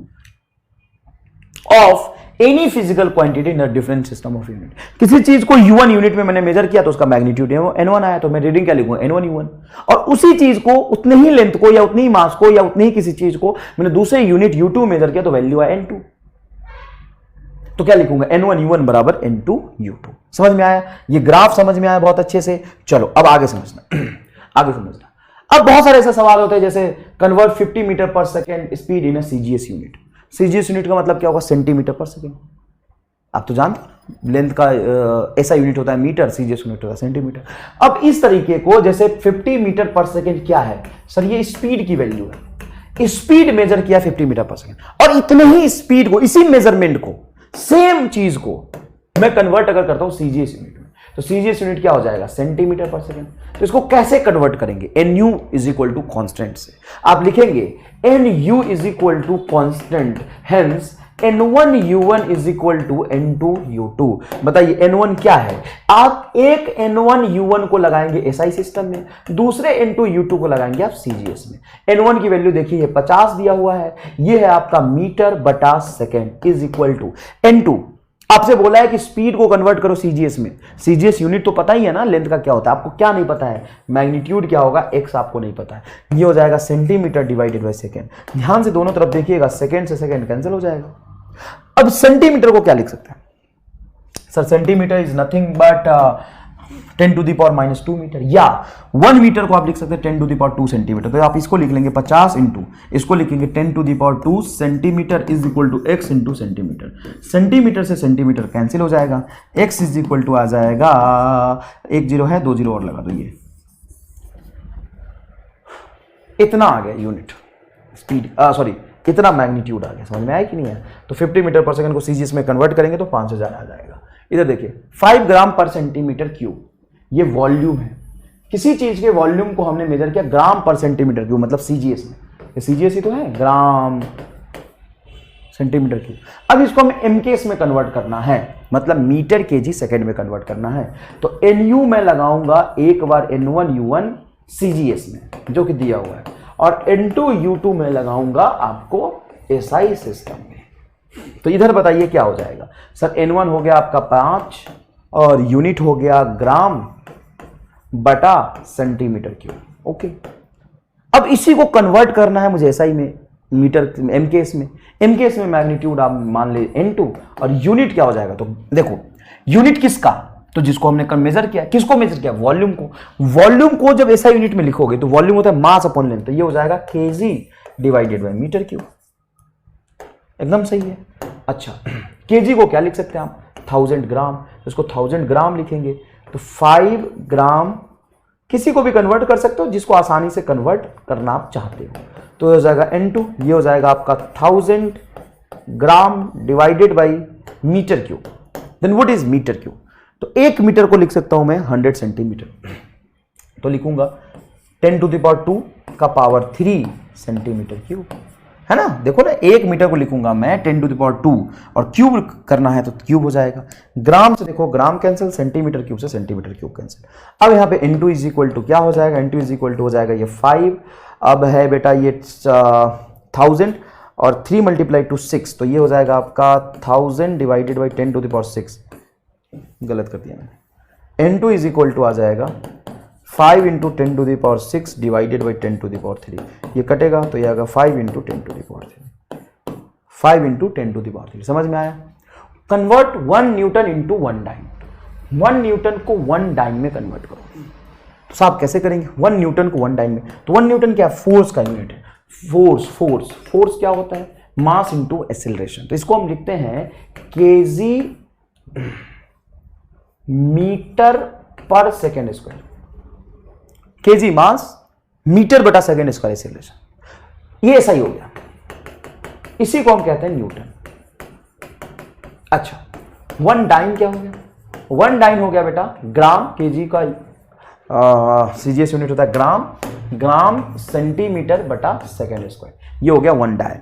of any physical quantity in a different system of unit. किसी चीज को U1 यूनिट में मैंने मेजर किया तो उसका मैग्नीट्यूड N1 आया, तो मैं रीडिंग क्या लिखूंगा? N1 U1। और उसी चीज को, उतने ही लेंथ को या उतनी ही मास को या उतनी ही किसी चीज को मैंने दूसरे यूनिट U2 मेजर किया तो वैल्यू आया N2, तो क्या लिखूंगा? N1 U1 बराबर N2 U2। समझ में आया? ये ग्राफ समझ में आया बहुत अच्छे से। चलो अब आगे समझना आगे समझना। अब बहुत सारे ऐसे सवाल होते हैं जैसे कन्वर्ट 50 मीटर पर second speed in CGS unit. CGS unit का मतलब क्या होगा? सेंटीमीटर पर सेकेंड। आप तो जानते हो लेंथ का ऐसा यूनिट होता है मीटर, सीजीएस यूनिट होता है सेंटीमीटर। अब इस तरीके को जैसे 50 मीटर पर सेकेंड क्या है सर? ये स्पीड की वैल्यू है। स्पीड मेजर किया 50 मीटर पर सेकेंड, और इतने ही स्पीड को, इसी मेजरमेंट को, सेम चीज को मैं कन्वर्ट अगर करता हूं सीजीएस यूनिट में, तो सीजीएस यूनिट क्या हो जाएगा? सेंटीमीटर पर सेकेंड। तो इसको कैसे कन्वर्ट करेंगे? N U is equal to constant से आप लिखेंगे N U is equal to constant, hence N1 U1 is equal to N2 U2। बताइए N1 क्या है? आप एक N1 U1 को लगाएंगे SI सिस्टम में, दूसरे N2 U2 को लगाएंगे आप CGS में। N1 की वैल्यू देखिए, ये 50 दिया हुआ है, ये है आपका मीटर बटा second is equal to N2। आपसे बोला है कि स्पीड को कन्वर्ट करो सीजीएस में। सीजीएस यूनिट तो पता ही है ना लेंथ का क्या होता है, आपको क्या नहीं पता है? मैग्नीट्यूड क्या होगा? एक्स आपको नहीं पता है। ये हो जाएगा सेंटीमीटर डिवाइडेड बाय सेकेंड। ध्यान से दोनों तरफ देखिएगा, सेकेंड से सेकेंड कैंसिल हो जाएगा। अब सेंटीमीटर को क्या लिख सकते हैं? Sir centimetre is nothing but 10⁻² metre, या 1 मीटर को आप लिख सकते हैं 10⁻² सेंटीमीटर। तो आप इसको लिख लेंगे 50 इंटू, इसको लिखेंगे 10⁻² centimetre is equal to x into centimetre. Centimetre से सेंटीमीटर कैंसिल हो जाएगा, x इज इक्वल टू आ जाएगा, 1 0 है, 2 0 और लगा दो, ये इतना आ गया यूनिट स्पीड, सॉरी इतना मैग्नीट्यूड आ गया। समझ में आया कि नहीं है? तो 50 मीटर पर सेकंड को सीजीएस में कन्वर्ट करेंगे तो 5000 आ जाएगा। इधर देखिए 5 ग्राम पर सेंटीमीटर क्यूब, ये वॉल्यूम है। किसी चीज के वॉल्यूम को हमने मेजर किया ग्राम पर सेंटीमीटर क्यूब, मतलब सीजीएस में, ये सीजीएस ही तो है, ग्राम सेंटीमीटर क्यूब। अब इसको हमें एमकेएस में कन्वर्ट करना है, मतलब मीटर केजी सेकंड में कन्वर्ट करना है। तो एनयू में लगाऊंगा एक बार N1 U1 सीजीएस में, जो कि दिया हुआ है, और N2 U2 में लगाऊंगा आपको एसआई सिस्टम में। तो इधर बताइए क्या हो जाएगा सर? N1 हो गया आपका 5 और यूनिट हो गया ग्राम बटा सेंटीमीटर क्यूब। ओके, अब इसी को कन्वर्ट करना है मुझे एसआई में, मीटर एमकेएस में। एमकेएस में मैग्नीट्यूड आप मान ले N2 और यूनिट क्या हो जाएगा? तो देखो यूनिट किसका, तो जिसको हमने कल मेजर किया, किसको मेजर किया? वॉल्यूम को। वॉल्यूम को जब ऐसा यूनिट में लिखोगे तो वॉल्यूम होता है मास अपॉन लेंथ, तो ये हो जाएगा KG divided by metre cube. एकदम सही है। अच्छा, केजी को क्या लिख सकते हैं आप? 1000 ग्राम, इसको 1000 ग्राम लिखेंगे तो 5 ग्राम, किसी को भी कन्वर्ट कर सकते हो जिसको आसानी से कन्वर्ट करना आप चाहते हो। तो ये हो जाएगा N2, ये हो जाएगा आपका 1000 gram divided by metre cube. Then what is metre cube? तो 1 मीटर को लिख सकता हूं मैं 100 सेंटीमीटर, तो लिखूंगा 10⁻² का पावर 3 सेंटीमीटर क्यूब, है ना? देखो ना, 1 मीटर को लिखूंगा मैं 10⁻² और क्यूब करना है तो क्यूब हो जाएगा। ग्राम से देखो ग्राम कैंसिल, सेंटीमीटर क्यूब से सेंटीमीटर क्यूब कैंसिल। अब यहाँ पे N2 इज इक्वल टू क्या हो जाएगा? N2 इज इक्वल टू हो जाएगा ये 5, अब है बेटा ये 1000 और 3 × 6, तो ये हो जाएगा आपका 1000 डिवाइडेड बाई 10⁻6, गलत कर दिया मैंने। N2 इज इक्वल टू आ जाएगा 5 × 10⁻6 डिवाइडेड बाई 10⁻3, ये कटेगा तो ये आएगा 5 × 10⁻3, 5 × 10⁻3। समझ में आया? Convert 1 newton into 1 dyne. 1 newton को 1 डाइन में कन्वर्ट करो, तो साहब कैसे करेंगे 1 न्यूटन को 1 डाइन में? तो 1 न्यूटन क्या? फोर्स का यूनिट है। फोर्स क्या होता है? Mass into acceleration. तो इसको हम लिखते हैं केजी मीटर पर सेकेंड स्क्वायर, केजी मास मीटर बटा सेकेंड स्क्वायर एक्सेलरेशन। ये ऐसा ही हो गया, इसी को हम कहते हैं न्यूटन। अच्छा, 1 डाइन क्या हो गया? 1 डाइन हो गया बेटा ग्राम, केजी का सीजीएस यूनिट होता है ग्राम सेंटीमीटर बटा सेकेंड स्क्वायर, ये हो गया 1 डाइन।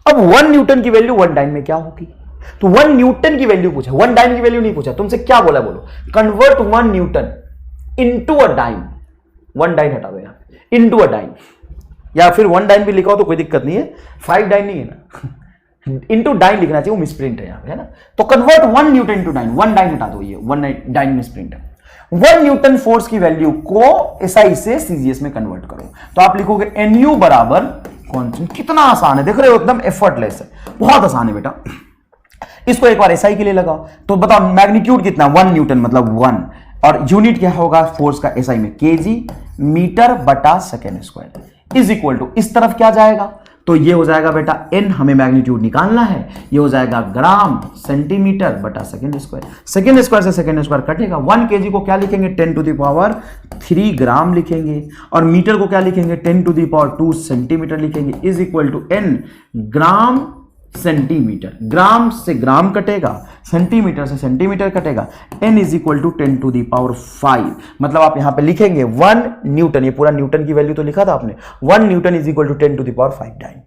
अब 1 न्यूटन की वैल्यू 1 डाइन में क्या होगी? तो 1 न्यूटन की वैल्यू पूछा, 1 डाइन की वैल्यू नहीं पूछा। तुमसे क्या बोला? बोलो convert 1 newton into a dyne. 1 dyne हटा दो यहाँ, इनटू अ डाइन, या फिर 1 डाइन भी लिखा हो तो कोई दिक्कत नहीं है, 5 डाइन नहीं है ना, इनटू डाइन लिखना चाहिए, वो मिसप्रिंट है यहाँ पे, है ना? तो convert 1 newton into dyne, 1 dyne हटा दो, ये 1 डाइन मिसप्रिंट है। 1 न्यूटन फोर्स की वैल्यू को एसआई से सीजीएस में कन्वर्ट करो, तो आप लिखोगे एनयू बराबर कॉन्स्टेंट। कितना आसान है, देख रहे हो, एकदम एफर्टलेस है, बहुत आसान है बेटा। इसको एक बार एसआई के लिए लगाओ, तो बताओ मैग्नीट्यूड कितना? 1 न्यूटन मतलब 1, और यूनिट क्या होगा फोर्स का एसआई में? केजी मीटर बटा second square is equal to, इस तरफ क्या जाएगा? तो ये हो जाएगा बेटा n, हमें मैग्नीट्यूड निकालना है, ये हो जाएगा ग्राम सेंटीमीटर बटा सेकेंड स्क्वायर। सेकेंड स्क्वायर से सेकेंड स्क्वायर कटेगा। 1 केजी को क्या लिखेंगे? 10⁻³ ग्राम लिखेंगे, और मीटर को क्या लिखेंगे? 10⁻² सेंटीमीटर लिखेंगे, is equal to n gram centimetre. Gram से ग्राम कटेगा, सेंटीमीटर से सेंटीमीटर कटेगा, n इज इक्वल टू 10⁵। मतलब आप यहां पे लिखेंगे 1 न्यूटन, ये पूरा न्यूटन की वैल्यू तो लिखा था आपने, 1 newton is equal to 10⁵ dyne.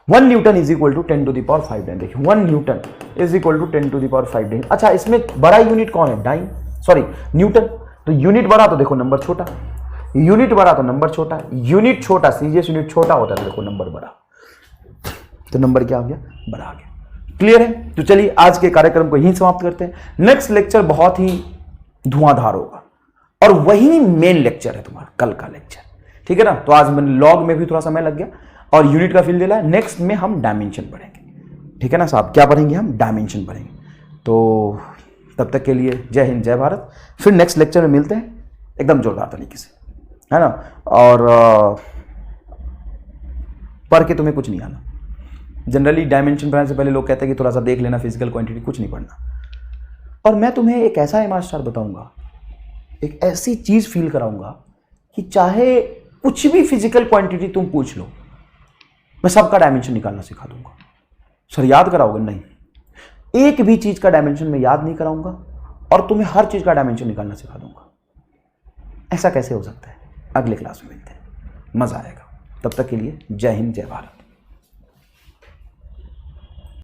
1 newton is equal to 10⁵ dyne. देखिए 1 newton is equal to 10⁵ dyne. अच्छा, इसमें बड़ा यूनिट कौन है? Dyne, sorry newton. तो यूनिट बड़ा तो देखो नंबर छोटा, यूनिट बड़ा तो नंबर छोटा, यूनिट छोटा, सीजीएस यूनिट छोटा होता है, देखो नंबर बड़ा, तो नंबर क्या हो गया? बड़ा आ गया। क्लियर है? तो चलिए आज के कार्यक्रम को यहीं समाप्त करते हैं। नेक्स्ट लेक्चर बहुत ही धुआंधार होगा, और वही मेन लेक्चर है तुम्हारा कल का लेक्चर, ठीक है ना? तो आज मैंने लॉग में भी थोड़ा समय लग गया और यूनिट का फील दिला है। नेक्स्ट में हम डायमेंशन पढ़ेंगे, ठीक है ना साहब? क्या पढ़ेंगे हम? डायमेंशन पढ़ेंगे। तो तब तक के लिए जय हिंद जय भारत। फिर नेक्स्ट लेक्चर में मिलते हैं एकदम जोरदार तरीके से, है ना। और पढ़ के तुम्हें कुछ नहीं आना। जनरली डायमेंशन बनाने से पहले लोग कहते हैं कि थोड़ा सा देख लेना फिजिकल क्वांटिटी, कुछ नहीं पढ़ना। और मैं तुम्हें एक ऐसा एमआर स्टार बताऊंगा, एक ऐसी चीज फील कराऊंगा कि चाहे कुछ भी फिजिकल क्वांटिटी तुम पूछ लो, मैं सबका डायमेंशन निकालना सिखा दूंगा। सर याद कराओगे? नहीं, एक भी चीज का डायमेंशन मैं याद नहीं कराऊंगा और तुम्हें हर चीज का डायमेंशन निकालना सिखा दूंगा। ऐसा कैसे हो सकता है? अगले क्लास में मिलते हैं, मजा आएगा। तब तक के लिए जय हिंद जय भारत।